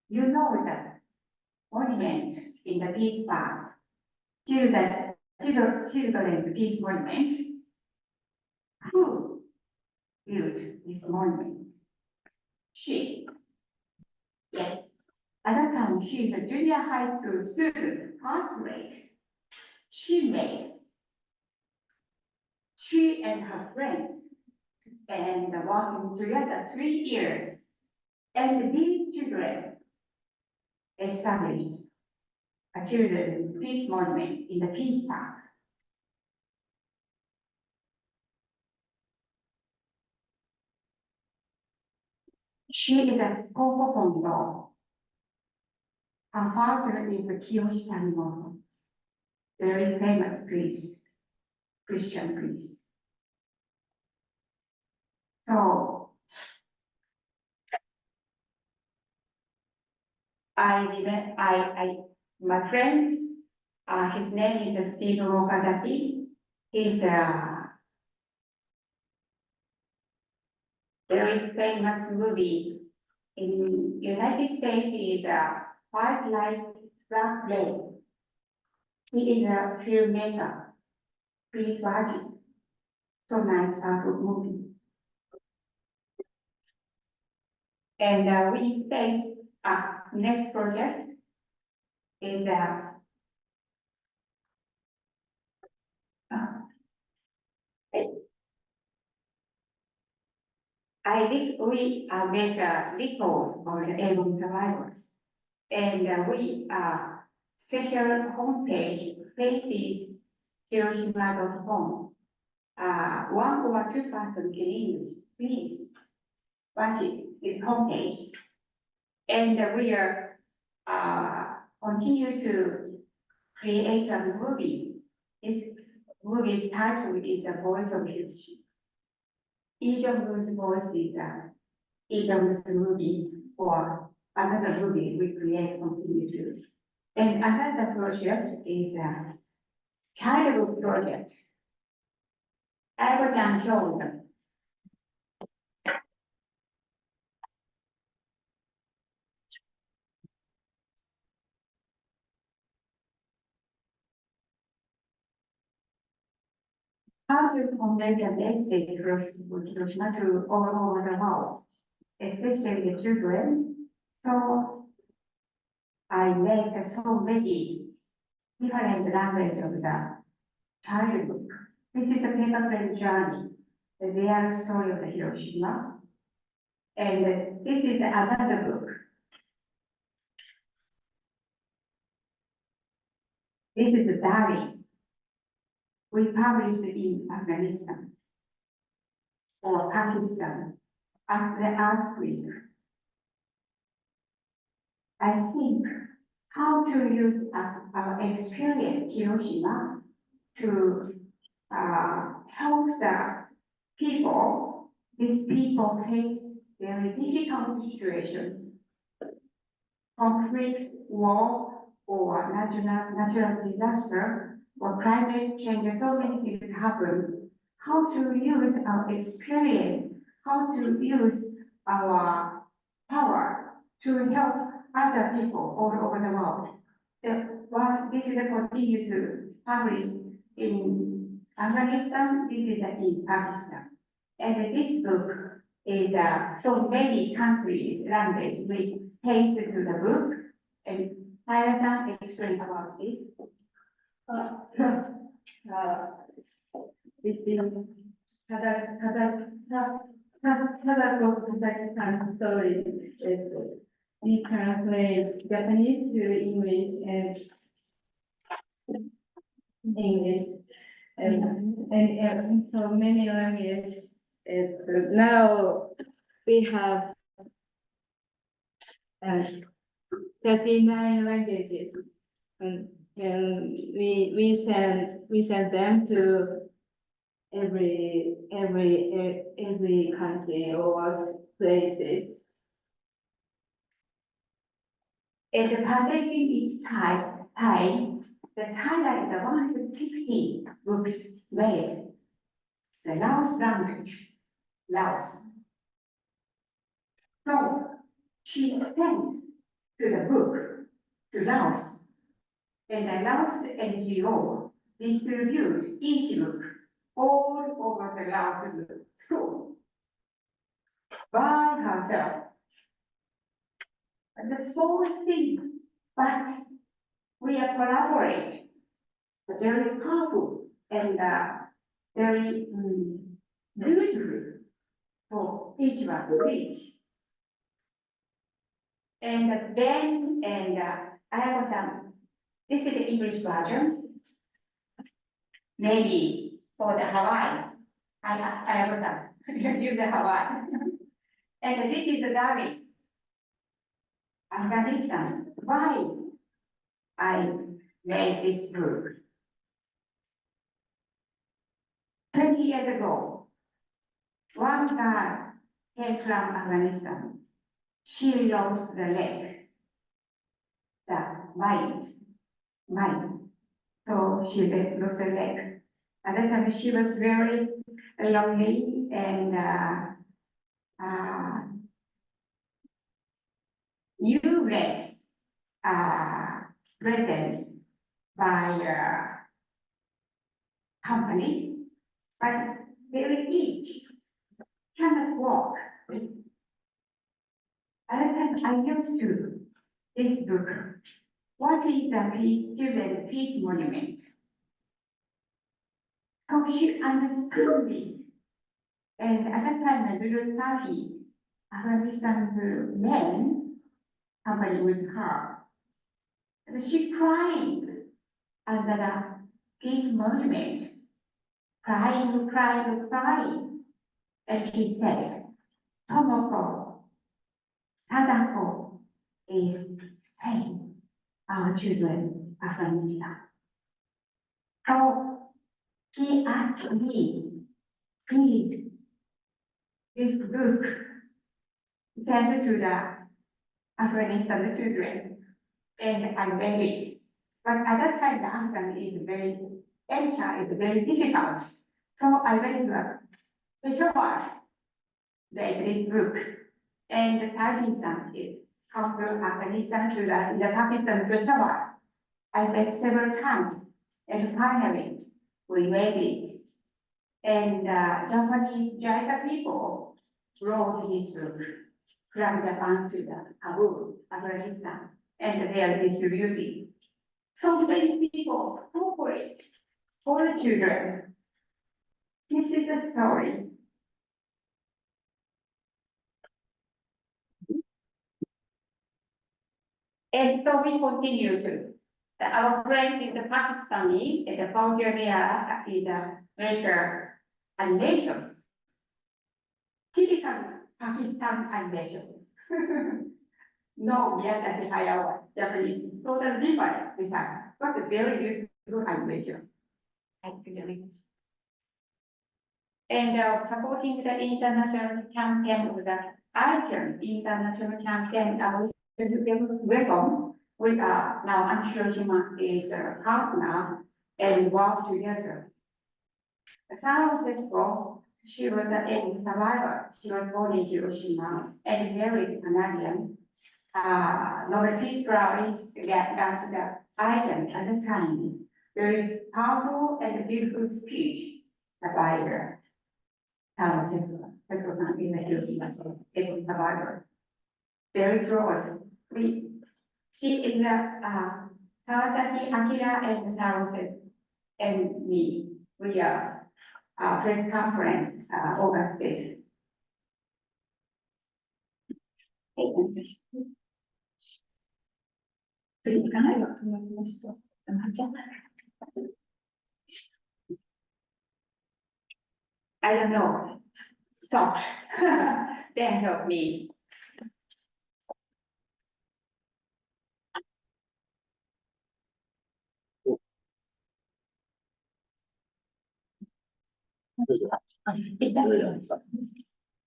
you know, the monument in the Peace Park, children's Peace Monument. Who built this monument? She. Yes. At that time, she is a junior high school student, first grade. She and her friends, and working together 3 years. And these children established a children's peace monument in the Peace Park. She is a Koko Kondo. Her father is a Kiyoshi Tanimoto, very famous priest, Christian priest. So my friends, his name is Steve Okazaki. He's a very famous movie in United States. Is a White Light, Black Rain. He is a filmmaker. Please watch it. So nice, powerful movie. And we face next project is we make a record on the able survivors, and we special homepage faces Hiroshima.com. 1 or 2 person in English, please watch it, this homepage. And we are continue to create a movie. This movie's title is A Voice of Hiroshima. Each of those voices each of those movie or another movie we create continue to. And another project is a childhood project. I will show them. how to convey the message from Hiroshima to all over the world, especially the children. So I make so many different language of the childhood. This is a paper-plane journey, the real story of the Hiroshima. And this is another book. This is a diary we published in Afghanistan or Pakistan after the earthquake. I think how to use our experience in Hiroshima to help the people. These people face very difficult situations, conflict, war, or natural disaster, or climate change. So many things happen. How to use our experience, how to use our power to help other people all over the world. This is a continue to publish in Afghanistan, this is in Pakistan. And this book is so many countries language we paste to the book, and Tyler-san explain about this. This is Kazakhstan story. We translate Japanese to English and English and so many languages. Now we have 39 languages, and we send them to every country or places. At the pandemic time, the Thailand is 150 books made. The Laos language, Laos. So she sent to the book to Laos, and the Laos NGO distribute each book all over the Laos school by herself. And the small things, but we are collaborate, very powerful and very beautiful for each one to reach. And Ben and I have some, this is the English version. Maybe for the Hawaii, I have some, use the Hawaii. And this is the diary. Afghanistan, why I made this book. 20 years ago, one girl came from Afghanistan. She lost the leg, the mind. So she lost a leg. At that time, she was very lonely and new legs present by company, but they each cannot walk. At that time, I used to this book. What is the peace, student peace monument? So she understood it. And at that time, the little Safi, Afghanistan's men, company with her. And she cried under the peace monument, crying. And he said, Tomoko, Sadako is saying our children, Afghanistan. So he asked me, please, this book sent to the Afghanistan children, and I read it. But at that time, the Afghan is very difficult. So I went to Peshawar, read this book, and the Pakistan is come from Afghanistan to the Pakistan Peshawar. I read several times, and finally we made it. And Japanese JICA people brought his book from Japan to the Kabul, Afghanistan, and they are distributing. So many people cooperate for the children. This is the story. And so we continue to. Our friends is the Pakistani, and the Bulgaria is a maker animation. Typical Pakistan animation. No, Miyazaki Hayao, Japanese, totally different design, but a very good animation. And supporting the international campaign of the ICAN international campaign, welcome. We are now Hiroshima is a partner and work together. Saito, she was a survivor. She was born in Hiroshima and married Canadian. Nobel Peace Prize got the item at the time. Very powerful and beautiful speech by her. Saito is a Hiroshima survivor. Very close. She is a Kawasaki, Akira, and Saito and me. We are press conference August 6th. I don't know. Stop. Then help me.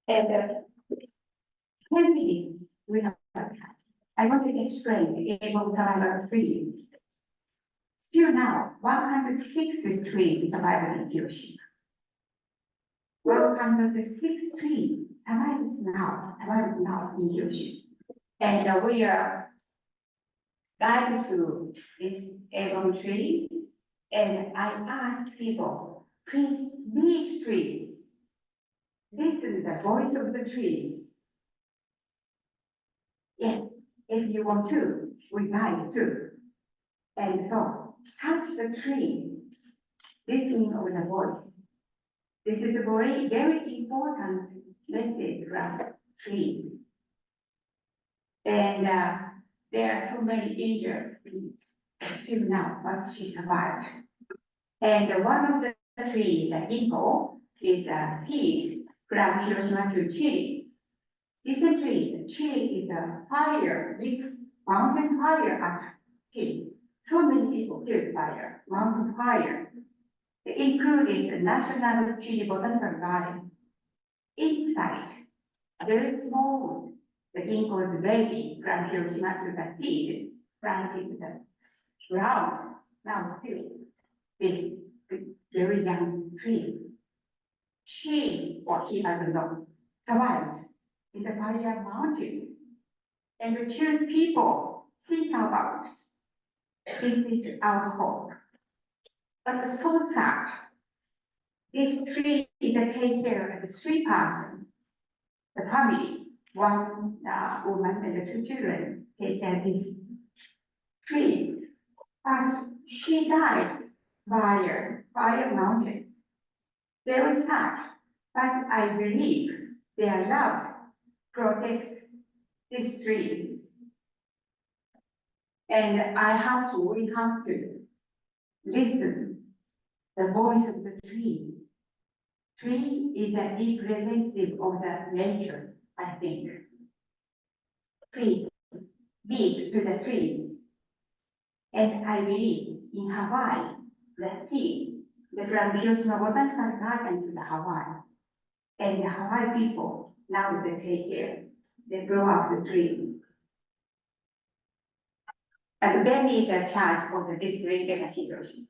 And families, we have. I want to explain again what survival trees. Still now, 106 trees survived in Hiroshima. 106 trees survives now in Hiroshima. And we are guided to these elm trees. And I asked people, please meet trees. Listen to the voice of the trees. Yes, if you want to, we guide too. And so, touch the trees, listening to the voice. This is a very, very important message from trees. And there are so many injured still now, but she survived. And one of the trees, the Yuko, is a seed from Hiroshima to Chile. Recently, Chile is a fire, big mountain fire at Chile. So many people killed fire, mountain fire. They included the National Chile Botanical Garden. Inside, very small, the Ginkgo's baby from Hiroshima to the seed, planted the ground, now still is very young tree. She, or he, I don't know, survived in the fire mountain. And the children people think about this is our hope. But so sad. This tree is a take care of the 3 persons. The family, one woman and the 2 children take care of this tree. But she died fire mountain. Very sad. But I believe their love protects these trees. And we have to listen the voice of the tree. Tree is a representative of the nature, I think. Please speak to the trees. And I believe in Hawaii, the sea, the from Hiroshima Botanical Garden to the Hawaii. And the Hawaii people, now they take care. They grow up the trees. And Ben is a charge of the district legacy Hiroshima.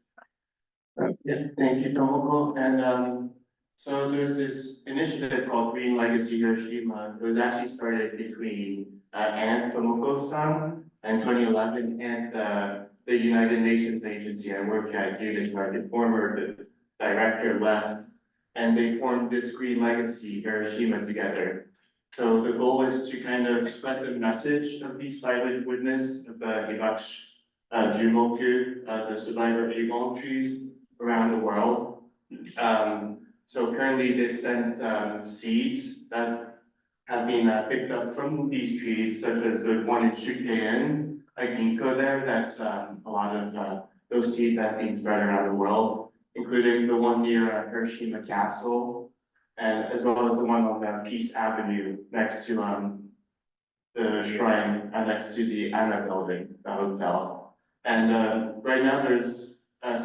Yeah, thank you, Tomoko. And so there's this initiative called Green Legacy Hiroshima. It was actually started between Aunt Tomoko-san in 2011 and the United Nations agency I work at, due to the former director left. and they formed this green legacy, Hiroshima, together. So the goal is to kind of spread the message of the silent witness of the Hibachi Jumoku, the survivor aegon trees around the world. So currently they sent seeds that have been picked up from these trees, such as there's one in Shukeien, a ginkgo there, that's a lot of those seeds that have been spread around the world, including the one near Hiroshima Castle, and as well as the one on Peace Avenue next to the shrine, next to the Anna building, the hotel. And right now there's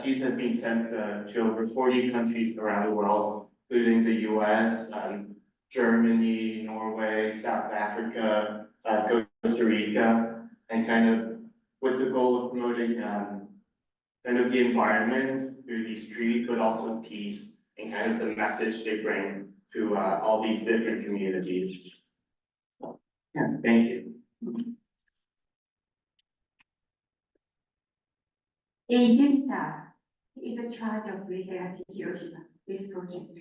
seeds have been sent to over 40 countries around the world, including the US, Germany, Norway, South Africa, Costa Rica, and kind of with the goal of promoting kind of the environment through these trees, but also peace and kind of the message they bring to all these different communities. Yeah, thank you. In Yuta is a charge of Rei Hanasaki Hiroshima, this project.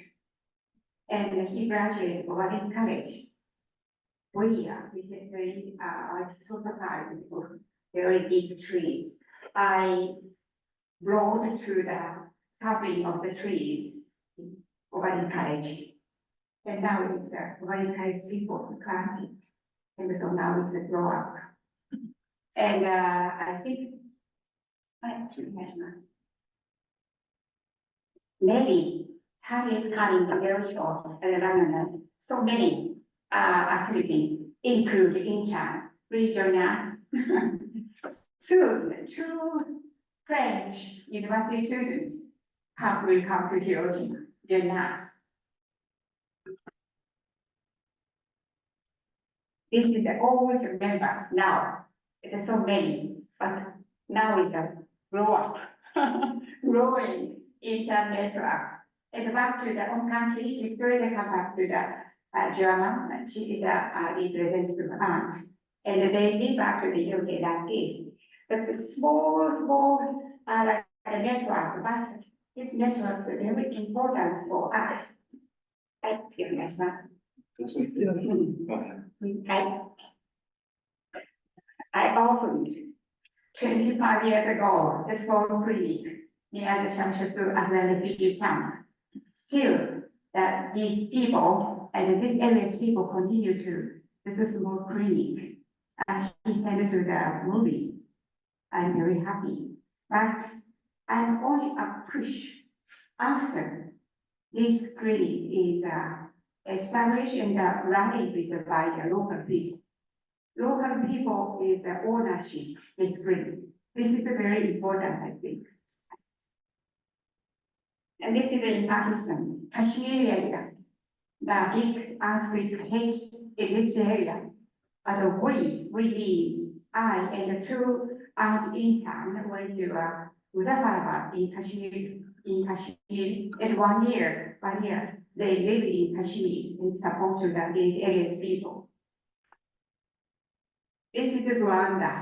And he graduated Hawai'i College. Recently, I was so surprised with very big trees. I rode to the sapling of the trees in Hawai'i College. And now it's Hawai'i College people who planted. And so now it's a grow up. And I think, maybe time is coming to very short and so many activities, include intern, please join us. Soon, 2 French university students will come to Hiroshima, join us. This is always remember now, it's so many, but now is a grow up, growing internet network. And back to the own country, Victoria come back to the German, she is a representative aunt. And Daisy back to the UK like this. But the small network, but this network is very important for us. I opened 25 years ago, the small clinic near the Shamshapu Afghan refugee camp. Still, these people and this area's people continue to, this is a small clinic. And he sent it to the movie. I'm very happy. But I'm only a push after this clinic is established and running by the local people. Local people is ownership this clinic. This is very important, I think. And this is in Pakistan, Kashmir area. The big earthquake hit in this area. But I and the 2 aunt interns went to Muzaffarabad in Kashmir, and 1 year, they lived in Kashmir and support to these areas people. This is the Rwanda.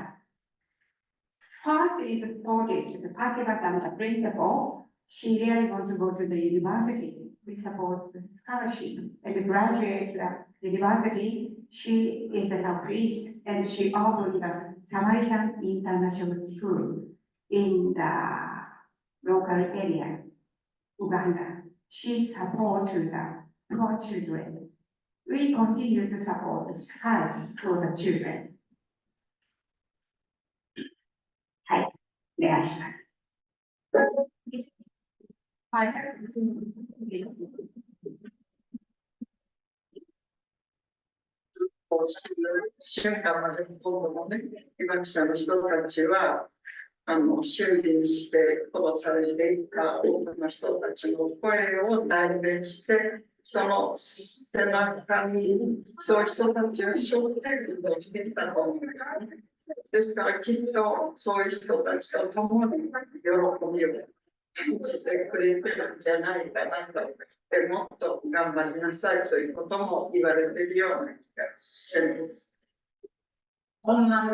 First is supported the Pativat the principal. She really want to go to the university. We support the scholarship and graduate the university. She is a priest and she opened the Samaritan International School in the local area, Uganda. She supports the poor children. We continue to support the scholarship for the children. Hi,瞬間まで今度もね、被爆者の人たちは修理して殺されていた多くの人たちの声を代弁して、その背中にそういう人たちが背負って運動してきたと思うんですね。ですからきっとそういう人たちと共に喜びを感じてくれてるんじゃないかなと。でもっと頑張りなさいということも言われているような気がしています。こんな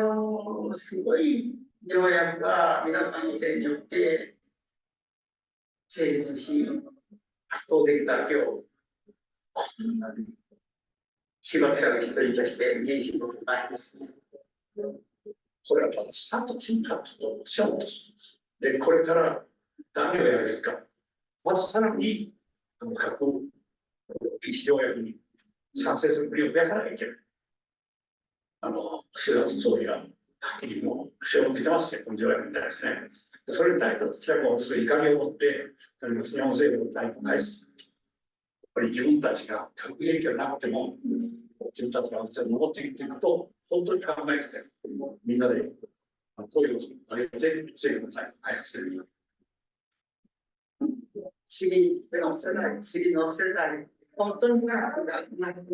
すごい条約が皆さんの手によって成立し、圧倒的だけを被爆者の一人として原子の前ですね。これはただスタートチンタップとショートで、これから何をやるべきか、まずさらに核禁止条約に賛成する国を増やさなきゃいけない。菅総理ははっきりもう口を向けてますね、この条約に対してね。それに対して私はもうすごい怒りを持って、日本政府の対応を返す。やっぱり自分たちが核兵器がなくても、自分たちが安全に戻っていくということを本当に考えて、みんなで声を上げて政府の対応を返している。次の世代、本当に長くなくなる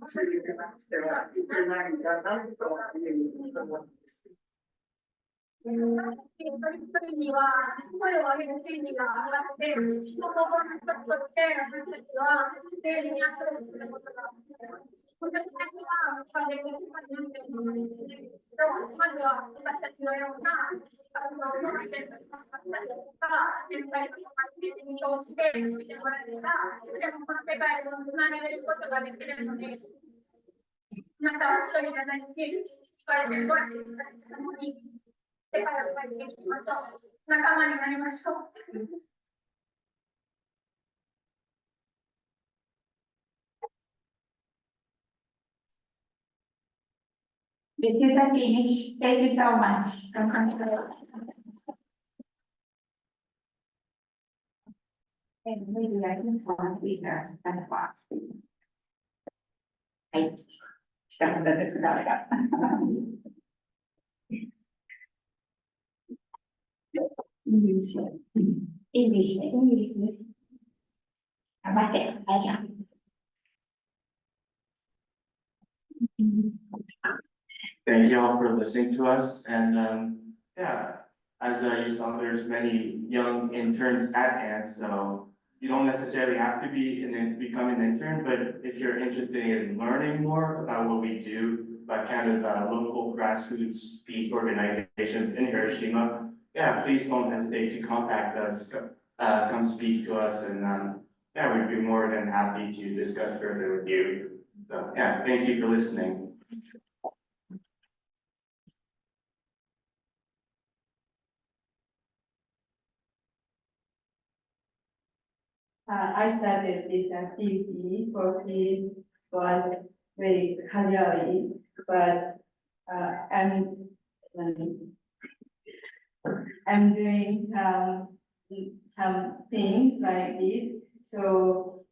次でなくてはいけないんだなというふうに思うんです。一人一人には声を上げる権利があって、その一つとして私たちは政治にアプローチすることができる。個人的にはprojectに参加しているんですけど、まずは私たちのような活動のイベントに参加したりとか、先輩とかに通して見てもらえれば、でもこの世界をつなげることができるので、または一人じゃないし、聞かれてる声を聞かれてるのに、世界を変えていきましょう。仲間になりましょう。This is a finish. Thank you so much. And maybe I can follow with her as well. はい。したかったですが。English. English. 頑張って、あいちゃん。Thank you all for listening to us. And yeah, as you saw, there's many young interns at ANT, so you don't necessarily have to become an intern, but if you're interested in learning more about what we do by kind of local grassroots peace organizations in Hiroshima, yeah, please don't hesitate to contact us, come speak to us, and yeah, we'd be more than happy to discuss further with you. So yeah, thank you for listening. I started this activity for kids was very casually, but I'm doing some things like this, so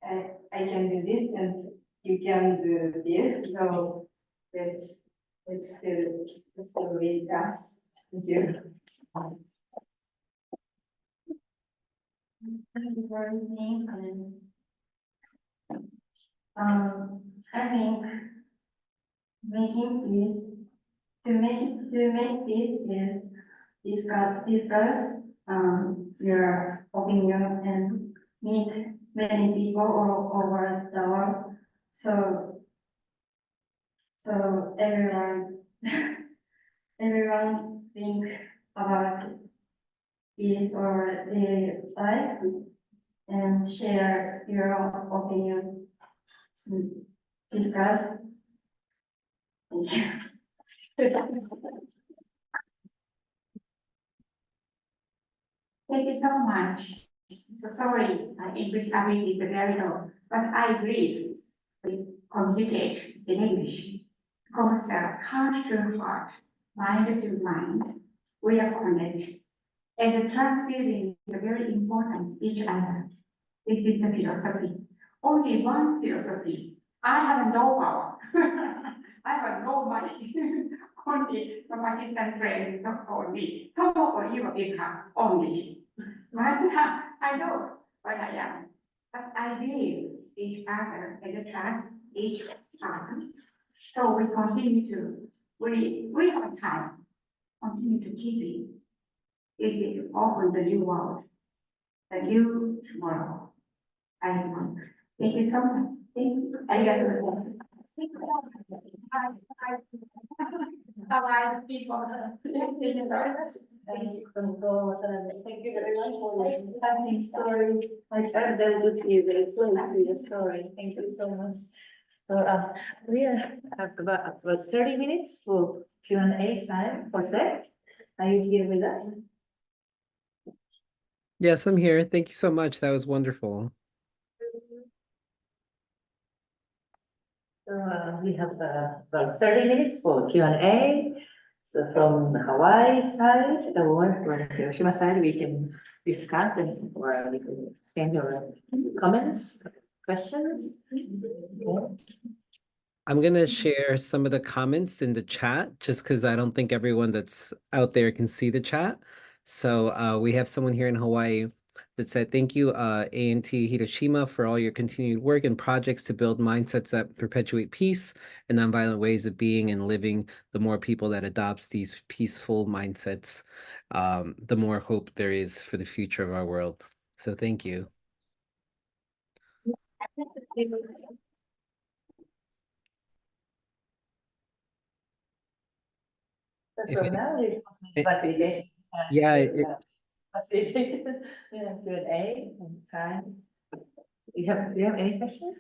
I can do this and you can do this. So let's do with us. Thank you. Thank you for listening. I think to make this is discuss your opinion and meet many people all over the world. So everyone think about this or their life and share your opinion. So discuss. Thank you. Thank you so much. So sorry, English ability is very low, but I agree. We communicate in English. Because heart to heart, mind to mind, we are connected. And the trust building is very important each other. This is the philosophy. Only one philosophy. I have no power. I have no money. Only the Pakistan friends not for me. Tomoko, you will become only. But I know what I am. But I believe each other and trust each other. So we continue to, we have time, continue to keep it. This is often the new world, the new tomorrow. I want. Thank you so much. Thank you. ありがとうございます。Hawaii people. Thank you very much. Thank you, Tomoko Watanabe. Thank you very much for the touching story. My friends, they will give you the influence to your story. Thank you so much. So, we have about 30 minutes for Q&A time. José, are you here with us? Yes, I'm here. Thank you so much. That was wonderful. So we have about 30 minutes for Q&A. So from the Hawaii side or from the Hiroshima side, we can discuss and or we can exchange your comments, questions. I'm going to share some of the comments in the chat just because I don't think everyone that's out there can see the chat. So we have someone here in Hawaii that said, thank you, A&T Hiroshima, for all your continued work and projects to build mindsets that perpetuate peace and nonviolent ways of being and living. The more people that adopt these peaceful mindsets, the more hope there is for the future of our world. So thank you. So now we facilitation. Yeah, Facilitated Q&A and time. Do you have any questions?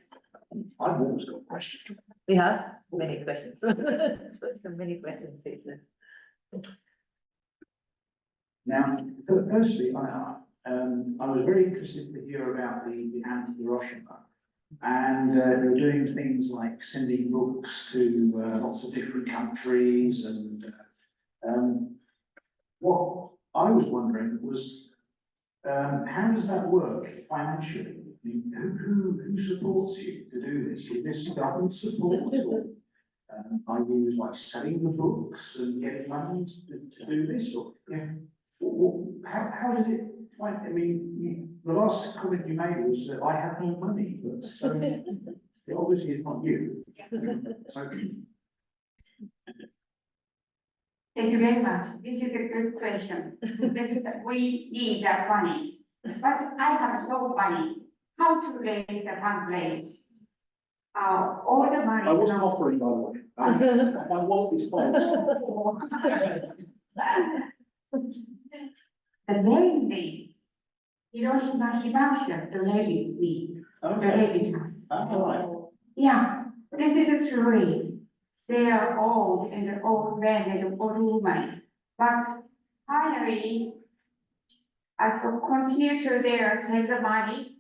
I've always got questions. We have many questions. Many questions, Citizens. Now, firstly, I was very interested to hear about the anti-Hiroshima. And you're doing things like sending books to lots of different countries. And what I was wondering was, how does that work financially? I mean, who supports you to do this? Is this government support, or are you like selling the books and getting money to do this? Or how did it find? I mean, the last comment you made was that I have no money, but so obviously it's not you. So, Thank you very much. This is a good question. We need that money, but I have no money. How to raise the fundraise? All the money. I wasn't offering, by the way. My wallet is closed. The mainly Hiroshima Hibakusha donated me, donated us. Right. Yeah, this is true. They are old and old men and old women, but finally, I continue to there save the money,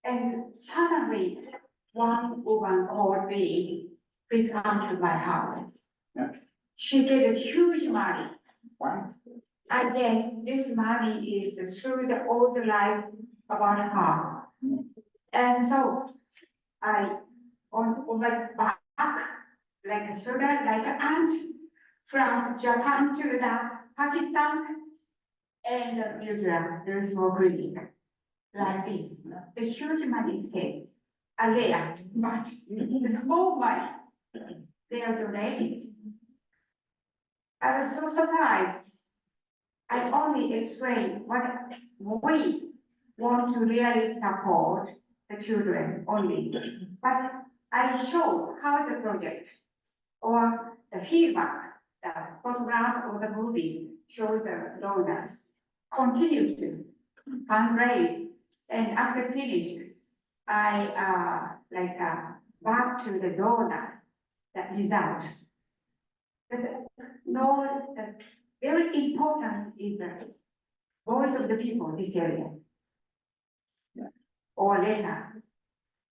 and suddenly one woman called me, please come to my house. Yeah. She gave us huge money. Wow. I guess this money is through the old life about her. And so I, on my back, like a shoulder, like ants, from Japan to the Pakistan and Israel, there is more green, like this. The huge money is case are there, but the small money, they are donated. I was so surprised. I only explained what we want to really support the children only, but I show how the project or the feedback, the photograph or the movie show the donors continue to fundraise, and after finish, I back to the donors that result. The very important is the voice of the people in this area. Or later,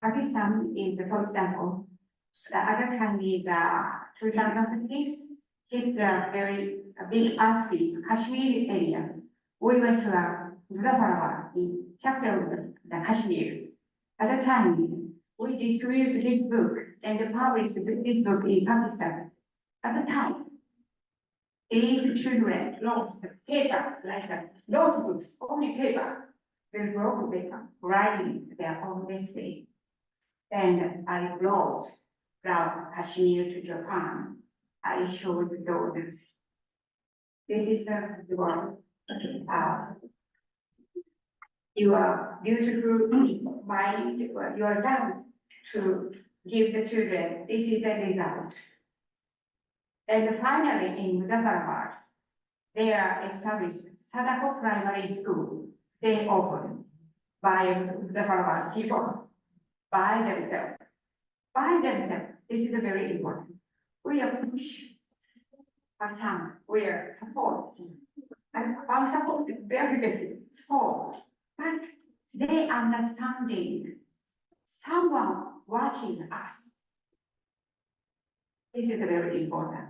Pakistan is, for example, the other time is 2006. It's a very big earthquake, Kashmir area. We went to Muzaffarabad, the capital of the Kashmir. At the time, we distributed this book and published this book in Pakistan. At the time, these children lost paper, like notebooks, only paper, very broken paper, writing their own message. And I brought from Kashmir to Japan. I showed those. This is the world. Your beautiful mind, your love to give the children. This is the result. And finally, in Muzaffarabad, they are established Sadako Primary School. They opened by Muzaffarabad people, by themselves. By themselves, this is very important. We are push for some, we are support. And our support is very, very small, but they understanding someone watching us. This is very important.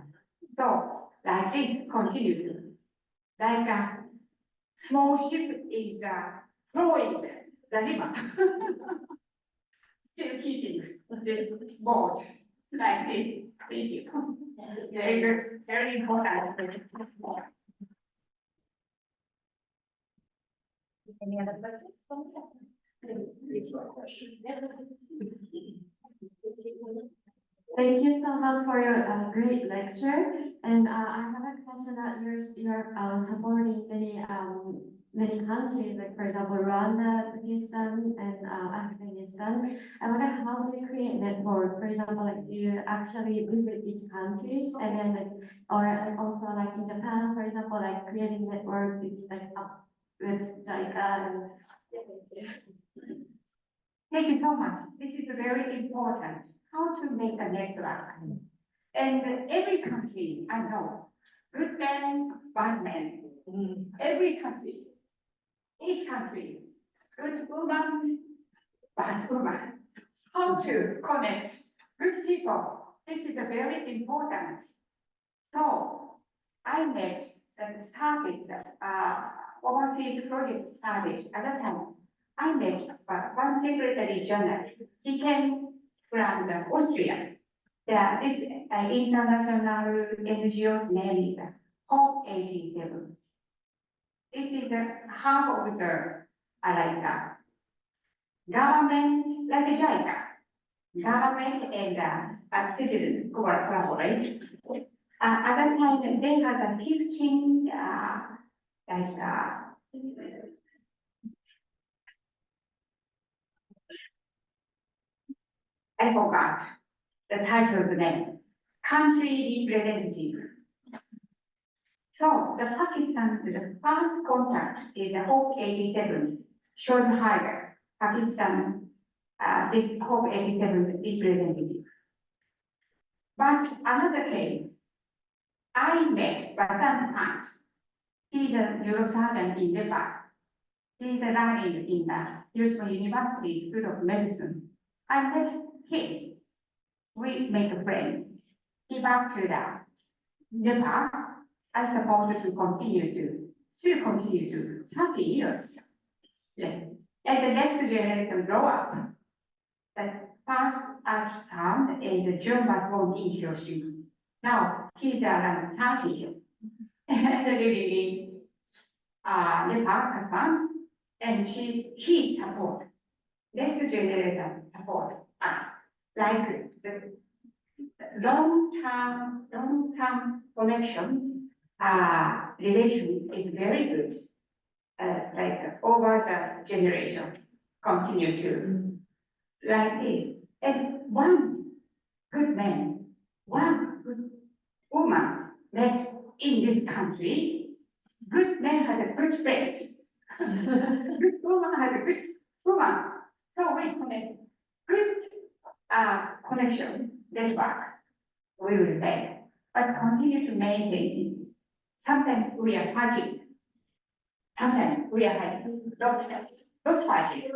So, like this, continue to, like a small ship is flowing the river. Still keeping this boat like this. Thank you. Very good, very important. Any other questions? Thank you so much for your great lecture. And I have a question that you're supporting many countries, like for example, Rwanda, Pakistan, and Afghanistan. I wonder how do you create network? For example, like do you actually visit each countries and then like, or also like in Japan, for example, like creating network with like with JICA. Thank you so much. This is very important. How to make a network. And every country, I know, good men, bad men. Every country, each country, good woman, bad woman. How to connect good people. This is a very important. So I met and started overseas project started at that time. I met one secretary general. He came from Austria. This international NGO's name is Hope 87. This is half of the government, like JICA, government and citizens collaborate. At that time, they had 15 I forgot the title of the name, country representative. So the Pakistan, the first contact is a Hope 87, Sholhaider, Pakistan, this Hope 87 representative. But another case, I met Ratan Kant. He's a neurosurgeon in Nepal. He's learning in the Hiroshima University School of Medicine. I met him. We make friends. He back to the Nepal. I suppose to still continue to 30 years. Yes. And the next generation grow up. The first ultrasound is John was born in Hiroshima. Now he's around 30 and living in Nepal, advance, and he support next generation support us like the long-term connection relation is very good. Like over the generation continue to like this. And one good man, one good woman met in this country. Good man has a good friends. Good woman has a good woman. So we connect good connection network. We will make, but continue to maintain it. Sometimes we are fighting. Sometimes we are fighting. Not fighting.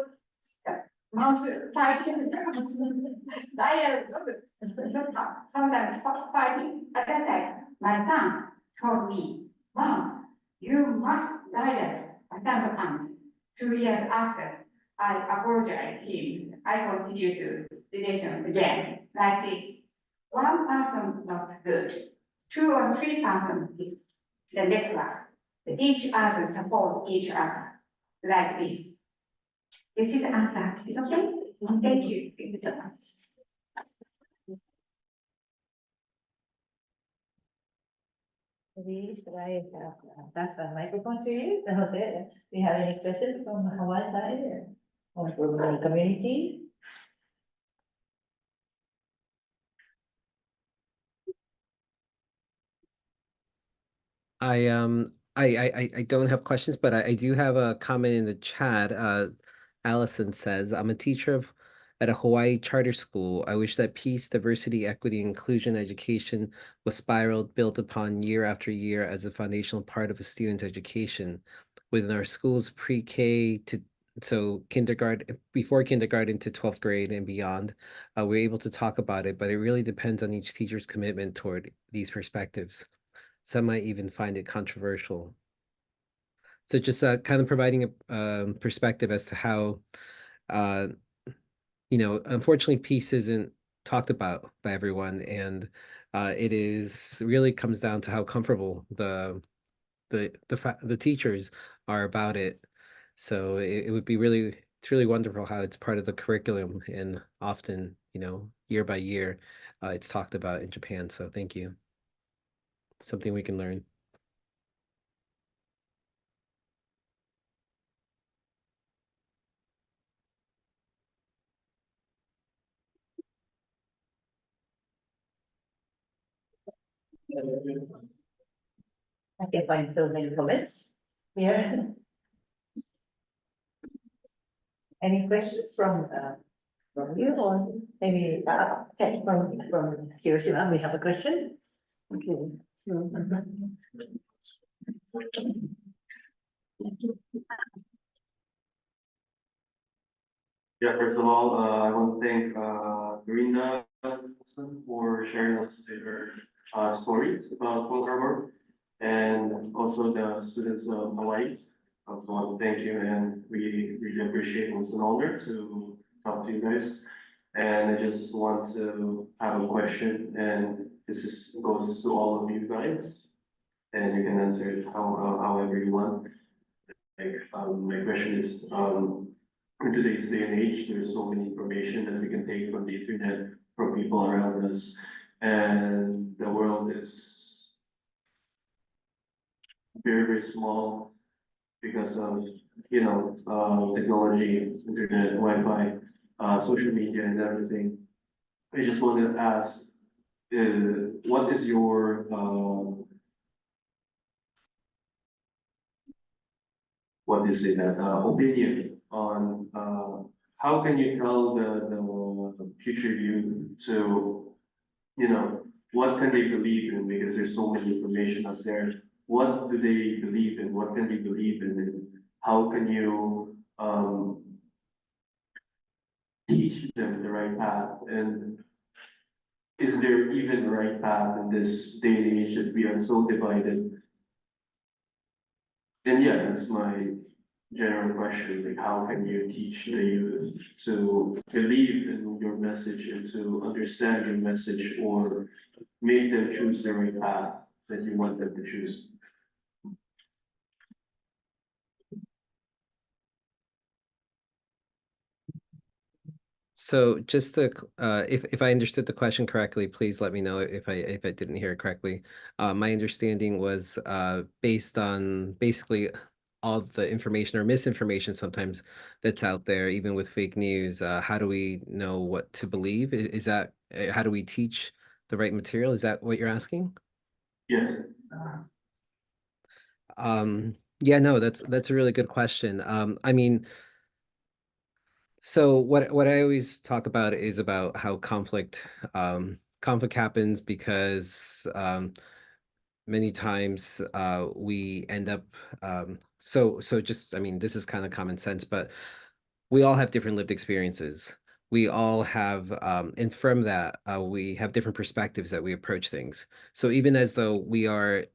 Mouse fighting. Sometimes fighting. At that time, my son told me, Mom, you must die at that time. 2 years after, I apologize him. I continue to relation again, like this. One person not good. 2 or 3 persons is the network. Each other support each other, like this. This is the answer. Is okay? Thank you. Thank you so much. Should I pass the microphone to you, Jose? Do you have any questions from the Hawaii side or from the community? I don't have questions, but I do have a comment in the chat. Allison says, I'm a teacher at a Hawaii charter school. I wish that peace, diversity, equity, inclusion education was spiraled, built upon year after year as a foundational part of a student's education. Within our schools, pre-K to kindergarten, before kindergarten to 12th grade and beyond, we're able to talk about it, but it really depends on each teacher's commitment toward these perspectives. Some might even find it controversial. So just kind of providing a perspective as to how, uh, unfortunately, peace isn't talked about by everyone, and it is really comes down to how comfortable the teachers are about it. So it would be it's really wonderful how it's part of the curriculum, and often, year by year, it's talked about in Japan. So thank you. Something we can learn. I can find so many comments here. Any questions from you, or maybe okay, from Hiroshima? We have a question. Okay. So, Yeah, first of all, I want to thank Dorinda for sharing us their stories about Pearl Harbor, and also the students of Hawaii. I also want to thank you, and we really appreciate it. It's an honor to talk to you guys. And I just want to have a question, and goes to all of you guys, and you can answer it however you want. Like, my question is, in today's day and age, there's so many information that we can take from the internet, from people around us, and the world is very, very small because of, technology, internet, Wi-Fi, social media, and everything. I just wanted to ask, what is your, what do you say that, opinion on, how can you tell the future youth to, what can they believe in? Because there's so much information out there. What do they believe in? What can they believe in? And how can you, teach them the right path? And is there even a right path in this day and age that we are so divided? And yeah, that's my general question, like how can you teach the youth to believe in your message and to understand your message, or make them choose the right path that you want them to choose? So just to, if I understood the question correctly, please let me know if I didn't hear it correctly. My understanding was based on basically all the information or misinformation sometimes that's out there, even with fake news. How do we know what to believe? Is that how do we teach the right material? Is that what you're asking? Yes. Yeah, no, that's a really good question. I mean, so what I always talk about is about how conflict happens because many times we end up so just I mean, this is kind of common sense, but we all have different lived experiences. We all have and from that we have different perspectives that we approach things. So even as though we are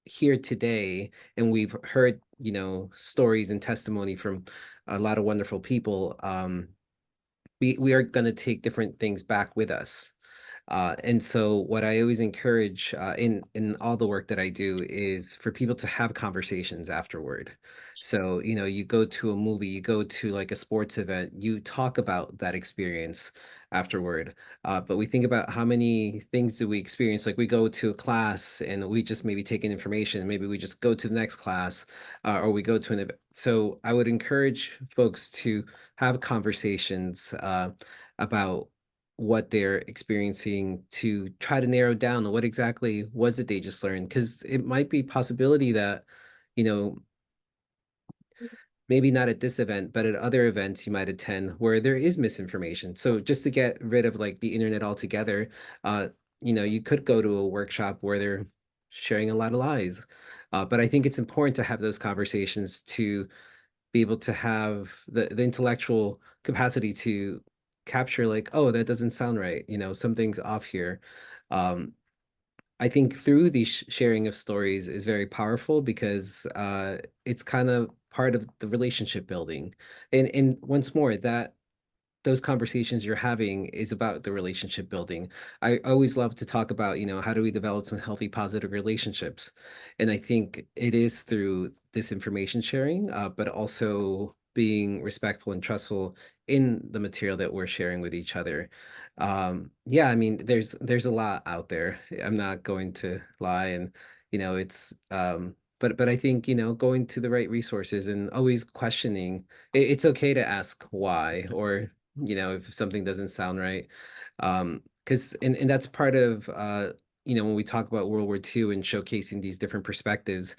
here today and we've heard, stories and testimony from a lot of wonderful people, we are going to take different things back with us. And so what I always encourage in all the work that I do is for people to have conversations afterward. So, you go to a movie, you go to like a sports event, you talk about that experience afterward. But we think about how many things do we experience? Like we go to a class and we just maybe take in information, maybe we just go to the next class, or we go to an event. So I would encourage folks to have conversations about what they're experiencing to try to narrow down what exactly was it they just learned, because it might be possibility that, you know, maybe not at this event, but at other events you might attend where there is misinformation. So just to get rid of like the internet altogether, you know, you could go to a workshop where they're sharing a lot of lies. But I think it's important to have those conversations to be able to have the intellectual capacity to capture like, oh, that doesn't sound right. You know, something's off here. Um, I think through the sharing of stories is very powerful because it's kind of part of the relationship building. And once more, that those conversations you're having is about the relationship building. I always love to talk about, you know, how do we develop some healthy, positive relationships? And I think it is through this information sharing, but also being respectful and trustful in the material that we're sharing with each other. Yeah, I mean, there's a lot out there. I'm not going to lie, and you know, it's but I think, you know, going to the right resources and always questioning. It's okay to ask why, or you know, if something doesn't sound right. Because and that's part of you know, when we talk about World War II and showcasing these different perspectives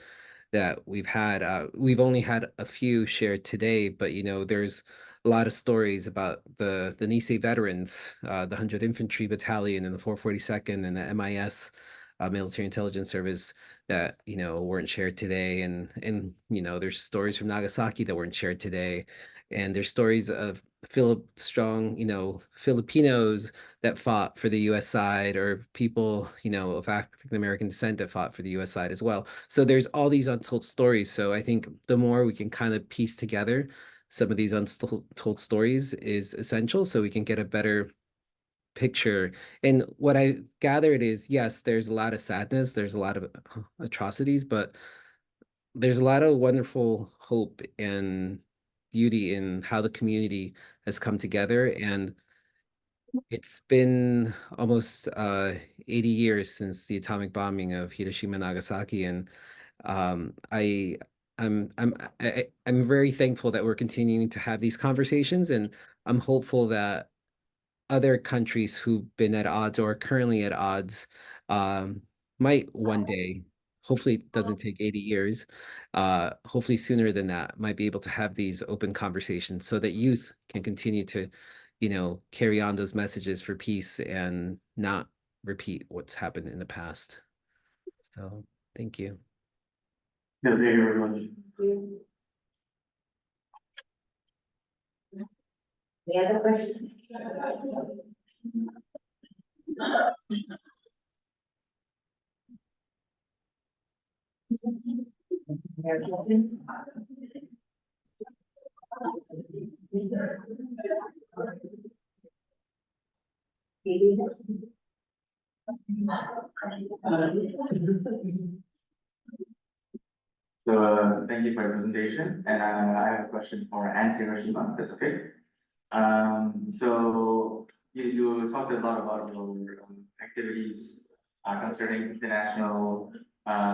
that we've had. We've only had a few shared today, but you know, there's a lot of stories about the Nisei veterans, the 100th Infantry Battalion and the 442nd and the MIS, Military Intelligence Service, that you know weren't shared today, and you know, there's stories from Nagasaki that weren't shared today, and there's stories of strong, you know, Filipinos that fought for the U.S. side, or people, you know, of African American descent that fought for the U.S. side as well. So there's all these untold stories. So I think the more we can kind of piece together some of these untold stories is essential, so we can get a better picture. And what I gathered is, yes, there's a lot of sadness, there's a lot of atrocities, but there's a lot of wonderful hope and beauty in how the community has come together. And it's been almost 80 years since the atomic bombing of Hiroshima and Nagasaki, and um, I I'm very thankful that we're continuing to have these conversations, and I'm hopeful that other countries who've been at odds or are currently at odds um, might one day, hopefully it doesn't take 80 years, hopefully sooner than that, might be able to have these open conversations so that youth can continue to, you know, carry on those messages for peace and not repeat what's happened in the past. So thank you. Yeah, thank you very much. Any other questions? Any other questions? So thank you for your presentation, and I have a question for anti-Hiroshima. That's okay. So you talked a lot about your activities concerning international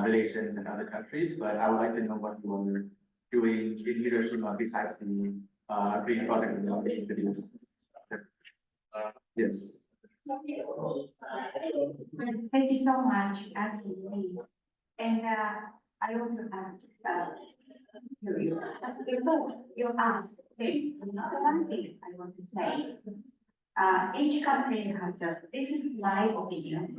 relations in other countries, but I would like to know what you are doing in Hiroshima besides the green project that you introduced. Yes. Thank you so much asking me. And I want to ask you asked me, one thing I want to say. Each country has this is my opinion.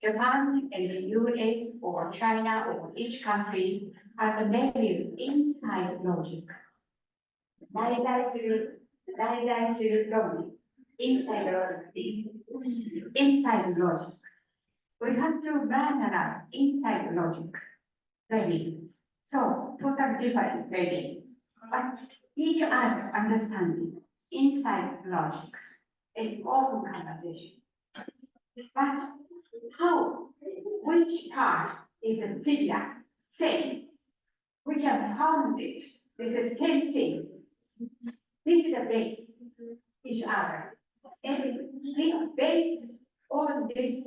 Japan and the US or China or each country has a value inside logic. 内在する論理 inside logic. Inside logic. We have to learn about inside logic. Maybe. So total difference maybe. But each other understanding inside logic and open conversation. But how? Which part is a similar, same? We can found it. This is same thing. This is the base, each other. And this based on this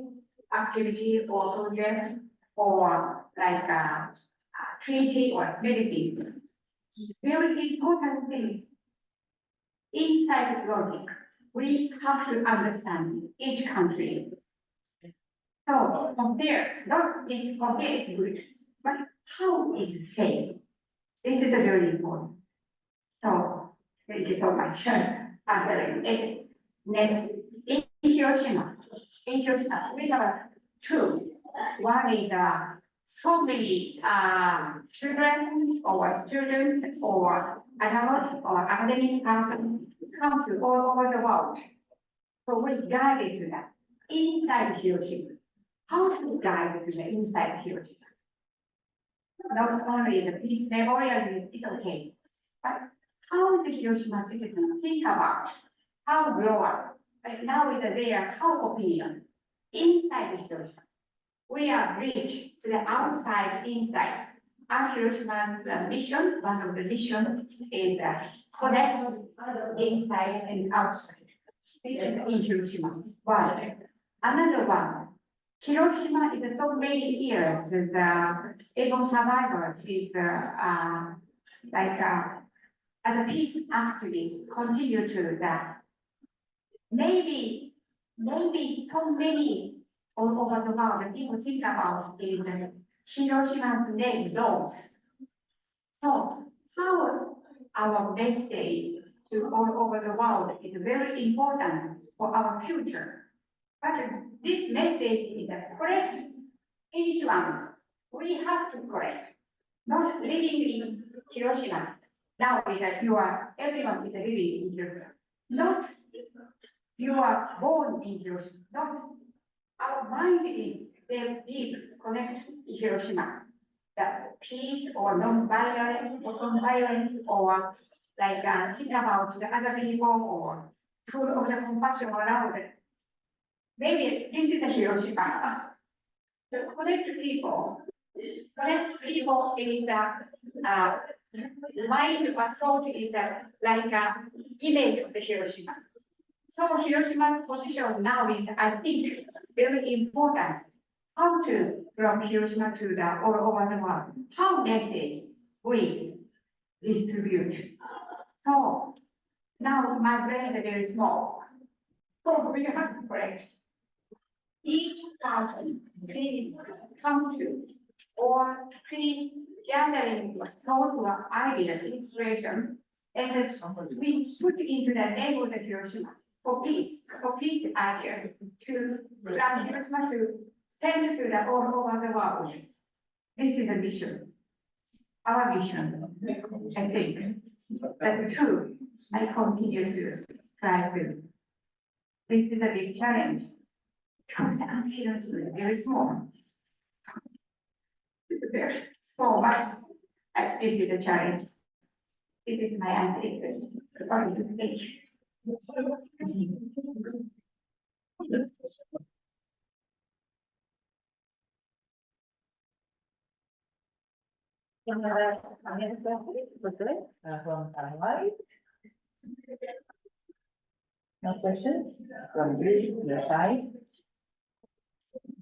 activity or project or like a treaty or medicine. Very important things inside logic we have to understand each country. So compare, not is compare is good, but how is it safe? This is a very important. So thank you so much answering it. Next, in Hiroshima, we have two. One is so many children or students or adults or academic person come to all over the world. So we guided to that inside Hiroshima. How to guide to the inside Hiroshima? Not only the peace memorial is okay, but how the Hiroshima citizens think about how grow up. Like now is their how opinion inside Hiroshima. We are bridge to the outside, inside. Our Hiroshima's mission, one of the mission is connect inside and outside. This is in Hiroshima. One. Another one. Hiroshima is so many years. Even survivors is as a peace activist continue to that. Maybe so many all over the world, and people think about is Hiroshima's name lost. So how our message to all over the world is very important for our future. But this message is correct. Each one, we have to correct. Not living in Hiroshima. Now is that everyone is living in Hiroshima. Not you are born in Hiroshima. Not our mind is very deep connected to Hiroshima. That peace or non-violence or like think about the other people or full of the compassion around it. Maybe this is a Hiroshima. The connect people is mind or thought is like image of the Hiroshima. So Hiroshima's position now is, I think, very important. How to from Hiroshima to the all over the world? How message we distribute? So now my brain is very small. So we have to correct. Each person, please come to or please gathering your thought or idea, inspiration, and we put into the name of the Hiroshima for peace idea to Hiroshima to send to the all over the world. This is a mission. Our mission, I think. That's true. I continue to try to. This is a big challenge. Because Hiroshima is very small. It's very small, but this is a challenge. This is my answer. Sorry to speak. From Hawaii. No questions from your side?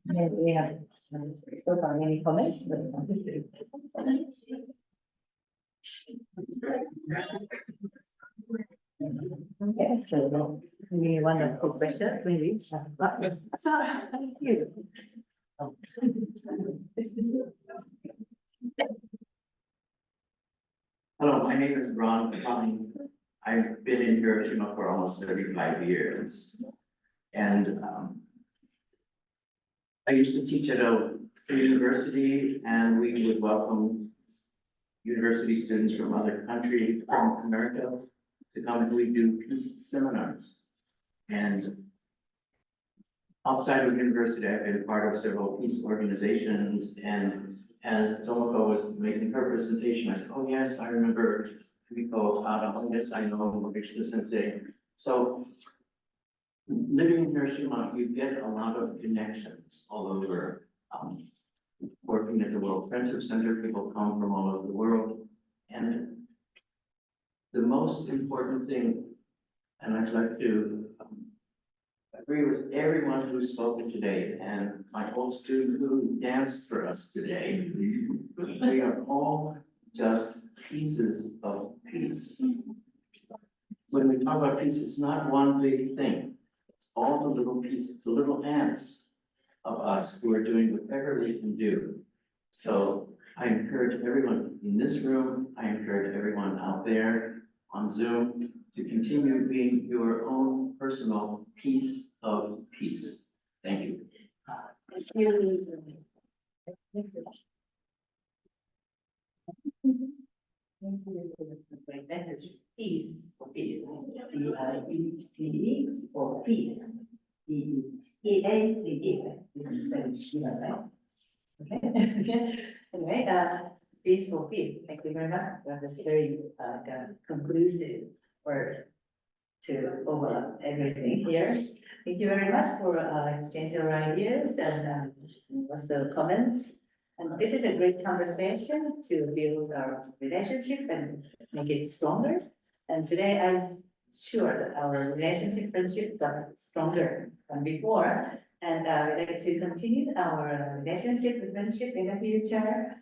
Maybe we have so far many comments. Okay, so maybe one or two questions, maybe. So, thank you. Hello, my name is Ron. I've been in Hiroshima for almost 35 years. And I used to teach at a university, and we would welcome university students from other countries, from America, to come and we do peace seminars. And outside of university, I've been part of several peace organizations. And as Tomoko was making her presentation, I said, oh yes, I remember Yuko, yes, I know Krishna Sensei. So living in Hiroshima, you get a lot of connections all over. Working at the World Friendship Center, people come from all over the world. And the most important thing, and I'd like to agree with everyone who's spoken today, and my old student who danced for us today, we are all just pieces of peace. When we talk talk about peace, it's not one big thing. It's all the little pieces, the little ants of us who are doing whatever we can do. So I encourage everyone in this room, I encourage everyone out there on Zoom to continue being your own personal piece of peace. Thank you. Thank you. Thank you for the great message. Peace for peace. P-I-E-C-E for peace. E-A-C-E. In Spanish, you know, right? Okay. Anyway, peace for peace. Thank you very much. That was very conclusive word to overlap everything here. Thank you very much for exchanging your ideas and also comments. And this is a great conversation to build our relationship and make it stronger. And today I'm sure that our relationship, friendship got stronger than before. And we'd like to continue our relationship and friendship in the future.